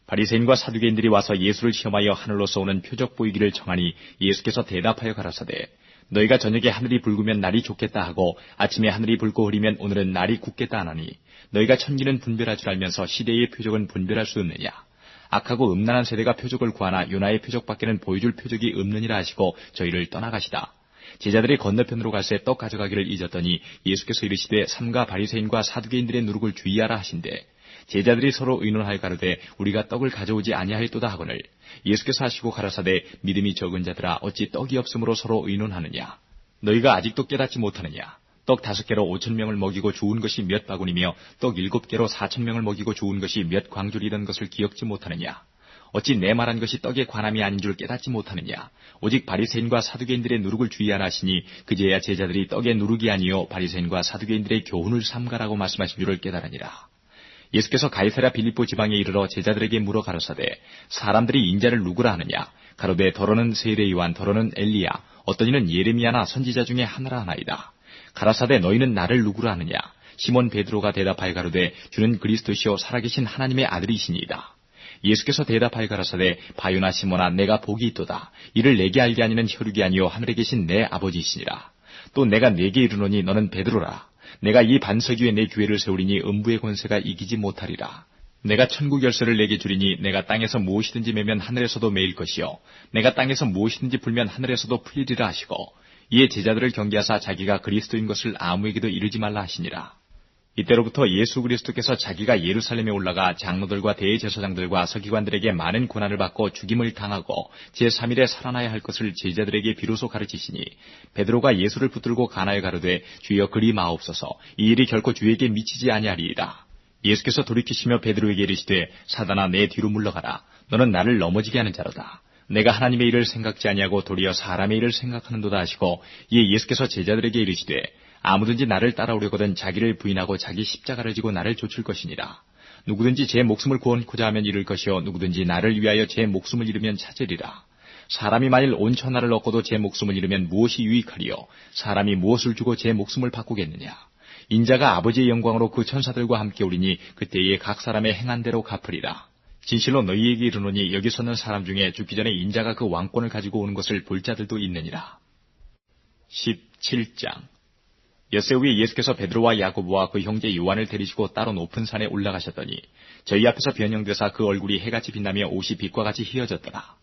B: 바리새인과 사두개인들이 와서 예수를 시험하여 하늘로서 오는 표적 보이기를 청하니 예수께서 대답하여 가라사대 너희가 저녁에 하늘이 붉으면 날이 좋겠다 하고 아침에 하늘이 붉고 흐리면 오늘은 날이 굳겠다 하나니 너희가 천기는 분별할 줄 알면서 시대의 표적은 분별할 수 없느냐. 악하고 음란한 세대가 표적을 구하나 요나의 표적밖에는 보여줄 표적이 없느니라 하시고 저희를 떠나가시다. 제자들이 건너편으로 갈새 떡 가져가기를 잊었더니 예수께서 이르시되 삼가 바리새인과 사두개인들의 누룩을 주의하라 하신대 제자들이 서로 의논하여 가로되 우리가 떡을 가져오지 아니하였도다 하거늘 예수께서 하시고 가라사대 믿음이 적은 자들아 어찌 떡이 없으므로 서로 의논하느냐 너희가 아직도 깨닫지 못하느냐 떡 5개로 5,000명을 먹이고 주운 것이 몇 바구니며 떡 7개로 4,000명을 먹이고 주운 것이 몇 광줄이던 것을 기억지 못하느냐 어찌 내 말한 것이 떡에 관함이 아닌 줄 깨닫지 못하느냐 오직 바리새인과 사두개인들의 누룩을 주의하라 하시니 그제야 제자들이 떡의 누룩이 아니요 바리새인과 사두개인들의 교훈을 삼가라고 말씀하신 줄을 깨달으니라. 예수께서 가이사랴 빌립보 지방에 이르러 제자들에게 물어 가로사대 사람들이 인자를 누구라 하느냐 가로되 더러는 세례 요한 더러는 엘리야 어떤 이는 예레미야나 선지자 중에 하나라 하나이다. 가라사대 너희는 나를 누구라 하느냐 시몬 베드로가 대답하여 가로되 주는 그리스도시요 살아계신 하나님의 아들이시니이다. 예수께서 대답하여 가라사대 바요나 시몬아 내가 복이 있도다. 이를 내게 알게 하니는 혈육이 아니요 하늘에 계신 내 아버지이시니라. 또 내가 네게 이르노니 너는 베드로라. 내가 이 반석 위에 내 교회를 세우리니 음부의 권세가 이기지 못하리라. 내가 천국 열쇠를 내게 주리니 내가 땅에서 무엇이든지 매면 하늘에서도 매일 것이요 내가 땅에서 무엇이든지 풀면 하늘에서도 풀리리라 하시고 이에 제자들을 경계하사 자기가 그리스도인 것을 아무에게도 이르지 말라 하시니라. 이때로부터 예수 그리스도께서 자기가 예루살렘에 올라가 장로들과 대제사장들과 서기관들에게 많은 고난을 받고 죽임을 당하고 제3일에 살아나야 할 것을 제자들에게 비로소 가르치시니 베드로가 예수를 붙들고 가나에 가로되 주여 그리 마옵소서 이 일이 결코 주에게 미치지 아니하리이다. 예수께서 돌이키시며 베드로에게 이르시되 사단아 내 뒤로 물러가라. 너는 나를 넘어지게 하는 자로다. 내가 하나님의 일을 생각지 아니하고 도리어 사람의 일을 생각하는도다 하시고 이에 예수께서 제자들에게 이르시되 아무든지 나를 따라오려거든 자기를 부인하고 자기 십자가를 지고 나를 좇을 것이니라. 누구든지 제 목숨을 구원코자 하면 잃을 것이요 누구든지 나를 위하여 제 목숨을 잃으면 찾으리라. 사람이 만일 온 천하를 얻고도 제 목숨을 잃으면 무엇이 유익하리요 사람이 무엇을 주고 제 목숨을 바꾸겠느냐. 인자가 아버지의 영광으로 그 천사들과 함께 오리니 그때에 각 사람의 행한 대로 갚으리라. 진실로 너희에게 이르노니 여기 서는 사람 중에 죽기 전에 인자가 그 왕권을 가지고 오는 것을 볼 자들도 있느니라. 17장 엿새 후에 예수께서 베드로와 야고보와 그 형제 요한을 데리시고 따로 높은 산에 올라가셨더니 저희 앞에서 변형되사 그 얼굴이 해같이 빛나며 옷이 빛과 같이 희어졌더라.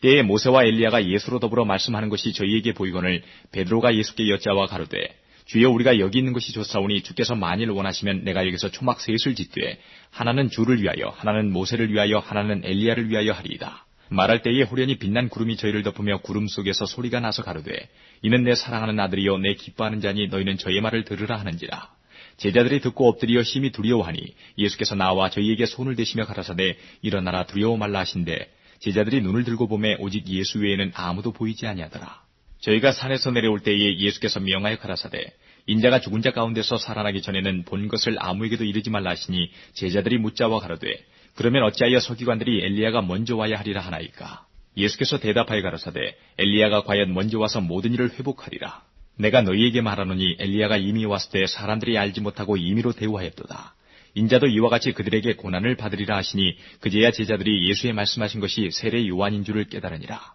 B: 때에 모세와 엘리야가 예수로 더불어 말씀하는 것이 저희에게 보이거늘 베드로가 예수께 여짜와 가로되 주여 우리가 여기 있는 것이 좋사오니 주께서 만일 원하시면 내가 여기서 초막 셋을 짓되 하나는 주를 위하여 하나는 모세를 위하여 하나는 엘리야를 위하여 하리이다. 말할 때에 호련히 빛난 구름이 저희를 덮으며 구름 속에서 소리가 나서 가로되 이는 내 사랑하는 아들이요 내 기뻐하는 자니 너희는 저의 말을 들으라 하는지라. 제자들이 듣고 엎드려 심히 두려워하니 예수께서 나와 저희에게 손을 대시며 가라사대 일어나라 두려워 말라 하신대 제자들이 눈을 들고 보매 오직 예수 외에는 아무도 보이지 아니하더라. 저희가 산에서 내려올 때에 예수께서 명하여 가라사대 인자가 죽은 자 가운데서 살아나기 전에는 본 것을 아무에게도 이르지 말라 하시니 제자들이 묻자와 가로되 그러면 어찌하여 서기관들이 엘리야가 먼저 와야 하리라 하나이까. 예수께서 대답하여 가라사대 엘리야가 과연 먼저 와서 모든 일을 회복하리라. 내가 너희에게 말하노니 엘리야가 이미 왔을 때 사람들이 알지 못하고 임의로 대우하였도다. 인자도 이와 같이 그들에게 고난을 받으리라 하시니 그제야 제자들이 예수의 말씀하신 것이 세례 요한인 줄을 깨달으니라.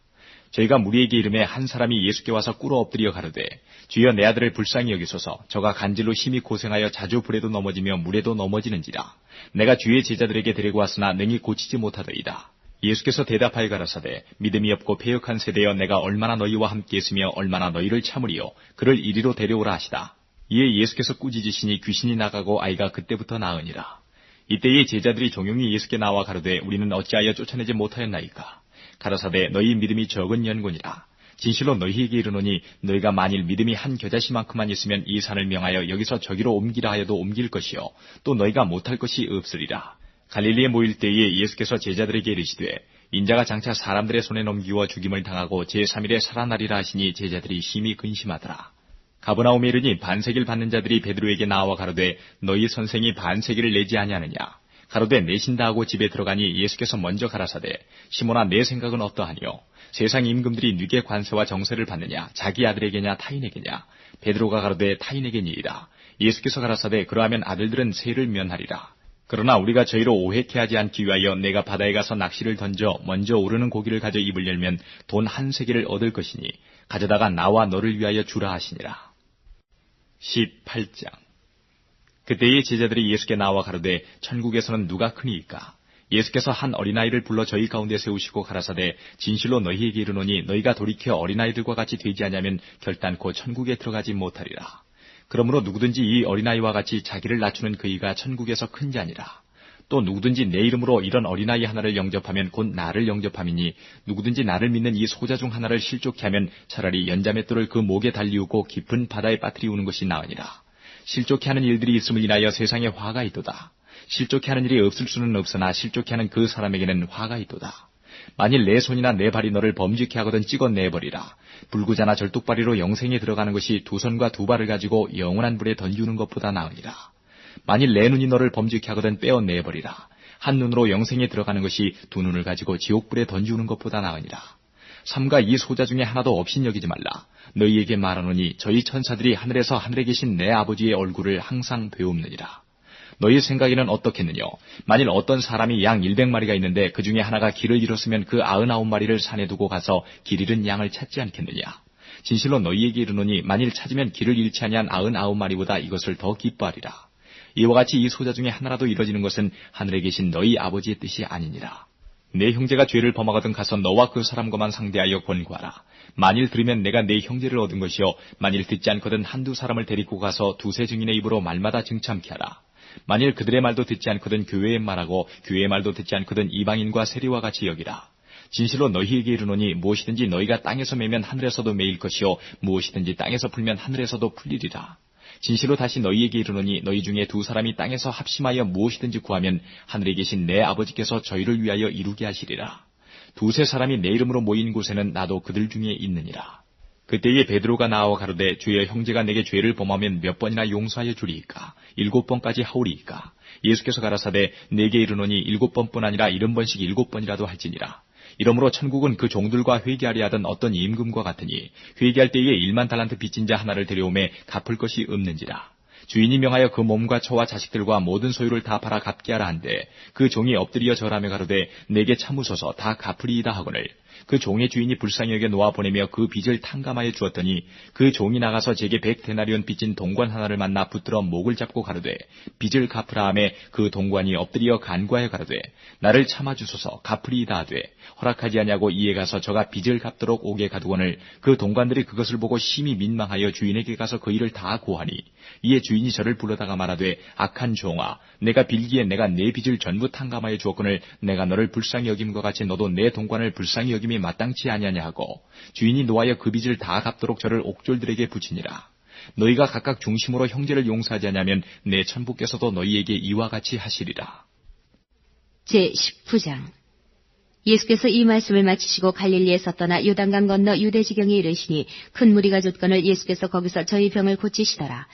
B: 저희가 무리에게 이름에 한 사람이 예수께 와서 꿇어 엎드려 가로되 주여 내 아들을 불쌍히 여기소서 저가 간질로 심히 고생하여 자주 불에도 넘어지며 물에도 넘어지는지라. 내가 주의 제자들에게 데리고 왔으나 능히 고치지 못하더이다. 예수께서 대답하여 가라사대 믿음이 없고 패역한 세대여 내가 얼마나 너희와 함께 있으며 얼마나 너희를 참으리요 그를 이리로 데려오라 하시다. 이에 예수께서 꾸짖으시니 귀신이 나가고 아이가 그때부터 나으니라. 이때에 제자들이 종용이 예수께 나와 가로되 우리는 어찌하여 쫓아내지 못하였나이까. 가라사대 너희 믿음이 적은 연고니라. 진실로 너희에게 이르노니 너희가 만일 믿음이 한 겨자씨만큼만 있으면 이 산을 명하여 여기서 저기로 옮기라 하여도 옮길 것이요 또 너희가 못할 것이 없으리라. 갈릴리에 모일 때에 예수께서 제자들에게 이르시되 인자가 장차 사람들의 손에 넘기워 죽임을 당하고 제3일에 살아나리라 하시니 제자들이 심히 근심하더라. 가버나움에 이르니 반세기를 받는 자들이 베드로에게 나와 가로되 너희 선생이 반세기를 내지 아니하느냐. 가로되 내신다 하고 집에 들어가니 예수께서 먼저 가라사대 시몬아 내 생각은 어떠하니요. 세상 임금들이 네게 관세와 정세를 받느냐 자기 아들에게냐 타인에게냐. 베드로가 가로되 타인에게니이다. 예수께서 가라사대 그러하면 아들들은 세를 면하리라. 그러나 우리가 저희로 오해케 하지 않기 위하여 내가 바다에 가서 낚시를 던져 먼저 오르는 고기를 가져 입을 열면 돈 1세겔을 얻을 것이니 가져다가 나와 너를 위하여 주라 하시니라. 18장 그때의 제자들이 예수께 나와 가로되 천국에서는 누가 크니이까. 예수께서 한 어린아이를 불러 저희 가운데 세우시고 가라사대 진실로 너희에게 이르노니 너희가 돌이켜 어린아이들과 같이 되지 아니하면 결단코 천국에 들어가지 못하리라. 그러므로 누구든지 이 어린아이와 같이 자기를 낮추는 그이가 천국에서 큰 자니라. 또 누구든지 내 이름으로 이런 어린아이 하나를 영접하면 곧 나를 영접함이니 누구든지 나를 믿는 이 소자 중 하나를 실족케 하면 차라리 연자맷돌을 그 목에 달리우고 깊은 바다에 빠뜨리우는 것이 나으니라. 실족케 하는 일들이 있음을 인하여 세상에 화가 있도다. 실족케 하는 일이 없을 수는 없으나 실족케 하는 그 사람에게는 화가 있도다. 만일 내 손이나 내 발이 너를 범죄케 하거든 찍어내버리라. 불구자나 절뚝발이로 영생에 들어가는 것이 두 손과 두 발을 가지고 영원한 불에 던지우는 것보다 나으니라. 만일 내 눈이 너를 범죄케 하거든 빼어내버리라. 한 눈으로 영생에 들어가는 것이 두 눈을 가지고 지옥불에 던지우는 것보다 나으니라. 삼가 이 소자 중에 하나도 없인 여기지 말라. 너희에게 말하노니 저희 천사들이 하늘에서 하늘에 계신 내 아버지의 얼굴을 항상 배웁느니라. 너희 생각에는 어떻겠느냐? 만일 어떤 사람이 양 100마리가 있는데 그 중에 하나가 길을 잃었으면 그 99마리를 산에 두고 가서 길 잃은 양을 찾지 않겠느냐? 진실로 너희에게 이르노니 만일 찾으면 길을 잃지 아니한 99마리보다 이것을 더 기뻐하리라. 이와 같이 이 소자 중에 하나라도 이뤄지는 것은 하늘에 계신 너희 아버지의 뜻이 아니니라. 내 형제가 죄를 범하거든 가서 너와 그 사람과만 상대하여 권고하라. 만일 들으면 내가 내 형제를 얻은 것이요 만일 듣지 않거든 한두 사람을 데리고 가서 두세 증인의 입으로 말마다 증참케 하라. 만일 그들의 말도 듣지 않거든 교회의 말하고 교회의 말도 듣지 않거든 이방인과 세리와 같이 여기라. 진실로 너희에게 이르노니 무엇이든지 너희가 땅에서 매면 하늘에서도 매일 것이요 무엇이든지 땅에서 풀면 하늘에서도 풀리리라. 진실로 다시 너희에게 이르노니 너희 중에 두 사람이 땅에서 합심하여 무엇이든지 구하면 하늘에 계신 내 아버지께서 저희를 위하여 이루게 하시리라. 두세 사람이 내 이름으로 모인 곳에는 나도 그들 중에 있느니라. 그때에 베드로가 나와 가로되 주여 형제가 내게 죄를 범하면 몇 번이나 용서하여 주리이까? 7번까지 하오리이까? 예수께서 가라사대 내게 이르노니 7번뿐 아니라 70번씩 7번이라도 할지니라. 이러므로 천국은 그 종들과 회개하려 하던 어떤 임금과 같으니 회개할 때에 1만 달란트 빚진 자 하나를 데려오매 갚을 것이 없는지라. 주인이 명하여 그 몸과 처와 자식들과 모든 소유를 다 팔아 갚게 하라 한데 그 종이 엎드려 절하며 가로되 내게 참으소서 다 갚으리이다 하거늘 그 종의 주인이 불쌍히 여겨 놓아 보내며 그 빚을 탕감하여 주었더니 그 종이 나가서 제게 100데나리온 빚진 동관 하나를 만나 붙들어 목을 잡고 가로되 빚을 갚으라 하매 그 동관이 엎드려 간구하여 가로되 나를 참아주소서 갚으리이다 하되 허락하지 아니하고 이에 가서 저가 빚을 갚도록 오게 가두거늘 그 동관들이 그것을 보고 심히 민망하여 주인에게 가서 그 일을 다 고하니 이에 주인이 저를 불러다가 말하되 악한 종아 내가 빌기에 내가 내 빚을 전부 탕감하여 주었거늘 내가 너를 불쌍히 여김과 같이 너도 내 동관을 불쌍히 여김이 마땅치 아니하냐 하고 주인이 노하여 그 빚을 다 갚도록 저를 옥졸들에게 붙이니라. 너희가 각각 중심으로 형제를 용서하지 않으면 내 천부께서도 너희에게 이와 같이 하시리라.
A: 제19장 예수께서 이 말씀을 마치시고 갈릴리에서 떠나 요단강 건너 유대지경에 이르시니 큰 무리가 좇거늘 예수께서 거기서 저희 병을 고치시더라.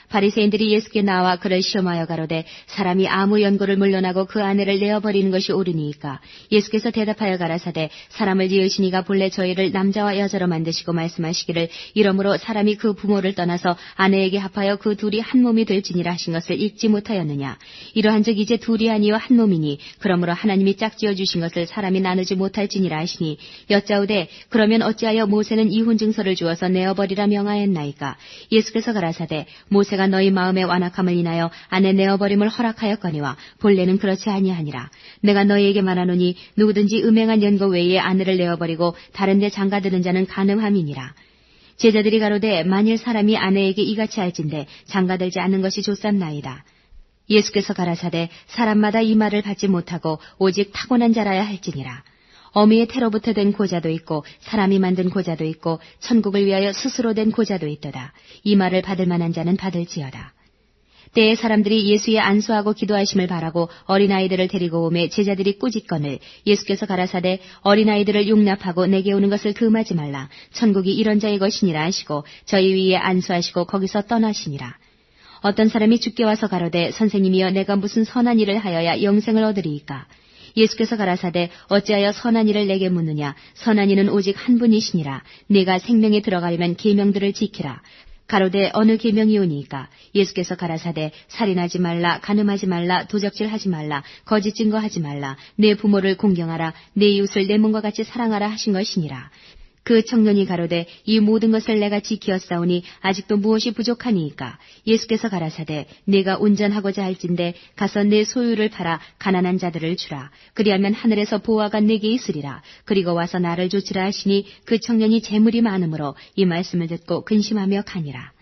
A: 바리새인들이 예수께 나와 그를 시험하여 가로되 사람이 아무 연고를 물러나고 그 아내를 내어버리는 것이 옳으니이까? 예수께서 대답하여 가라사대 사람을 지으시니가 본래 저희를 남자와 여자로 만드시고 말씀하시기를 이러므로 사람이 그 부모를 떠나서 아내에게 합하여 그 둘이 한 몸이 될지니라 하신 것을 읽지 못하였느냐? 이러한즉 이제 둘이 아니요 한 몸이니 그러므로 하나님이 짝지어 주신 것을 사람이 나누지 못할지니라 하시니 여짜오되 그러면 어찌하여 모세는 이혼 증서를 주어서 내어버리라 명하였나이까? 예수께서 가라사대 모세가 너희 마음의 완악함을 인하여 아내 내어버림을 허락하였거니와 본래는 그렇지 아니하니라. 내가 너희에게 말하노니 누구든지 음행한 연고 외에 아내를 내어버리고 다른 데 장가드는 자는 간음함이니라. 제자들이 가로되 만일 사람이 아내에게 이같이 할진대 장가들지 않는 것이 좋삼나이다. 예수께서 가라사대 사람마다 이 말을 받지 못하고 오직 타고난 자라야 할지니라. 어미의 태로부터 된 고자도 있고 사람이 만든 고자도 있고 천국을 위하여 스스로 된 고자도 있도다. 이 말을 받을 만한 자는 받을지어다. 때에 사람들이 예수의 안수하고 기도하심을 바라고 어린아이들을 데리고 오매 제자들이 꾸짖거늘 예수께서 가라사대 어린아이들을 용납하고 내게 오는 것을 금하지 말라. 천국이 이런 자의 것이니라 하시고 저희 위에 안수하시고 거기서 떠나시니라. 어떤 사람이 주께 와서 가로되 선생님이여 내가 무슨 선한 일을 하여야 영생을 얻으리이까? 예수께서 가라사대 어찌하여 선한 이를 내게 묻느냐? 선한 이는 오직 한 분이시니라. 네가 생명에 들어가려면 계명들을 지키라. 가로되 어느 계명이오니이까? 예수께서 가라사대 살인하지 말라, 간음하지 말라, 도적질하지 말라, 거짓 증거하지 말라, 내 부모를 공경하라, 내 이웃을 내 몸과 같이 사랑하라 하신 것이니라. 그 청년이 가로되 이 모든 것을 내가 지키었사오니 아직도 무엇이 부족하니이까. 예수께서 가라사대 네가 운전하고자 할진대 가서 내 소유를 팔아 가난한 자들을 주라. 그리하면 하늘에서 보화가 네게 있으리라. 그리고 와서 나를 좇으라 하시니 그 청년이 재물이 많으므로 이 말씀을 듣고 근심하며 가니라.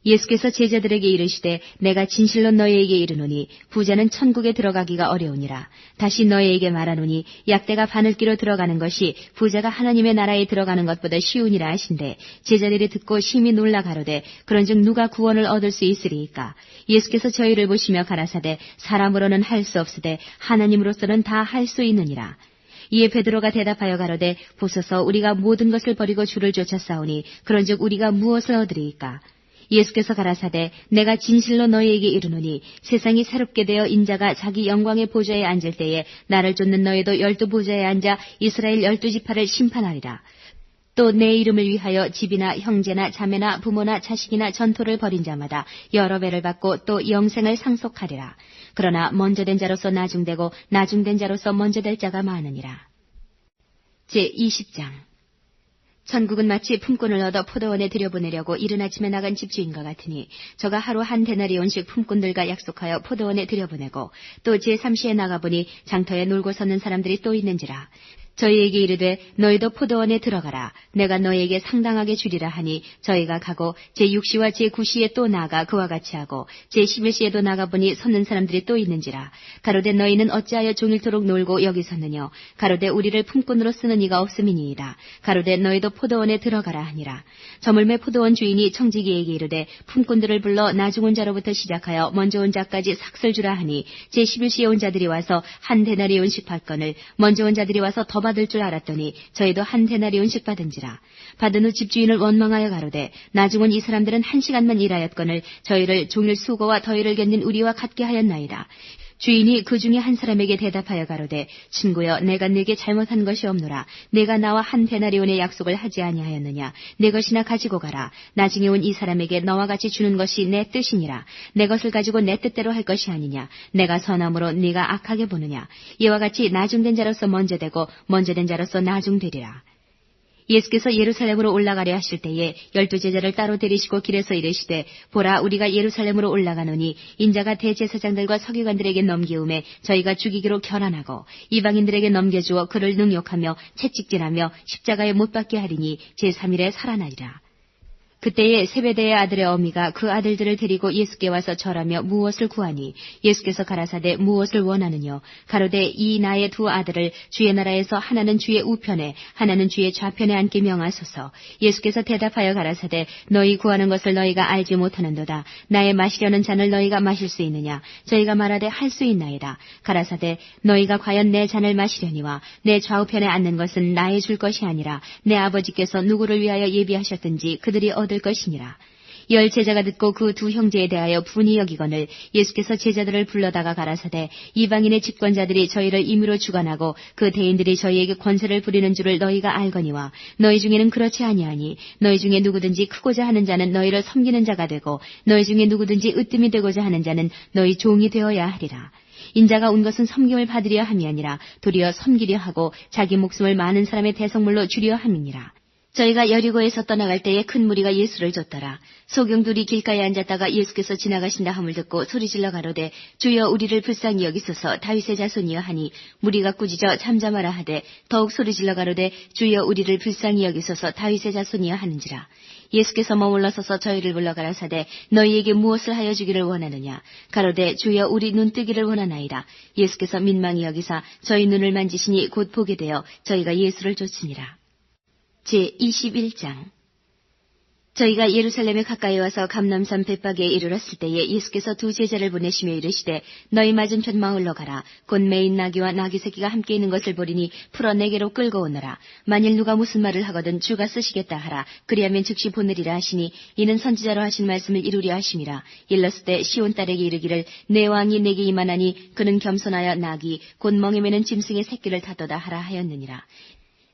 A: 예수께서 제자들에게 이르시되 내가 진실로 너희에게 이르노니 부자는 천국에 들어가기가 어려우니라. 다시 너희에게 말하노니 약대가 바늘기로 들어가는 것이 부자가 하나님의 나라에 들어가는 것보다 쉬우니라 하신대 제자들이 듣고 심히 놀라 가로되 그런즉 누가 구원을 얻을 수 있으리이까. 예수께서 저희를 보시며 가라사대 사람으로는 할 수 없으되 하나님으로서는 다 할 수 있느니라. 이에 베드로가 대답하여 가로되 보소서 우리가 모든 것을 버리고 주를 쫓았사오니 그런즉 우리가 무엇을 얻으리이까. 예수께서 가라사대 내가 진실로 너희에게 이르노니 세상이 새롭게 되어 인자가 자기 영광의 보좌에 앉을 때에 나를 쫓는 너희도 12 보좌에 앉아 이스라엘 12지파를 심판하리라. 또 내 이름을 위하여 집이나 형제나 자매나 부모나 자식이나 전토를 벌인 자마다 여러 배를 받고 또 영생을 상속하리라. 그러나 먼저 된 자로서 나중되고 나중된 자로서 먼저 될 자가 많으니라. 제20장 천국은 마치 품꾼을 얻어 포도원에 들여보내려고 이른 아침에 나간 집주인과 같으니 저가 하루 한 데나리온씩 품꾼들과 약속하여 포도원에 들여보내고 또 제3시에 나가보니 장터에 놀고 섰는 사람들이 또 있는지라. 저희에게 이르되 너희도 포도원에 들어가라. 내가 너희에게 상당하게 주리라 하니 저희가 가고 제6시와 제9시에 또 나가 그와 같이 하고 제11시에도 나가보니 섰는 사람들이 또 있는지라. 가로되 너희는 어찌하여 종일토록 놀고 여기 섰느뇨. 가로되 우리를 품꾼으로 쓰는 이가 없음이니이다. 가로되 너희도 포도원에 들어가라 하니라. 저물매 포도원 주인이 청지기에게 이르되 품꾼들을 불러 나중 온 자로부터 시작하여 먼저 온 자까지 삭슬 주라 하니 제11시에 온 자들이 와서 한 데나리온씩 받거늘 먼저 온 자들이 와서 더 받을 줄 알았더니 저희도 한 데나리온씩 받은지라. 받은 후 집주인을 원망하여 가로되 나중 온 이 사람들은 1시간만 일하였거늘 저희를 종일 수고와 더위를 견딘 우리와 같게 하였나이다. 주인이 그 중에 한 사람에게 대답하여 가로되 친구여 내가 네게 잘못한 것이 없노라. 내가 나와 한 데나리온의 약속을 하지 아니하였느냐. 내 것이나 가지고 가라. 나중에 온 이 사람에게 너와 같이 주는 것이 내 뜻이니라. 내 것을 가지고 내 뜻대로 할 것이 아니냐. 내가 선함으로 네가 악하게 보느냐. 이와 같이 나중된 자로서 먼저 되고 먼저 된 자로서 나중되리라. 예수께서 예루살렘으로 올라가려 하실 때에 12 제자를 따로 데리시고 길에서 이르시되 보라 우리가 예루살렘으로 올라가노니 인자가 대제사장들과 서기관들에게 넘기움에 저희가 죽이기로 결안하고 이방인들에게 넘겨주어 그를 능욕하며 채찍질하며 십자가에 못 박게 하리니 제3일에 살아나리라. 그때에 세베대의 아들의 어미가 그 아들들을 데리고 예수께 와서 절하며 무엇을 구하니 예수께서 가라사대 무엇을 원하느뇨. 가로되 이 나의 2 아들을 주의 나라에서 하나는 주의 우편에 하나는 주의 좌편에 앉게 명하소서. 예수께서 대답하여 가라사대 너희 구하는 것을 너희가 알지 못하는도다. 나의 마시려는 잔을 너희가 마실 수 있느냐. 저희가 말하되 할 수 있나이다. 가라사대 너희가 과연 내 잔을 마시려니와 내 좌우편에 앉는 것은 나의 줄 것이 아니라 내 아버지께서 누구를 위하여 예비하셨든지 그들이 얻을 것이니라. 10 제자가 듣고 그 2 형제에 대하여 분이 여기거늘 예수께서 제자들을 불러다가 가라사대 이방인의 집권자들이 저희를 임의로 주관하고 그 대인들이 저희에게 권세를 부리는 줄을 너희가 알거니와 너희 중에는 그렇지 아니하니 너희 중에 누구든지 크고자 하는 자는 너희를 섬기는 자가 되고 너희 중에 누구든지 으뜸이 되고자 하는 자는 너희 종이 되어야 하리라. 인자가 온 것은 섬김을 받으려 함이 아니라 도리어 섬기려 하고 자기 목숨을 많은 사람의 대성물로 주려 함이니라. 저희가 여리고에서 떠나갈 때에 큰 무리가 예수를 쫓더라. 소경들이 길가에 앉았다가 예수께서 지나가신다 함을 듣고 소리질러 가로되 주여 우리를 불쌍히 여기소서 다윗의 자손이여 하니 무리가 꾸짖어 잠잠하라 하되 더욱 소리질러 가로되 주여 우리를 불쌍히 여기소서 다윗의 자손이여 하는지라. 예수께서 머물러 서서 저희를 불러 가라사대 너희에게 무엇을 하여 주기를 원하느냐. 가로되 주여 우리 눈 뜨기를 원하나이다. 예수께서 민망히 여기사 저희 눈을 만지시니 곧 보게 되어 저희가 예수를 쫓으니라. 제21장 저희가 예루살렘에 가까이 와서 감람산 벳박에 이르렀을 때에 예수께서 2 제자를 보내시며 이르시되 너희 맞은편 마을로 가라. 곧 매인 나귀와 나귀 새끼가 함께 있는 것을 보리니 풀어 내게로 끌고 오너라. 만일 누가 무슨 말을 하거든 주가 쓰시겠다 하라. 그리하면 즉시 보내리라 하시니 이는 선지자로 하신 말씀을 이루려 하심이라. 일렀을 때 시온 딸에게 이르기를 내 왕이 내게 임하나니 그는 겸손하여 나귀 곧 멍에 매는 짐승의 새끼를 타도다 하라 하였느니라.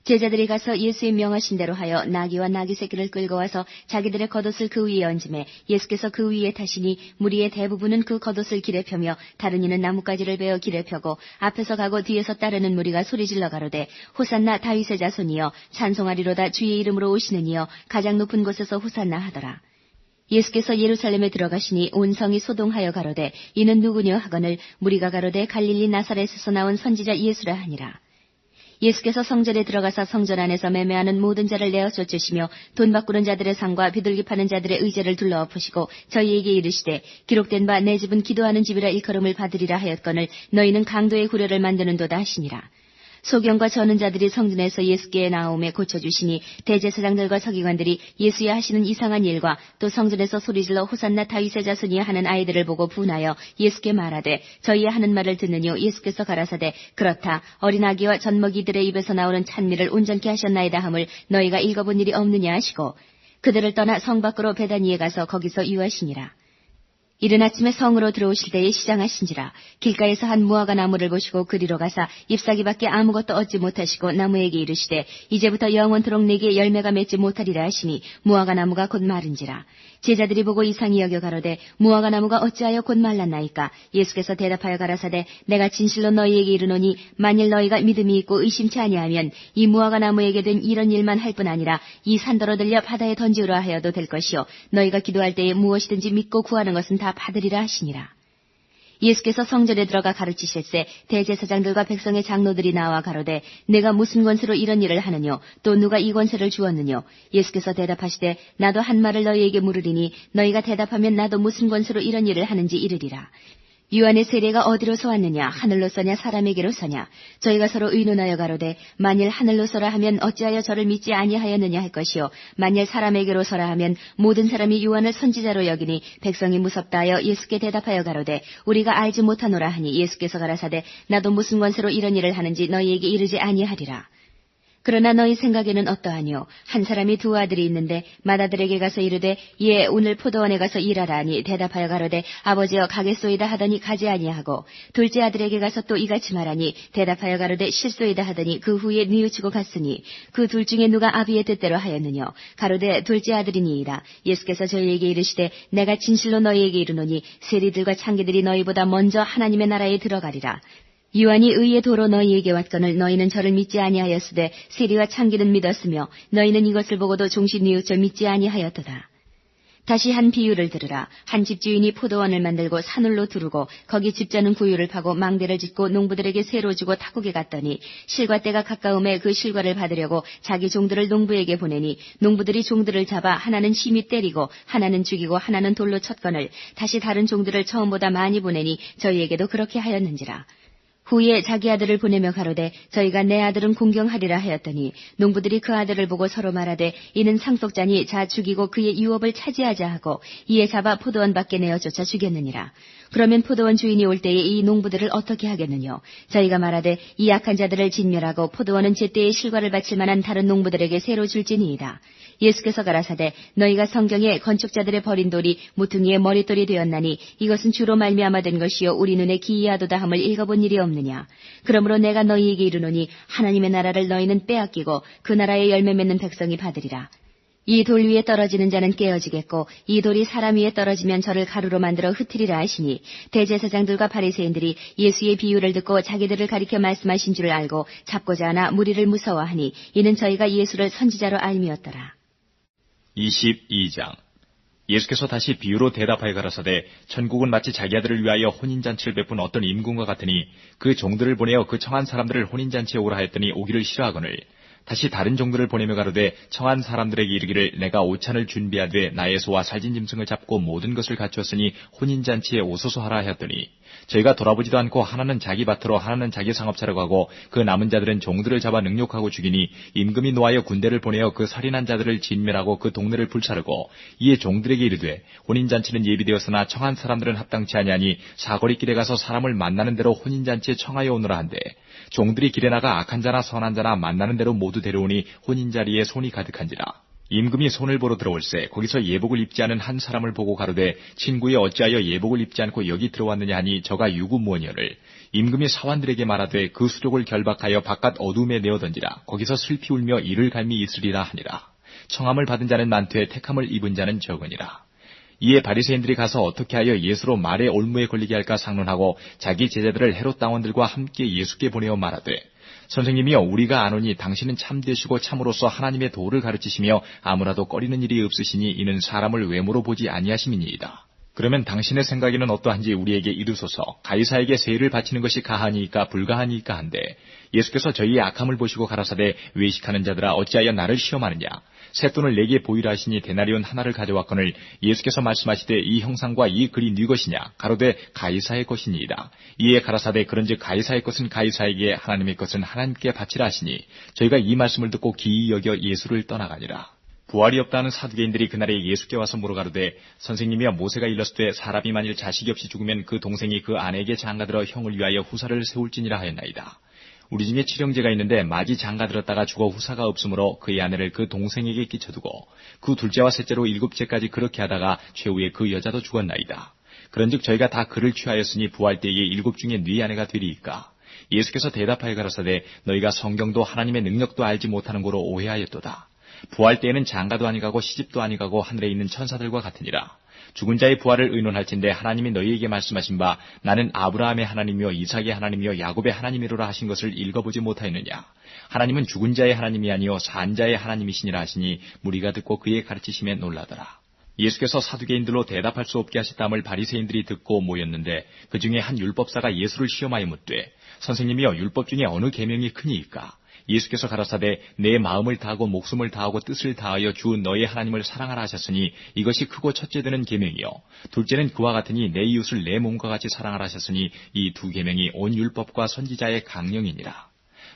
A: 제자들이 가서 예수의 명하신 대로 하여 나귀와 나귀 새끼를 끌고 와서 자기들의 겉옷을 그 위에 얹음에 예수께서 그 위에 타시니 무리의 대부분은 그 겉옷을 길에 펴며 다른 이는 나뭇가지를 베어 길에 펴고 앞에서 가고 뒤에서 따르는 무리가 소리질러 가로되 호산나 다윗의 자손이여 찬송하리로다 주의 이름으로 오시는 이여 가장 높은 곳에서 호산나 하더라. 예수께서 예루살렘에 들어가시니 온 성이 소동하여 가로되 이는 누구냐 하거늘 무리가 가로되 갈릴리 나사렛에서 나온 선지자 예수라 하니라. 예수께서 성전에 들어가사 성전 안에서 매매하는 모든 자를 내어 쫓으시며 돈 바꾸는 자들의 상과 비둘기 파는 자들의 의제를 둘러엎으시고 저희에게 이르시되 기록된 바 내 집은 기도하는 집이라 일컬음을 받으리라 하였거늘 너희는 강도의 구려를 만드는도다 하시니라. 소경과 저는 자들이 성전에서 예수께 나오매 고쳐주시니 대제사장들과 서기관들이 예수야 하시는 이상한 일과 또 성전에서 소리질러 호산나 다윗의 자손이야 하는 아이들을 보고 분하여 예수께 말하되 저희의 하는 말을 듣느뇨. 예수께서 가라사대 그렇다 어린 아기와 젖먹이들의 입에서 나오는 찬미를 온전케 하셨나이다 함을 너희가 읽어본 일이 없느냐 하시고 그들을 떠나 성 밖으로 베다니에 가서 거기서 유하시니라. 이른 아침에 성으로 들어오실 때에 시장하신지라 길가에서 한 무화과 나무를 보시고 그리로 가사 잎사귀밖에 아무것도 얻지 못하시고 나무에게 이르시되 이제부터 영원토록 내게 열매가 맺지 못하리라 하시니 무화과 나무가 곧 마른지라. 제자들이 보고 이상히 여겨 가로되 무화과 나무가 어찌하여 곧 말랐나이까. 예수께서 대답하여 가라사대 내가 진실로 너희에게 이르노니 만일 너희가 믿음이 있고 의심치 아니하면 이 무화과 나무에게 된 이런 일만 할 뿐 아니라 이 산더러 들려 바다에 던지으라 하여도 될 것이요 너희가 기도할 때에 무엇이든지 믿고 구하는 것은 다 받으리라 하시니라. 예수께서 성전에 들어가 가르치실세 대제사장들과 백성의 장로들이 나와 가로되 내가 무슨 권세로 이런 일을 하느뇨 또 누가 이 권세를 주었느뇨. 예수께서 대답하시되 나도 한 말을 너희에게 물으리니 너희가 대답하면 나도 무슨 권세로 이런 일을 하는지 이르리라. 요한의 세례가 어디로서 왔느냐 하늘로서냐 사람에게로서냐. 저희가 서로 의논하여 가로되 만일 하늘로서라 하면 어찌하여 저를 믿지 아니하였느냐 할 것이요 만일 사람에게로서라 하면 모든 사람이 요한을 선지자로 여기니 백성이 무섭다 하여 예수께 대답하여 가로되 우리가 알지 못하노라 하니 예수께서 가라사대 나도 무슨 권세로 이런 일을 하는지 너희에게 이르지 아니하리라. 그러나 너희 생각에는 어떠하뇨. 한 사람이 두 아들이 있는데 맏아들에게 가서 이르되 예 오늘 포도원에 가서 일하라 하니 대답하여 가로되 아버지여 가겠소이다 하더니 가지 아니하고 둘째 아들에게 가서 또 이같이 말하니 대답하여 가로되 싫소이다 하더니 그 후에 뉘우치고 갔으니 그 둘 중에 누가 아비의 뜻대로 하였느뇨. 가로되 둘째 아들이니이다. 예수께서 저희에게 이르시되 내가 진실로 너희에게 이르노니 세리들과 창기들이 너희보다 먼저 하나님의 나라에 들어가리라. 요한이 의의 도로 너희에게 왔거늘 너희는 저를 믿지 아니하였으되 세리와 창기는 믿었으며 너희는 이것을 보고도 종시 뉘우쳐 믿지 아니하였도다. 다시 한 비유를 들으라. 한 집주인이 포도원을 만들고 산울로 두르고 거기 집자는 구유를 파고 망대를 짓고 농부들에게 새로 주고 타국에 갔더니 실과 때가 가까움에 그 실과를 받으려고 자기 종들을 농부에게 보내니 농부들이 종들을 잡아 하나는 심히 때리고 하나는 죽이고 하나는 돌로 쳤거늘 다시 다른 종들을 처음보다 많이 보내니 저희에게도 그렇게 하였는지라. 후에 자기 아들을 보내며 가로되 저희가 내 아들은 공경하리라 하였더니 농부들이 그 아들을 보고 서로 말하되 이는 상속자니 자 죽이고 그의 유업을 차지하자 하고 이에 잡아 포도원 밖에 내어 쫓아 죽였느니라. 그러면 포도원 주인이 올 때에 이 농부들을 어떻게 하겠느뇨. 저희가 말하되 이 약한 자들을 진멸하고 포도원은 제때에 실과를 바칠 만한 다른 농부들에게 새로 줄지니이다. 예수께서 가라사대 너희가 성경에 건축자들의 버린 돌이 무퉁이의 머릿돌이 되었나니 이것은 주로 말미암아 된 것이요 우리 눈에 기이하도다 함을 읽어본 일이 없느냐. 그러므로 내가 너희에게 이르노니 하나님의 나라를 너희는 빼앗기고 그 나라의 열매 맺는 백성이 받으리라. 이 돌 위에 떨어지는 자는 깨어지겠고 이 돌이 사람 위에 떨어지면 저를 가루로 만들어 흩으리라 하시니 대제사장들과 바리새인들이 예수의 비유를 듣고 자기들을 가리켜 말씀하신 줄을 알고 잡고자 하나 무리를 무서워하니 이는 저희가 예수를 선지자로 알미었더라.
B: 22장 예수께서 다시 비유로 대답하여 가라사대 천국은 마치 자기 아들을 위하여 혼인잔치를 베푼 어떤 임금과 같으니 그 종들을 보내어 그 청한 사람들을 혼인잔치에 오라 하였더니 오기를 싫어하거늘 다시 다른 종들을 보내며 가로되 청한 사람들에게 이르기를 내가 오찬을 준비하되 나의 소와 살진 짐승을 잡고 모든 것을 갖추었으니 혼인잔치에 오소서 하라 하였더니 저희가 돌아보지도 않고 하나는 자기 밭으로 하나는 자기 상업차로 가고 그 남은 자들은 종들을 잡아 능욕하고 죽이니 임금이 노하여 군대를 보내어 그 살인한 자들을 진멸하고 그 동네를 불사르고 이에 종들에게 이르되 혼인잔치는 예비되었으나 청한 사람들은 합당치 아니하니 사거리 길에 가서 사람을 만나는 대로 혼인잔치에 청하여 오너라 한데 종들이 길에 나가 악한 자나 선한 자나 만나는 대로 모두 데려오니 혼인자리에 손이 가득한지라. 임금이 손을 보러 들어올세 거기서 예복을 입지 않은 한 사람을 보고 가로되 친구여 어찌하여 예복을 입지 않고 여기 들어왔느냐 하니 저가 유구무원이여를 임금이 사환들에게 말하되 그 수족을 결박하여 바깥 어둠에 내어 던지라 거기서 슬피 울며 이를 갈미 있으리라 하니라. 청함을 받은 자는 많되 택함을 입은 자는 적으니라. 이에 바리새인들이 가서 어떻게 하여 예수로 말의 올무에 걸리게 할까 상론하고 자기 제자들을 헤롯 당원들과 함께 예수께 보내어 말하되 선생님이여 우리가 아노니 당신은 참되시고 참으로서 하나님의 도를 가르치시며 아무라도 꺼리는 일이 없으시니 이는 사람을 외모로 보지 아니하심이니이다. 그러면 당신의 생각에는 어떠한지 우리에게 이르소서. 가이사에게 세를 바치는 것이 가하니이까 불가하니이까 한데 예수께서 저희의 악함을 보시고 가라사대 외식하는 자들아 어찌하여 나를 시험하느냐. 쇳돈을 내게 보이라 하시니 데나리온 하나를 가져왔거늘 예수께서 말씀하시되 이 형상과 이 글이 네 것이냐 가로되 가이사의 것이니이다. 이에 가라사대 그런즉 가이사의 것은 가이사에게 하나님의 것은 하나님께 바치라 하시니 저희가 이 말씀을 듣고 기이 여겨 예수를 떠나가니라. 부활이 없다는 사두개인들이 그날에 예수께 와서 물어가로되 선생님이여 모세가 일렀으되 사람이 만일 자식이 없이 죽으면 그 동생이 그 아내에게 장가들어 형을 위하여 후사를 세울지니라 하였나이다. 우리 중에 칠형제가 있는데 마지 장가들었다가 죽어 후사가 없으므로 그의 아내를 그 동생에게 끼쳐두고 그 둘째와 셋째로 일곱째까지 그렇게 하다가 최후에 그 여자도 죽었나이다. 그런즉 저희가 다 그를 취하였으니 부활 때에 일곱 중에 네 아내가 되리이까. 예수께서 대답하여 가라사대 너희가 성경도 하나님의 능력도 알지 못하는 고로 오해하였도다. 부활 때에는 장가도 아니가고 시집도 아니가고 하늘에 있는 천사들과 같으니라. 죽은 자의 부활을 의논할진대 하나님이 너희에게 말씀하신 바 나는 아브라함의 하나님이요 이삭의 하나님이요 야곱의 하나님이로라 하신 것을 읽어보지 못하였느냐. 하나님은 죽은 자의 하나님이 아니요 산 자의 하나님이시니라 하시니 무리가 듣고 그의 가르치심에 놀라더라. 예수께서 사두개인들로 대답할 수 없게 하셨다함을 바리새인들이 듣고 모였는데 그 중에 한 율법사가 예수를 시험하여 묻되 선생님이여 율법 중에 어느 계명이 크니이까. 예수께서 가라사대 내 마음을 다하고 목숨을 다하고 뜻을 다하여 주 너의 하나님을 사랑하라 하셨으니 이것이 크고 첫째되는 계명이요 둘째는 그와 같으니 내 이웃을 내 몸과 같이 사랑하라 하셨으니 이 두 계명이 온 율법과 선지자의 강령이니라.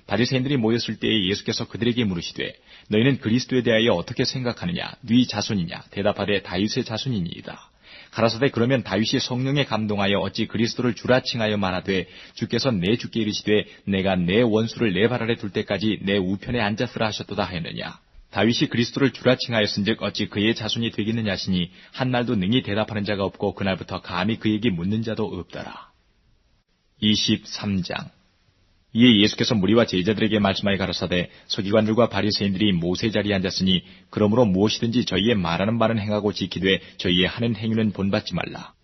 B: 바리새인들이 모였을 때에 예수께서 그들에게 물으시되 너희는 그리스도에 대하여 어떻게 생각하느냐. 네 자손이냐. 대답하되 다윗의 자손이니이다. 가라사대 그러면 다윗이 성령에 감동하여 어찌 그리스도를 주라 칭하여 말하되 주께서 내 주께 이르시되 내가 내 원수를 내 발 아래 둘 때까지 내 우편에 앉았으라 하셨도다 하였느냐. 다윗이 그리스도를 주라 칭하였은즉 어찌 그의 자손이 되겠느냐 하시니 한날도 능히 대답하는 자가 없고 그날부터 감히 그에게 묻는 자도 없더라. 23장 이에 예수께서 무리와 제자들에게 말씀하여 가라사대 서기관들과 바리새인들이 모세 자리에 앉았으니 그러므로 무엇이든지 저희의 말하는 바는 행하고 지키되 저희의 하는 행위는 본받지 말라.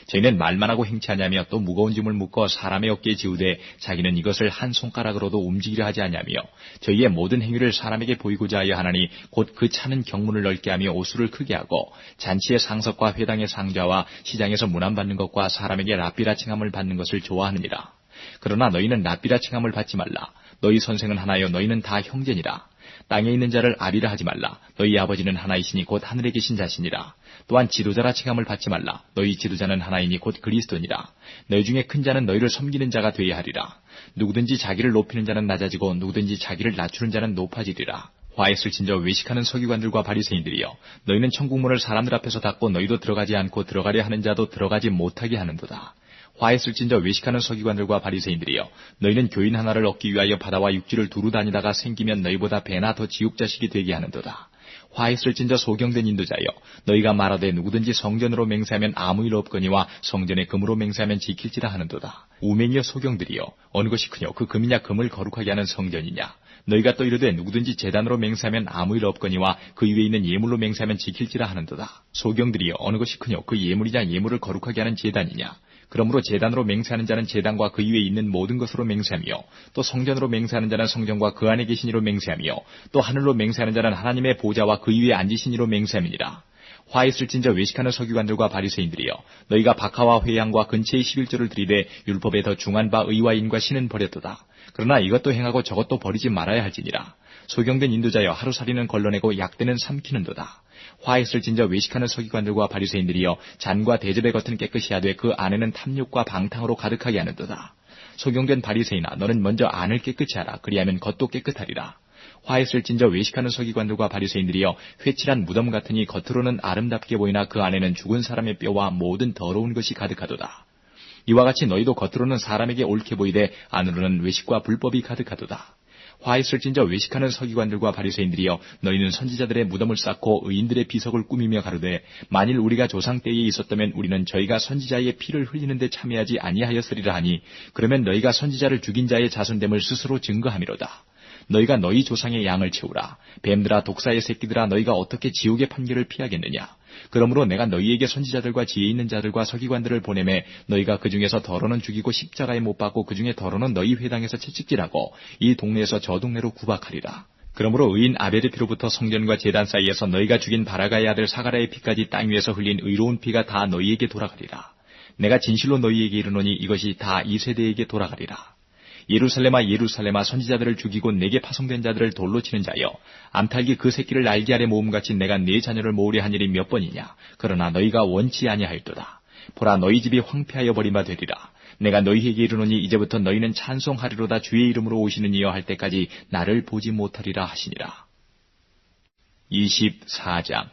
B: 저희는 말만 하고 행치하냐며 또 무거운 짐을 묶어 사람의 어깨에 지우되 자기는 이것을 한 손가락으로도 움직이려 하지 않냐며 저희의 모든 행위를 사람에게 보이고자 하여 하나니 곧 그 차는 경문을 넓게 하며 옷수를 크게 하고 잔치의 상석과 회당의 상자와 시장에서 문안받는 것과 사람에게 랍비라 칭함을 받는 것을 좋아하느니라. 그러나 너희는 랍비라 칭함을 받지 말라. 너희 선생은 하나요 너희는 다 형제니라. 땅에 있는 자를 아비라 하지 말라. 너희 아버지는 하나이시니 곧 하늘에 계신 자시니라. 또한 지도자라 칭함을 받지 말라. 너희 지도자는 하나이니 곧 그리스도니라. 너희 중에 큰 자는 너희를 섬기는 자가 되어야 하리라. 누구든지 자기를 높이는 자는 낮아지고 누구든지 자기를 낮추는 자는 높아지리라. 화했을진저 외식하는 서기관들과 바리새인들이여 너희는 천국문을 사람들 앞에서 닫고 너희도 들어가지 않고 들어가려 하는 자도 들어가지 못하게 하는도다. 화했을진저 외식하는 서기관들과 바리새인들이여 너희는 교인 하나를 얻기 위하여 바다와 육지를 두루 다니다가 생기면 너희보다 배나 더 지옥자식이 되게 하는도다. 화했을진저 소경된 인도자여 너희가 말하되 누구든지 성전으로 맹세하면 아무 일 없거니와 성전에 금으로 맹세하면 지킬지라 하는도다. 우맹이여 소경들이여 어느 것이 크뇨 그 금이냐 금을 거룩하게 하는 성전이냐. 너희가 또 이르되 누구든지 제단으로 맹세하면 아무 일 없거니와 그 위에 있는 예물로 맹세하면 지킬지라 하는도다. 소경들이여 어느 것이 크뇨 그 예물이냐 예물을 거룩하게 하는 제단이냐. 그러므로 제단으로 맹세하는 자는 제단과 그 위에 있는 모든 것으로 맹세하며 또 성전으로 맹세하는 자는 성전과 그 안에 계신 이로 맹세하며 또 하늘로 맹세하는 자는 하나님의 보좌와 그 위에 앉으신 이로 맹세함이니라. 화했을진저 외식하는 서기관들과 바리새인들이여 너희가 박하와 회양과 근처의 11조를 들이되 율법에 더 중한 바 의와 인과 신은 버렸도다. 그러나 이것도 행하고 저것도 버리지 말아야 할지니라. 소경된 인도자여 하루살이는 걸러내고 약대는 삼키는도다. 화했을진저 외식하는 서기관들과 바리새인들이여 잔과 대접의 겉은 깨끗이 하되 그 안에는 탐욕과 방탕으로 가득하게 하는도다. 소경된 바리새인아 너는 먼저 안을 깨끗이 하라. 그리하면 겉도 깨끗하리라. 화했을진저 외식하는 서기관들과 바리새인들이여 회칠한 무덤 같으니 겉으로는 아름답게 보이나 그 안에는 죽은 사람의 뼈와 모든 더러운 것이 가득하도다. 이와 같이 너희도 겉으로는 사람에게 옳게 보이되 안으로는 외식과 불법이 가득하도다. 화 있을진저 외식하는 서기관들과 바리새인들이여, 너희는 선지자들의 무덤을 쌓고 의인들의 비석을 꾸미며 가로되, 만일 우리가 조상 때에 있었다면 우리는 저희가 선지자의 피를 흘리는 데 참여하지 아니하였으리라 하니, 그러면 너희가 선지자를 죽인 자의 자손됨을 스스로 증거함이로다. 너희가 너희 조상의 양을 채우라. 뱀들아 독사의 새끼들아, 너희가 어떻게 지옥의 판결을 피하겠느냐. 그러므로 내가 너희에게 선지자들과 지혜 있는 자들과 서기관들을 보내매 너희가 그 중에서 더러는 죽이고 십자가에 못 박고 그 중에 더러는 너희 회당에서 채찍질하고 이 동네에서 저 동네로 구박하리라. 그러므로 의인 아벨의 피로부터 성전과 제단 사이에서 너희가 죽인 바라가의 아들 사가랴의 피까지 땅 위에서 흘린 의로운 피가 다 너희에게 돌아가리라. 내가 진실로 너희에게 이르노니 이것이 다 이 세대에게 돌아가리라. 예루살렘아 예루살렘아, 선지자들을 죽이고 내게 파송된 자들을 돌로 치는 자여, 암탉이 그 새끼를 날개 아래 모음같이 내가 네 자녀를 모으려 한 일이 몇 번이냐. 그러나 너희가 원치 아니하였도다. 보라, 너희 집이 황폐하여 버린 바 되리라. 내가 너희에게 이르노니 이제부터 너희는 찬송하리로다. 주의 이름으로 오시는 이여 할 때까지 나를 보지 못하리라 하시니라. 24장.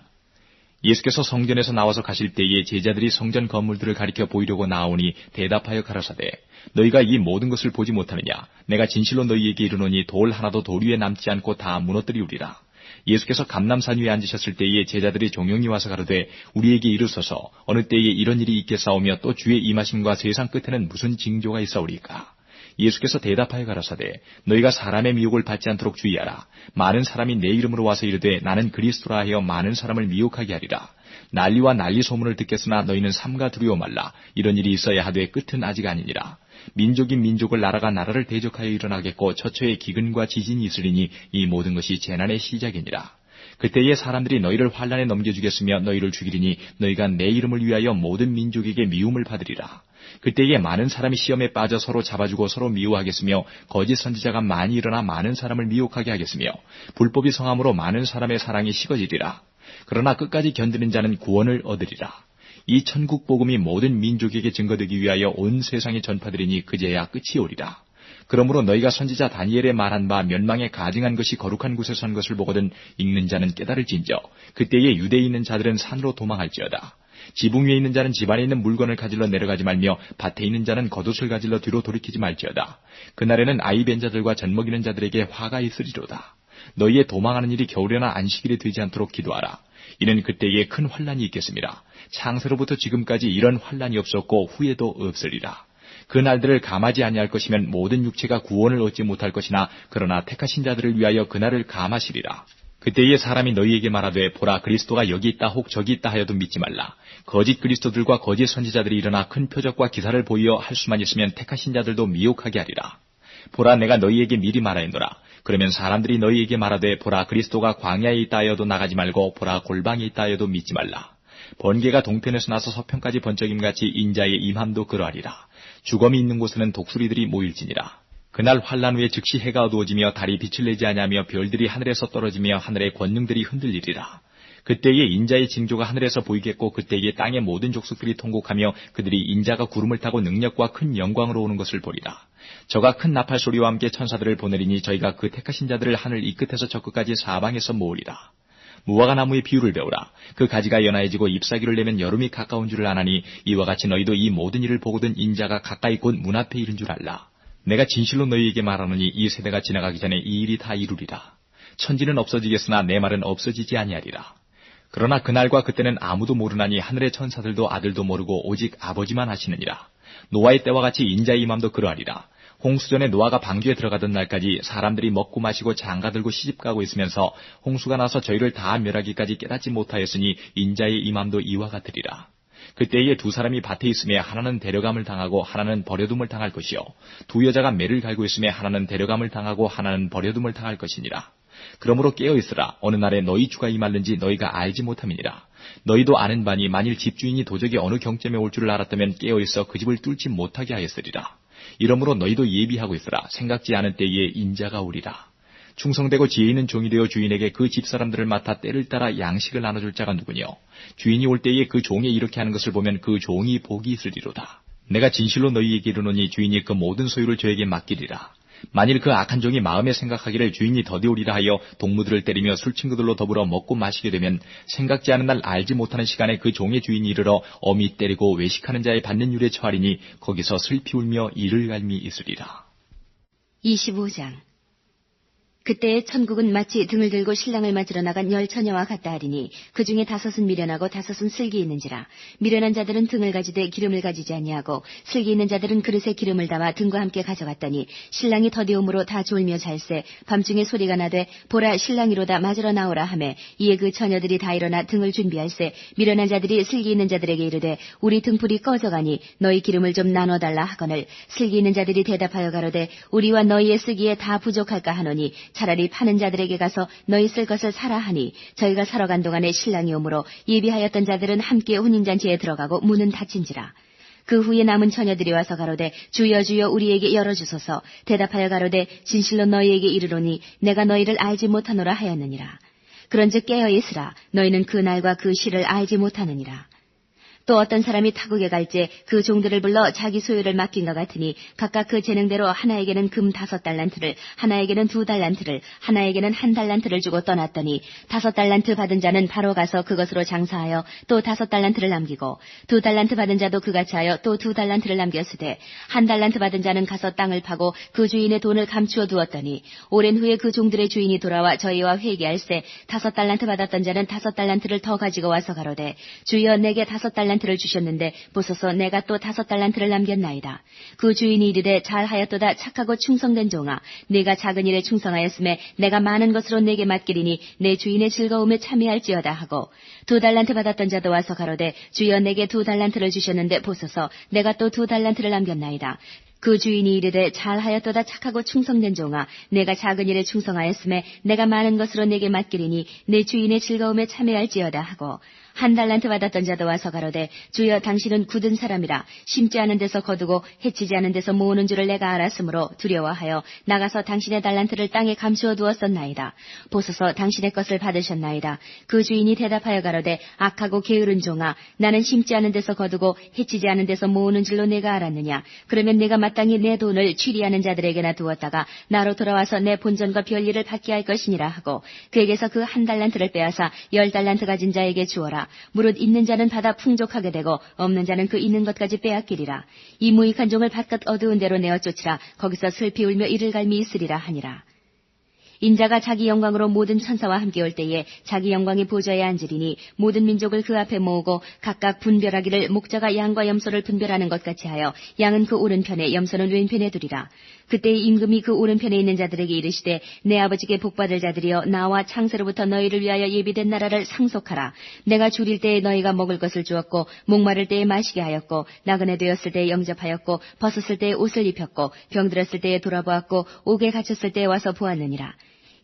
B: 예수께서 성전에서 나와서 가실 때에 제자들이 성전 건물들을 가리켜 보이려고 나오니 대답하여 가라사대, 너희가 이 모든 것을 보지 못하느냐. 내가 진실로 너희에게 이르노니 돌 하나도 돌 위에 남지 않고 다 무너뜨리우리라. 예수께서 감람산 위에 앉으셨을 때에 제자들이 종용이 와서 가로되, 우리에게 이르소서, 어느 때에 이런 일이 있겠사오며 또 주의 임하심과 세상 끝에는 무슨 징조가 있사오리까. 예수께서 대답하여 가라사대, 너희가 사람의 미혹을 받지 않도록 주의하라. 많은 사람이 내 이름으로 와서 이르되 나는 그리스도라 하여 많은 사람을 미혹하게 하리라. 난리와 난리 소문을 듣겠으나 너희는 삼가 두려워 말라. 이런 일이 있어야 하되 끝은 아직 아니니라. 민족이 민족을, 나라가 나라를 대적하여 일어나겠고 처처에 기근과 지진이 있으리니 이 모든 것이 재난의 시작이니라. 그때에 사람들이 너희를 환난에 넘겨주겠으며 너희를 죽이리니 너희가 내 이름을 위하여 모든 민족에게 미움을 받으리라. 그때에 많은 사람이 시험에 빠져 서로 잡아주고 서로 미워하겠으며 거짓 선지자가 많이 일어나 많은 사람을 미혹하게 하겠으며 불법이 성함으로 많은 사람의 사랑이 식어지리라. 그러나 끝까지 견디는 자는 구원을 얻으리라. 이 천국 복음이 모든 민족에게 증거되기 위하여 온 세상에 전파되리니 그제야 끝이 오리라. 그러므로 너희가 선지자 다니엘의 말한 바 멸망에 가증한 것이 거룩한 곳에 선 것을 보거든 읽는 자는 깨달을진저, 그때에 유대에 있는 자들은 산으로 도망할지어다. 지붕 위에 있는 자는 집 안에 있는 물건을 가질러 내려가지 말며 밭에 있는 자는 겉옷을 가질러 뒤로 돌이키지 말지어다. 그날에는 아이 벤 자들과 젖먹이는 자들에게 화가 있으리로다. 너희의 도망하는 일이 겨울이나 안식일이 되지 않도록 기도하라. 이는 그때에 큰 환난이 있겠습니다. 창세로부터 지금까지 이런 환난이 없었고 후에도 없으리라. 그 날들을 감하지 아니할 것이면 모든 육체가 구원을 얻지 못할 것이나 그러나 택하신 자들을 위하여 그날을 감하시리라. 그때에 사람이 너희에게 말하되, 보라, 그리스도가 여기 있다 혹 저기 있다 하여도 믿지 말라. 거짓 그리스도들과 거짓 선지자들이 일어나 큰 표적과 기사를 보이어 할 수만 있으면 택하신 자들도 미혹하게 하리라. 보라, 내가 너희에게 미리 말하였노라. 그러면 사람들이 너희에게 말하되, 보라, 그리스도가 광야에 있다 하여도 나가지 말고 보라, 골방에 있다 하여도 믿지 말라. 번개가 동편에서 나서 서편까지 번쩍임같이 인자의 임함도 그러하리라. 주검이 있는 곳에는 독수리들이 모일지니라. 그날 환란 후에 즉시 해가 어두워지며 달이 빛을 내지 아니하며 별들이 하늘에서 떨어지며 하늘의 권능들이 흔들리리라. 그때에 인자의 징조가 하늘에서 보이겠고 그때에 땅의 모든 족속들이 통곡하며 그들이 인자가 구름을 타고 능력과 큰 영광으로 오는 것을 보리라. 저가 큰 나팔 소리와 함께 천사들을 보내리니 저희가 그 택하신 자들을 하늘 이 끝에서 저 끝까지 사방에서 모으리라. 무화과 나무의 비유를 배우라. 그 가지가 연하해지고 잎사귀를 내면 여름이 가까운 줄을 아나니 이와 같이 너희도 이 모든 일을 보거든 인자가 가까이 곧 문 앞에 이른 줄 알라. 내가 진실로 너희에게 말하노니 이 세대가 지나가기 전에 이 일이 다 이루리라. 천지는 없어지겠으나 내 말은 없어지지 아니하리라. 그러나 그날과 그때는 아무도 모르나니 하늘의 천사들도 아들도 모르고 오직 아버지만 아시느니라. 노아의 때와 같이 인자의 임함도 그러하리라. 홍수전에 노아가 방주에 들어가던 날까지 사람들이 먹고 마시고 장가들고 시집가고 있으면서 홍수가 나서 저희를 다 멸하기까지 깨닫지 못하였으니 인자의 임함도 이와 같으리라. 그때에 두 사람이 밭에 있음에 하나는 데려감을 당하고 하나는 버려둠을 당할 것이요, 두 여자가 매를 갈고 있음에 하나는 데려감을 당하고 하나는 버려둠을 당할 것이니라. 그러므로 깨어있으라. 어느 날에 너희 주가 임할는지 너희가 알지 못함이니라. 너희도 아는 바니 만일 집주인이 도적이 어느 경점에 올 줄을 알았다면 깨어있어 그 집을 뚫지 못하게 하였으리라. 이러므로 너희도 예비하고 있으라. 생각지 않은 때에 인자가 오리라. 충성되고 지혜 있는 종이 되어 주인에게 그 집사람들을 맡아 때를 따라 양식을 나눠줄 자가 누구뇨. 주인이 올 때에 그 종이 이렇게 하는 것을 보면 그 종이 복이 있으리로다. 내가 진실로 너희에게 이르노니 주인이 그 모든 소유를 저에게 맡기리라. 만일 그 악한 종이 마음에 생각하기를 주인이 더디오리라 하여 동무들을 때리며 술친구들로 더불어 먹고 마시게 되면 생각지 않은 날 알지 못하는 시간에 그 종의 주인이 이르러 엄히 때리고 외식하는 자의 받는 율에 처하리니 거기서 슬피 울며 이를 갈미 있으리라.
A: 25장. 그때의 천국은 마치 등을 들고 신랑을 맞으러 나간 10처녀와 같다 하리니 그 중에 5은 미련하고 5은 슬기 있는지라. 미련한 자들은 등을 가지되 기름을 가지지 아니하고 슬기 있는 자들은 그릇에 기름을 담아 등과 함께 가져갔더니 신랑이 더디움으로 다 졸며 잘세 밤중에 소리가 나되 보라 신랑이로다 맞으러 나오라 하매 이에 그 처녀들이 다 일어나 등을 준비할세 미련한 자들이 슬기 있는 자들에게 이르되 우리 등불이 꺼져가니 너희 기름을 좀 나눠달라 하거늘 슬기 있는 자들이 대답하여 가로되 우리와 너희의 쓰기에 다 부족할까 하노니 차라리 파는 자들에게 가서 너희 쓸 것을 사라 하니 저희가 사러 간 동안에 신랑이 오므로 예비하였던 자들은 함께 혼인잔치에 들어가고 문은 닫힌지라. 그 후에 남은 처녀들이 와서 가로되 주여 주여 우리에게 열어주소서. 대답하여 가로되 진실로 너희에게 이르노니 내가 너희를 알지 못하노라 하였느니라. 그런즉 깨어 있으라. 너희는 그 날과 그 시를 알지 못하느니라. 또 어떤 사람이 타국에 갈지 그 종들을 불러 자기 소유를 맡긴 것 같으니 각각 그 재능대로 하나에게는 금 5달란트를 하나에게는 2달란트를 하나에게는 1달란트를 주고 떠났더니 5달란트 받은 자는 바로 가서 그것으로 장사하여 또 5달란트를 남기고 2달란트 받은 자도 그같이 하여 또 2달란트를 남겼으되 1달란트 받은 자는 가서 땅을 파고 그 주인의 돈을 감추어 두었더니 오랜 후에 그 종들의 주인이 돌아와 저희와 회개할세 5달란트 받았던 자는 5달란트를 더 가지고 와서 가로되 주여 내게 5달란트를 주셨는데 보소서 내가 또 5달란트를 남겼나이다. 그 주인이 이르되 잘하였도다 착하고 충성된 종아 네가 작은 일에 충성하였음에 내가 많은 것으로 내게 맡기리니 내 주인의 즐거움에 참여할지어다 하고 2달란트 받았던 자도 와서 가로되 주여 내게 2달란트를 주셨는데 보소서 내가 또 2달란트를 남겼나이다. 그 주인이 이르되 잘하였도다 착하고 충성된 종아 내가 작은 일에 충성하였음에 내가 많은 것으로 내게 맡기리니 내 주인의 즐거움에 참여할지어다 하고 1달란트 받았던 자도 와서 가로되 주여 당신은 굳은 사람이라 심지 않은 데서 거두고 해치지 않은 데서 모으는 줄을 내가 알았으므로 두려워하여 나가서 당신의 달란트를 땅에 감추어 두었었나이다. 보소서 당신의 것을 받으셨나이다. 그 주인이 대답하여 가로되 악하고 게으른 종아 나는 심지 않은 데서 거두고 해치지 않은 데서 모으는 줄로 내가 알았느냐. 그러면 내가 마땅히 내 돈을 취리하는 자들에게나 두었다가 나로 돌아와서 내 본전과 별일을 받게 할 것이니라 하고 그에게서 그 1달란트를 빼앗아 10달란트 가진 자에게 주어라. 무릇 있는 자는 받아 풍족하게 되고 없는 자는 그 있는 것까지 빼앗기리라. 이 무익한 종을 바깥 어두운 데로 내어 쫓으라. 거기서 슬피 울며 이를 갈미 있으리라 하니라. 인자가 자기 영광으로 모든 천사와 함께 올 때에 자기 영광이 보좌에 앉으리니 모든 민족을 그 앞에 모으고 각각 분별하기를 목자가 양과 염소를 분별하는 것 같이 하여 양은 그 오른편에 염소는 왼편에 두리라. 그때 임금이 그 오른편에 있는 자들에게 이르시되 내 아버지께 복받을 자들이여 나와 창세로부터 너희를 위하여 예비된 나라를 상속하라. 내가 줄일 때에 너희가 먹을 것을 주었고 목마를 때에 마시게 하였고 나그네 되었을 때에 영접하였고 벗었을 때에 옷을 입혔고 병들었을 때에 돌아보았고 옥에 갇혔을 때에 와서 보았느니라.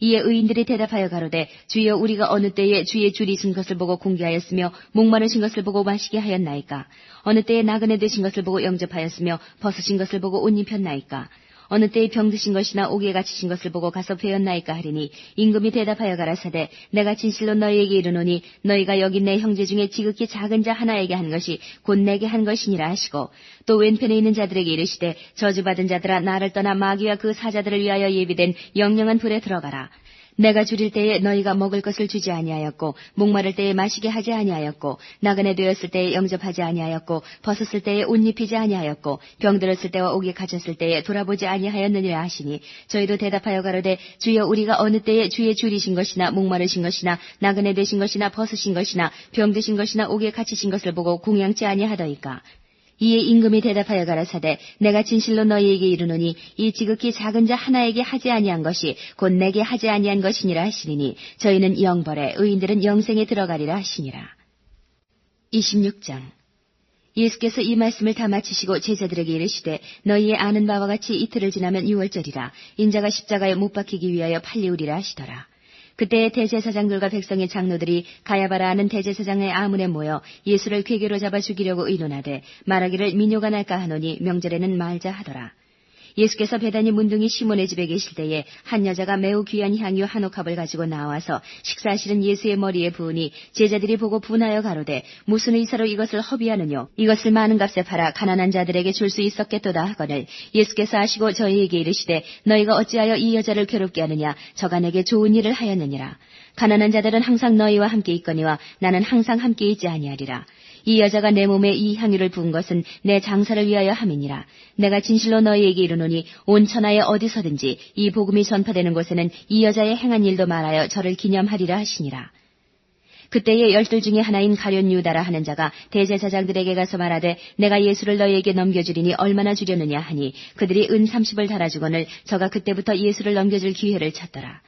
A: 이에 의인들이 대답하여 가로되 주여 우리가 어느 때에 주의 줄이신 것을 보고 공개하였으며 목마르신 것을 보고 마시게 하였나이까. 어느 때에 나그네 되신 것을 보고 영접하였으며 벗으신 것을 보고 옷 입혔나이까. 어느 때에 병드신 것이나 옥에 갇히신 것을 보고 가서 배웠나이까 하리니 임금이 대답하여 가라사대 내가 진실로 너희에게 이르노니 너희가 여기 내 형제 중에 지극히 작은 자 하나에게 한 것이 곧 내게 한 것이니라 하시고 또 왼편에 있는 자들에게 이르시되 저주받은 자들아 나를 떠나 마귀와 그 사자들을 위하여 예비된 영영한 불에 들어가라. 내가 줄일 때에 너희가 먹을 것을 주지 아니하였고 목마를 때에 마시게 하지 아니하였고 나그네 되었을 때에 영접하지 아니하였고 벗었을 때에 옷 입히지 아니하였고 병들었을 때와 옥에 갇혔을 때에 돌아보지 아니하였느니라 하시니 저희도 대답하여 가로되 주여 우리가 어느 때에 주의 줄이신 것이나 목마르신 것이나 나그네 되신 것이나 벗으신 것이나 병드신 것이나 옥에 갇히신 것을 보고 공양치 아니하더이까. 이에 임금이 대답하여 가라사대 내가 진실로 너희에게 이르노니 이 지극히 작은 자 하나에게 하지 아니한 것이 곧 내게 하지 아니한 것이니라 하시리니 저희는 영벌에 의인들은 영생에 들어가리라 하시니라. 26장 예수께서 이 말씀을 다 마치시고 제자들에게 이르시되 너희의 아는 바와 같이 이틀을 지나면 유월절이라 인자가 십자가에 못 박히기 위하여 팔리우리라 하시더라. 그때 대제사장들과 백성의 장로들이 가야바라 하는 대제사장의 아문에 모여 예수를 궤계로 잡아 죽이려고 의논하되 말하기를 민요가 날까 하노니 명절에는 말자 하더라. 예수께서 베다니 문둥이 시몬의 집에 계실 때에 한 여자가 매우 귀한 향유 한 옥합을 가지고 나와서 식사하시는 예수의 머리에 부으니 제자들이 보고 분하여 가로되 무슨 의사로 이것을 허비하느뇨. 이것을 많은 값에 팔아 가난한 자들에게 줄 수 있었겠도다 하거늘 예수께서 아시고 저희에게 이르시되 너희가 어찌하여 이 여자를 괴롭게 하느냐. 저가 내게 좋은 일을 하였느니라. 가난한 자들은 항상 너희와 함께 있거니와 나는 항상 함께 있지 아니하리라. 이 여자가 내 몸에 이 향유를 부은 것은 내 장사를 위하여 함이니라. 내가 진실로 너희에게 이르노니 온 천하에 어디서든지 이 복음이 전파되는 곳에는 이 여자의 행한 일도 말하여 저를 기념하리라 하시니라. 그때에 12 중에 하나인 가룟 유다라 하는 자가 대제사장들에게 가서 말하되 내가 예수를 너희에게 넘겨주리니 얼마나 주려느냐 하니 그들이 은 30을 달아주거늘 저가 그때부터 예수를 넘겨줄 기회를 찾더라.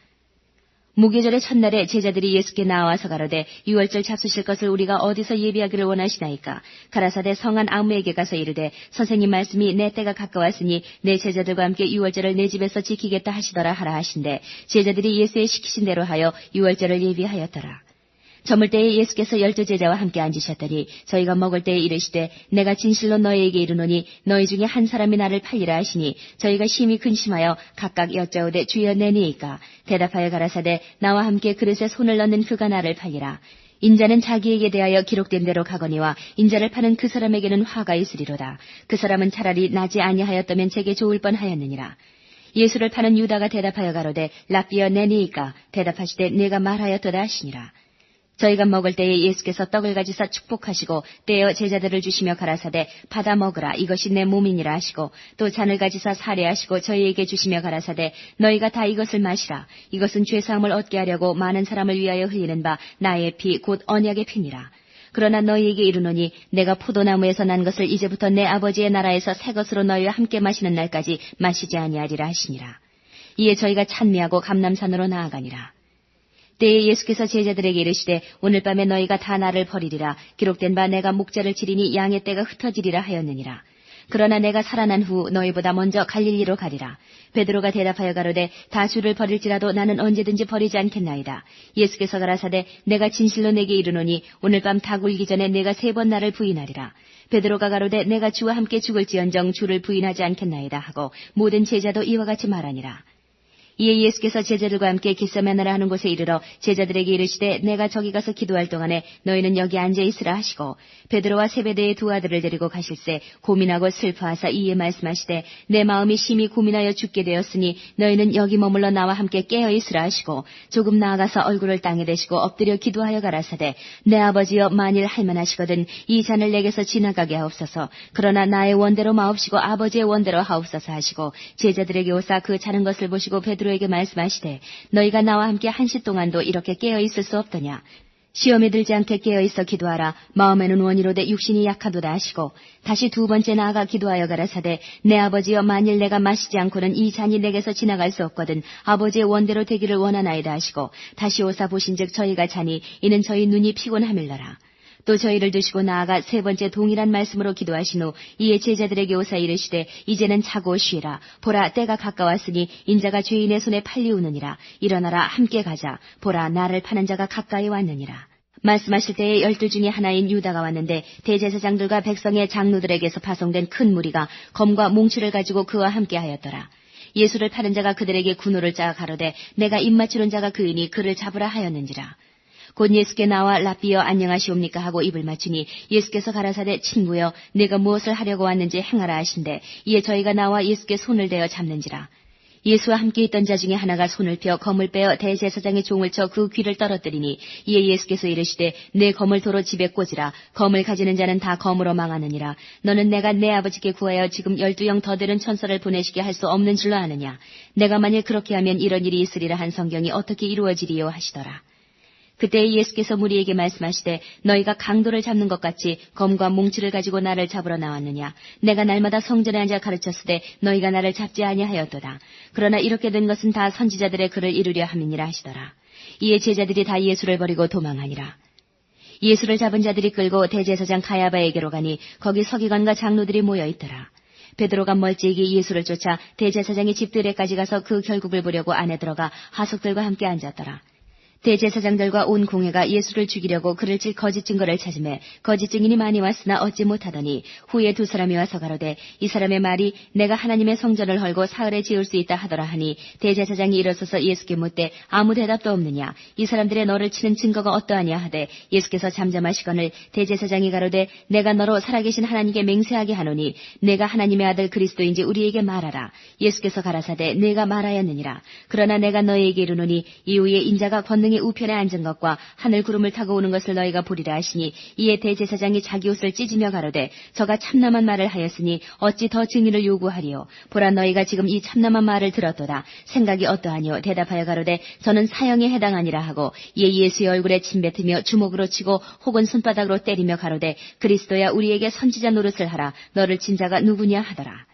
A: 무교절의 첫날에 제자들이 예수께 나와서 가로되 유월절 잡수실 것을 우리가 어디서 예비하기를 원하시나이까? 가라사대 성한 아무에게 가서 이르되 선생님 말씀이 내 때가 가까웠으니 내 제자들과 함께 유월절을 내 집에서 지키겠다 하시더라 하라 하신대 제자들이 예수의 시키신 대로 하여 유월절을 예비하였더라. 저물 때에 예수께서 12 제자와 함께 앉으셨더니 저희가 먹을 때에 이르시되 내가 진실로 너희에게 이르노니 너희 중에 한 사람이 나를 팔리라 하시니 저희가 심히 근심하여 각각 여짜오되 주여 내니이까? 대답하여 가라사대 나와 함께 그릇에 손을 넣는 그가 나를 팔리라. 인자는 자기에게 대하여 기록된 대로 가거니와 인자를 파는 그 사람에게는 화가 있으리로다. 그 사람은 차라리 나지 아니하였다면 제게 좋을 뻔하였느니라. 예수를 파는 유다가 대답하여 가로되 랍비여 내니이까? 대답하시되 내가 말하였도다 하시니라. 저희가 먹을 때에 예수께서 떡을 가지사 축복하시고 떼어 제자들을 주시며 가라사대 받아 먹으라 이것이 내 몸이니라 하시고 또 잔을 가지사 사례하시고 저희에게 주시며 가라사대 너희가 다 이것을 마시라 이것은 죄사함을 얻게 하려고 많은 사람을 위하여 흘리는 바 나의 피 곧 언약의 피니라. 그러나 너희에게 이르노니 내가 포도나무에서 난 것을 이제부터 내 아버지의 나라에서 새 것으로 너희와 함께 마시는 날까지 마시지 아니하리라 하시니라. 이에 저희가 찬미하고 감람산으로 나아가니라. 때에 예수께서 제자들에게 이르시되 오늘 밤에 너희가 다 나를 버리리라. 기록된 바 내가 목자를 치리니 양의 떼가 흩어지리라 하였느니라. 그러나 내가 살아난 후 너희보다 먼저 갈릴리로 가리라. 베드로가 대답하여 가로되 다 주를 버릴지라도 나는 언제든지 버리지 않겠나이다. 예수께서 가라사대 내가 진실로 내게 이르노니 오늘 밤 닭 울기 전에 내가 3번 나를 부인하리라. 베드로가 가로되 내가 주와 함께 죽을지언정 주를 부인하지 않겠나이다 하고 모든 제자도 이와 같이 말하니라. 이에 예수께서 제자들과 함께 겟세마네라 하는 곳에 이르러 제자들에게 이르시되 내가 저기 가서 기도할 동안에 너희는 여기 앉아 있으라 하시고 베드로와 세베대의 2 아들을 데리고 가실새 고민하고 슬퍼하사 이에 말씀하시되 내 마음이 심히 고민하여 죽게 되었으니 너희는 여기 머물러 나와 함께 깨어 있으라 하시고 조금 나아가서 얼굴을 땅에 대시고 엎드려 기도하여 가라사대 내 아버지여 만일 할만하시거든 이 잔을 내게서 지나가게 하옵소서. 그러나 나의 원대로 마옵시고 아버지의 원대로 하옵소서 하시고 제자들에게 오사 그 자는 것을 보시고 베드로 에게 말씀하시되 너희가 나와 함께 1시 동안도 이렇게 깨어 있을 수 없더냐. 시험에 들지 않게 깨어 있어 기도하라. 마음에는 원이로되 육신이 약하도다 하시고 다시 2번째 나아가 기도하여 가라사대 내 아버지여 만일 내가 마시지 않고는 이 잔이 내게서 지나갈 수 없거든 아버지의 원대로 되기를 원하나이다 하시고 다시 오사 보신즉 저희가 자니 이는 저희 눈이 피곤함일러라. 또 저희를 드시고 나아가 3번째 동일한 말씀으로 기도하신 후 이에 제자들에게 오사 이르시되 이제는 자고 쉬라. 보라 때가 가까웠으니 인자가 죄인의 손에 팔리우느니라. 일어나라 함께 가자. 보라 나를 파는 자가 가까이 왔느니라. 말씀하실 때에 12 중에 하나인 유다가 왔는데 대제사장들과 백성의 장로들에게서 파송된 큰 무리가 검과 몽치를 가지고 그와 함께 하였더라. 예수를 파는 자가 그들에게 군호를 짜 가로되 내가 입맞추는 자가 그이니 그를 잡으라 하였는지라. 곧 예수께 나와 랍비여 안녕하시옵니까 하고 입을 맞추니 예수께서 가라사대 친구여 내가 무엇을 하려고 왔는지 행하라 하신대 이에 저희가 나와 예수께 손을 대어 잡는지라. 예수와 함께 있던 자 중에 하나가 손을 펴 검을 빼어 대제사장의 종을 쳐 그 귀를 떨어뜨리니 이에 예수께서 이르시되 내 검을 도로 집에 꽂으라. 검을 가지는 자는 다 검으로 망하느니라. 너는 내가 내 아버지께 구하여 지금 12영 더 되는 천사를 보내시게 할 수 없는 줄로 아느냐. 내가 만일 그렇게 하면 이런 일이 있으리라 한 성경이 어떻게 이루어지리요 하시더라. 그때 예수께서 무리에게 말씀하시되 너희가 강도를 잡는 것 같이 검과 몽치를 가지고 나를 잡으러 나왔느냐. 내가 날마다 성전에 앉아 가르쳤으되 너희가 나를 잡지 아니하였도다. 그러나 이렇게 된 것은 다 선지자들의 글을 이루려 함이니라 하시더라. 이에 제자들이 다 예수를 버리고 도망하니라. 예수를 잡은 자들이 끌고 대제사장 가야바에게로 가니 거기 서기관과 장로들이 모여 있더라. 베드로가 멀찍이 예수를 쫓아 대제사장의 집들에까지 가서 그 결국을 보려고 안에 들어가 하석들과 함께 앉았더라. 대제사장들과 온 공회가 예수를 죽이려고 그를 칠 거짓 증거를 찾으매 거짓 증인이 많이 왔으나 얻지 못하더니 후에 2 사람이 와서 가로되 이 사람의 말이 내가 하나님의 성전을 헐고 사흘에 지을 수 있다 하더라 하니 대제사장이 일어서서 예수께 묻되 아무 대답도 없느냐. 이 사람들의 너를 치는 증거가 어떠하냐 하되 예수께서 잠잠하시거늘 대제사장이 가로되 내가 너로 살아계신 하나님께 맹세하게 하노니 내가 하나님의 아들 그리스도인지 우리에게 말하라. 예수께서 가라사대 내가 말하였느니라. 그러나 내가 너희에게 이르노니 이후에 인자가 권능 성령이 우편에 앉은 것과 하늘 구름을 타고 오는 것을 너희가 보리라 하시니 이에 대제사장이 자기 옷을 찢으며 가로되 저가 참남한 말을 하였으니 어찌 더 증인을 요구하리요. 보라 너희가 지금 이 참남한 말을 들었도다. 생각이 어떠하니요. 대답하여 가로되 저는 사형에 해당하니라 하고 이에 예수의 얼굴에 침 뱉으며 주먹으로 치고 혹은 손바닥으로 때리며 가로되 그리스도야 우리에게 선지자 노릇을 하라. 너를 친 자가 누구냐 하더라.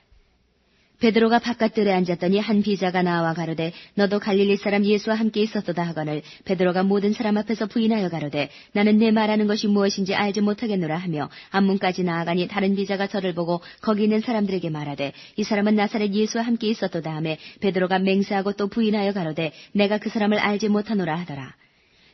A: 베드로가 바깥들에 앉았더니 한 비자가 나와 가로되 너도 갈릴리 사람 예수와 함께 있었도다 하거늘 베드로가 모든 사람 앞에서 부인하여 가로되 나는 내 말하는 것이 무엇인지 알지 못하겠노라 하며 앞문까지 나아가니 다른 비자가 저를 보고 거기 있는 사람들에게 말하되 이 사람은 나사렛 예수와 함께 있었도다 하며 베드로가 맹세하고 또 부인하여 가로되 내가 그 사람을 알지 못하노라 하더라.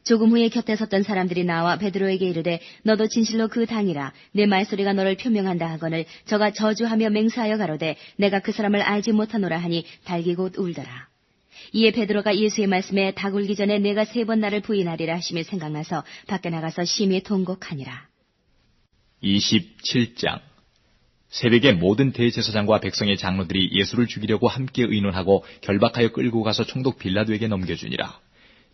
A: 조금 후에 곁에 섰던 사람들이 나와 베드로에게 이르되 너도 진실로 그 당이라 내 말소리가 너를 표명한다 하거늘 저가 저주하며 맹세하여 가로되 내가 그 사람을 알지 못하노라 하니 달기 곧 울더라. 이에 베드로가 예수의 말씀에 닭 울기 전에 내가 3번 나를 부인하리라 하시며 생각나서 밖에 나가서 심히 통곡하니라.
B: 27장 새벽에 모든 대제사장과 백성의 장로들이 예수를 죽이려고 함께 의논하고 결박하여 끌고 가서 총독 빌라도에게 넘겨주니라.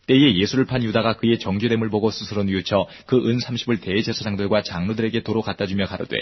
B: 때에 예수를 판 유다가 그의 정죄됨을 보고 스스로 뉘우쳐 그 은 30을 대제사장들과 장로들에게 도로 갖다 주며 가로되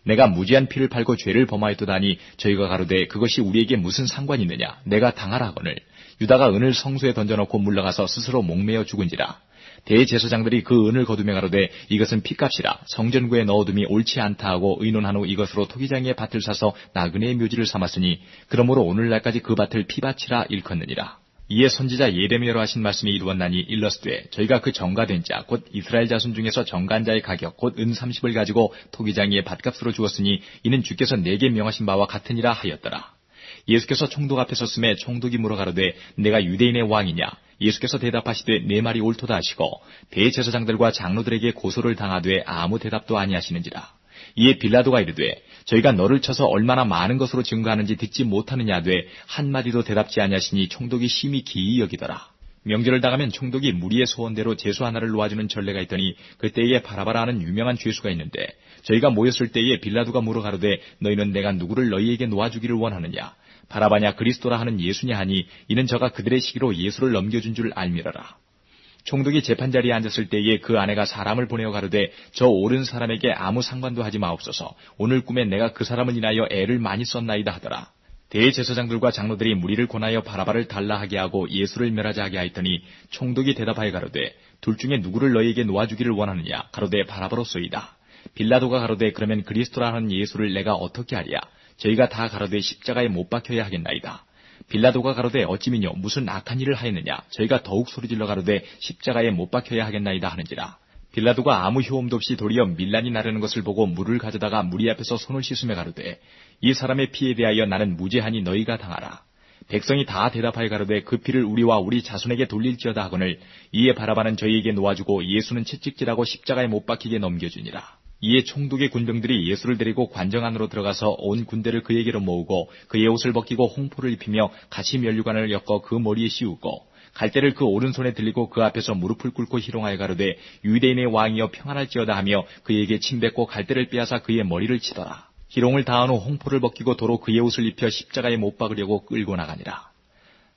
B: 내가 무지한 피를 팔고 죄를 범하였도다니 저희가 가로되 그것이 우리에게 무슨 상관이 있느냐 내가 당하라 하거늘 유다가 은을 성소에 던져놓고 물러가서 스스로 목매어 죽은지라. 대제사장들이 그 은을 거두며 가로되 이것은 피값이라 성전구에 넣어둠이 옳지 않다 하고 의논한 후 이것으로 토기장의 밭을 사서 나그네의 묘지를 삼았으니 그러므로 오늘날까지 그 밭을 피밭이라 일컫느니라. 이에 선지자 예레미야로 하신 말씀이 이루었나니 일러스되 저희가 그 정가된 자 곧 이스라엘 자손 중에서 정가한 자의 가격 곧 은 30을 가지고 토기장이의 밭값으로 주었으니 이는 주께서 내게 명하신 바와 같으니라 하였더라. 예수께서 총독 앞에 섰음에 총독이 물어 가로되 내가 유대인의 왕이냐. 예수께서 대답하시되 내 말이 옳도다 하시고 대제사장들과 장로들에게 고소를 당하되 아무 대답도 아니하시는지라. 이에 빌라도가 이르되 저희가 너를 쳐서 얼마나 많은 것으로 증거하는지 듣지 못하느냐 하되 한마디도 대답지 아니하시니 총독이 심히 기이 여기더라. 명절을 당하면 총독이 무리의 소원대로 제수 하나를 놓아주는 전례가 있더니 그때에 바라바라 하는 유명한 죄수가 있는데 저희가 모였을 때에 빌라도가 물어 가로되 너희는 내가 누구를 너희에게 놓아주기를 원하느냐. 바라바냐 그리스도라 하는 예수냐 하니 이는 저가 그들의 시기로 예수를 넘겨준 줄 알미러라. 총독이 재판자리에 앉았을 때에 그 아내가 사람을 보내어 가로되 저 옳은 사람에게 아무 상관도 하지 마옵소서. 오늘 꿈에 내가 그 사람을 인하여 애를 많이 썼나이다 하더라. 대제사장들과 장로들이 무리를 권하여 바라바를 달라하게 하고 예수를 멸하자 하게 하였더니 총독이 대답하여 가로되 둘 중에 누구를 너희에게 놓아주기를 원하느냐. 가로되 바라바로소이다. 빌라도가 가로되 그러면 그리스도라 하는 예수를 내가 어떻게 하랴. 저희가 다 가로되 십자가에 못 박혀야 하겠나이다. 빌라도가 가로되 어찌미뇨 무슨 악한 일을 하였느냐. 저희가 더욱 소리질러 가로되 십자가에 못 박혀야 하겠나이다 하는지라. 빌라도가 아무 효험도 없이 도리어 밀란이 나르는 것을 보고 물을 가져다가 무리 앞에서 손을 씻으며 가로되 이 사람의 피에 대하여 나는 무죄하니 너희가 당하라. 백성이 다 대답하여 가로되 그 피를 우리와 우리 자손에게 돌릴지어다 하거늘 이에 바라바는 저희에게 놓아주고 예수는 채찍질하고 십자가에 못 박히게 넘겨주니라. 이에 총독의 군병들이 예수를 데리고 관정 안으로 들어가서 온 군대를 그에게로 모으고 그의 옷을 벗기고 홍포를 입히며 가시 면류관을 엮어 그 머리에 씌우고 갈대를 그 오른손에 들리고 그 앞에서 무릎을 꿇고 희롱하여 가로되 유대인의 왕이여 평안할지어다 하며 그에게 침뱉고 갈대를 빼앗아 그의 머리를 치더라. 희롱을 다한 후 홍포를 벗기고 도로 그의 옷을 입혀 십자가에 못 박으려고 끌고 나가니라.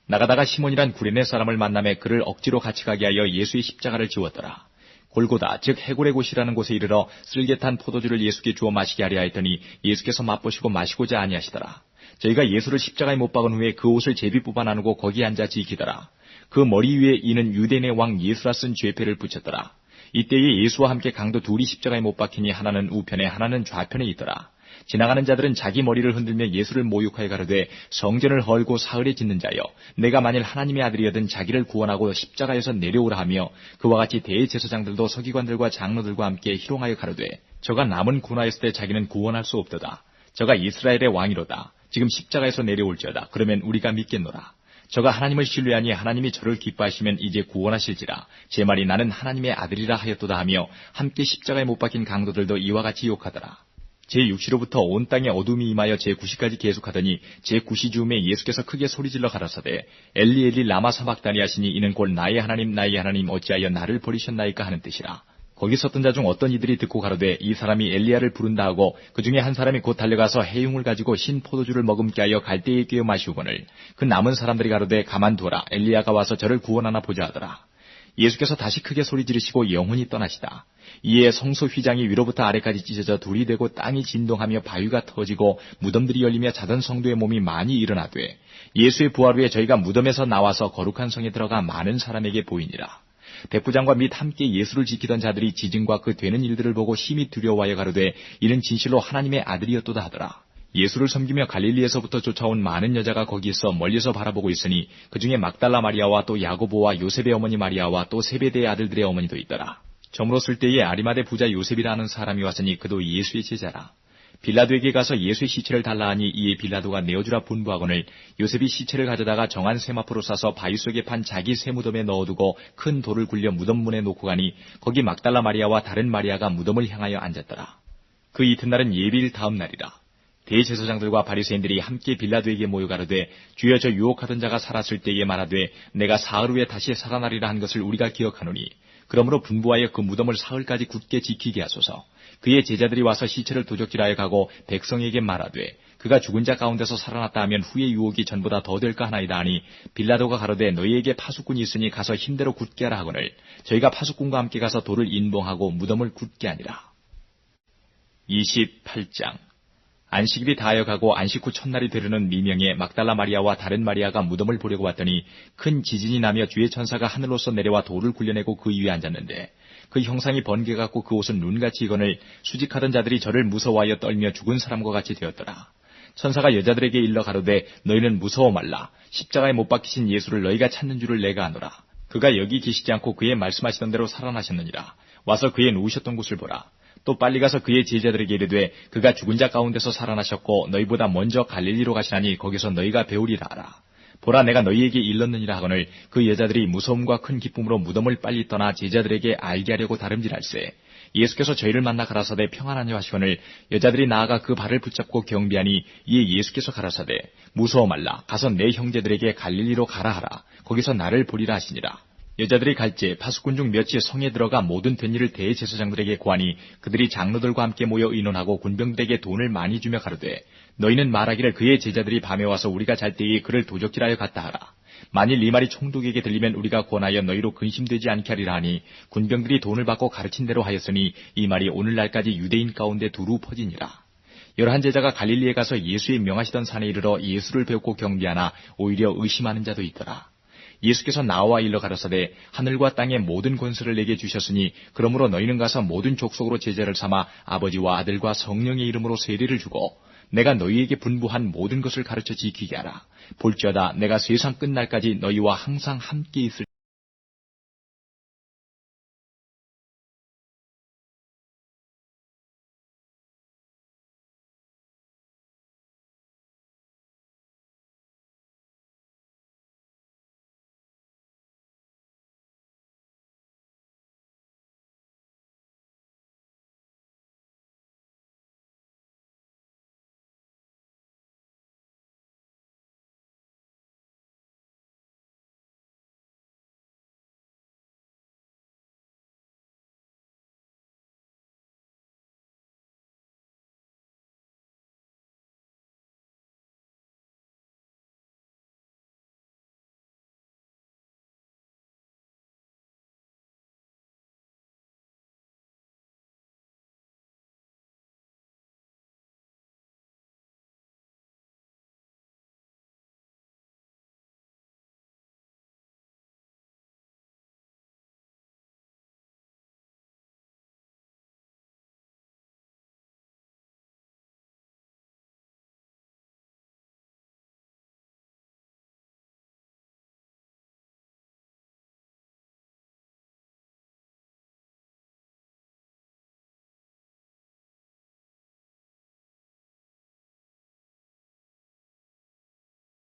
B: 나가다가 시몬이란 구레네 사람을 만나매 그를 억지로 같이 가게 하여 예수의 십자가를 지웠더라. 골고다 즉 해골의 곳이라는 곳에 이르러 쓸개탄 포도주를 예수께 주어 마시게 하려 했더니 예수께서 맛보시고 마시고자 아니하시더라. 저희가 예수를 십자가에 못 박은 후에 그 옷을 제비 뽑아 나누고 거기 앉아 지키더라. 그 머리 위에 이는 유대인의 왕 예수라 쓴 죄패를 붙였더라. 이때에 예수와 함께 강도 둘이 십자가에 못 박히니 하나는 우편에 하나는 좌편에 있더라. 지나가는 자들은 자기 머리를 흔들며 예수를 모욕하여 가로되 성전을 헐고 사흘에 짓는 자여 내가 만일 하나님의 아들이여든 자기를 구원하고 십자가에서 내려오라 하며 그와 같이 대제사장들도 서기관들과 장로들과 함께 희롱하여 가로되 저가 남은 군하였을 때 자기는 구원할 수 없도다. 저가 이스라엘의 왕이로다. 지금 십자가에서 내려올지어다. 그러면 우리가 믿겠노라. 저가 하나님을 신뢰하니 하나님이 저를 기뻐하시면 이제 구원하실지라. 제 말이 나는 하나님의 아들이라 하였도다 하며 함께 십자가에 못 박힌 강도들도 이와 같이 욕하더라. 제6시로부터 온 땅에 어둠이 임하여 제9시까지 계속하더니 제9시 즈음에 예수께서 크게 소리질러 가라사대 엘리 엘리 라마 사박다니 하시니 이는 곧 나의 하나님 어찌하여 나를 버리셨나이까 하는 뜻이라. 거기 섰던 자 중 어떤 이들이 듣고 가로되 이 사람이 엘리야를 부른다 하고 그 중에 한 사람이 곧 달려가서 해흉을 가지고 신 포도주를 머금게 하여 갈대에 끼워 마시우거늘 그 남은 사람들이 가로되 가만두어라 엘리야가 와서 저를 구원하나 보자 하더라. 예수께서 다시 크게 소리 지르시고 영혼이 떠나시다. 이에 성소 휘장이 위로부터 아래까지 찢어져 둘이 되고 땅이 진동하며 바위가 터지고 무덤들이 열리며 자던 성도의 몸이 많이 일어나되 예수의 부활 후에 저희가 무덤에서 나와서 거룩한 성에 들어가 많은 사람에게 보이니라. 백부장과 및 함께 예수를 지키던 자들이 지진과 그 되는 일들을 보고 심히 두려워하여 가로되 이는 진실로 하나님의 아들이었도다 하더라. 예수를 섬기며 갈릴리에서부터 쫓아온 많은 여자가 거기 있어 멀리서 바라보고 있으니 그 중에 막달라 마리아와 또 야고보와 요셉의 어머니 마리아와 또 세베대의 아들들의 어머니도 있더라. 저물어 쓸 때에 아리마대 부자 요셉이라는 사람이 왔으니 그도 예수의 제자라. 빌라도에게 가서 예수의 시체를 달라 하니 이에 빌라도가 내어주라 분부하거늘 요셉이 시체를 가져다가 정한 세마포로 싸서 바위 속에 판 자기 세무덤에 넣어두고 큰 돌을 굴려 무덤 문에 놓고 가니 거기 막달라 마리아와 다른 마리아가 무덤을 향하여 앉았더라. 그 이튿날은 예비일 다음 날이라. 대제사장들과 바리새인들이 함께 빌라도에게 모여 가로되 주여 저 유혹하던 자가 살았을 때에 말하되 내가 사흘 후에 다시 살아나리라 한 것을 우리가 기억하노니 그러므로 분부하여 그 무덤을 사흘까지 굳게 지키게 하소서. 그의 제자들이 와서 시체를 도적질하여 가고 백성에게 말하되 그가 죽은 자 가운데서 살아났다 하면 후의 유혹이 전보다 더 될까 하나이다 하니 빌라도가 가로되 너희에게 파수꾼이 있으니 가서 힘대로 굳게 하라 하거늘 저희가 파수꾼과 함께 가서 돌을 인봉하고 무덤을 굳게 하니라. 28장 안식일이 다하여가고 안식 후 첫날이 되려는 미명에 막달라 마리아와 다른 마리아가 무덤을 보려고 왔더니 큰 지진이 나며 주의 천사가 하늘로서 내려와 돌을 굴려내고 그 위에 앉았는데 그 형상이 번개같고 그 옷은 눈같이 익거늘 수직하던 자들이 저를 무서워하여 떨며 죽은 사람과 같이 되었더라. 천사가 여자들에게 일러 가로되 너희는 무서워 말라. 십자가에 못 박히신 예수를 너희가 찾는 줄을 내가 아노라. 그가 여기 계시지 않고 그의 말씀하시던 대로 살아나셨느니라. 와서 그의 누우셨던 곳을 보라. 또 빨리 가서 그의 제자들에게 이르되 그가 죽은 자 가운데서 살아나셨고 너희보다 먼저 갈릴리로 가시나니 거기서 너희가 배우리라 하라. 보라 내가 너희에게 일렀느니라 하거늘 그 여자들이 무서움과 큰 기쁨으로 무덤을 빨리 떠나 제자들에게 알게 하려고 다름질할세. 예수께서 저희를 만나 가라사대 평안하냐 하시거늘 여자들이 나아가 그 발을 붙잡고 경비하니 이에 예수께서 가라사대 무서워 말라. 가서 내 형제들에게 갈릴리로 가라 하라. 거기서 나를 보리라 하시니라. 여자들이 갈째 파수꾼 중 몇이 성에 들어가 모든 된 일을 대제사장들에게 고하니 그들이 장로들과 함께 모여 의논하고 군병들에게 돈을 많이 주며 가로되 너희는 말하기를 그의 제자들이 밤에 와서 우리가 잘 때에 그를 도적질하여 갔다 하라. 만일 이 말이 총독에게 들리면 우리가 권하여 너희로 근심되지 않게 하리라 하니 군병들이 돈을 받고 가르친 대로 하였으니 이 말이 오늘날까지 유대인 가운데 두루 퍼지니라. 11 제자가 갈릴리에 가서 예수의 명하시던 산에 이르러 예수를 배우고 경비하나 오히려 의심하는 자도 있더라. 예수께서 나와 일러 가라사대 하늘과 땅의 모든 권세를 내게 주셨으니 그러므로 너희는 가서 모든 족속으로 제자를 삼아 아버지와 아들과 성령의 이름으로 세례를 주고 내가 너희에게 분부한 모든 것을 가르쳐 지키게 하라. 볼지어다 내가 세상 끝날까지 너희와 항상 함께 있을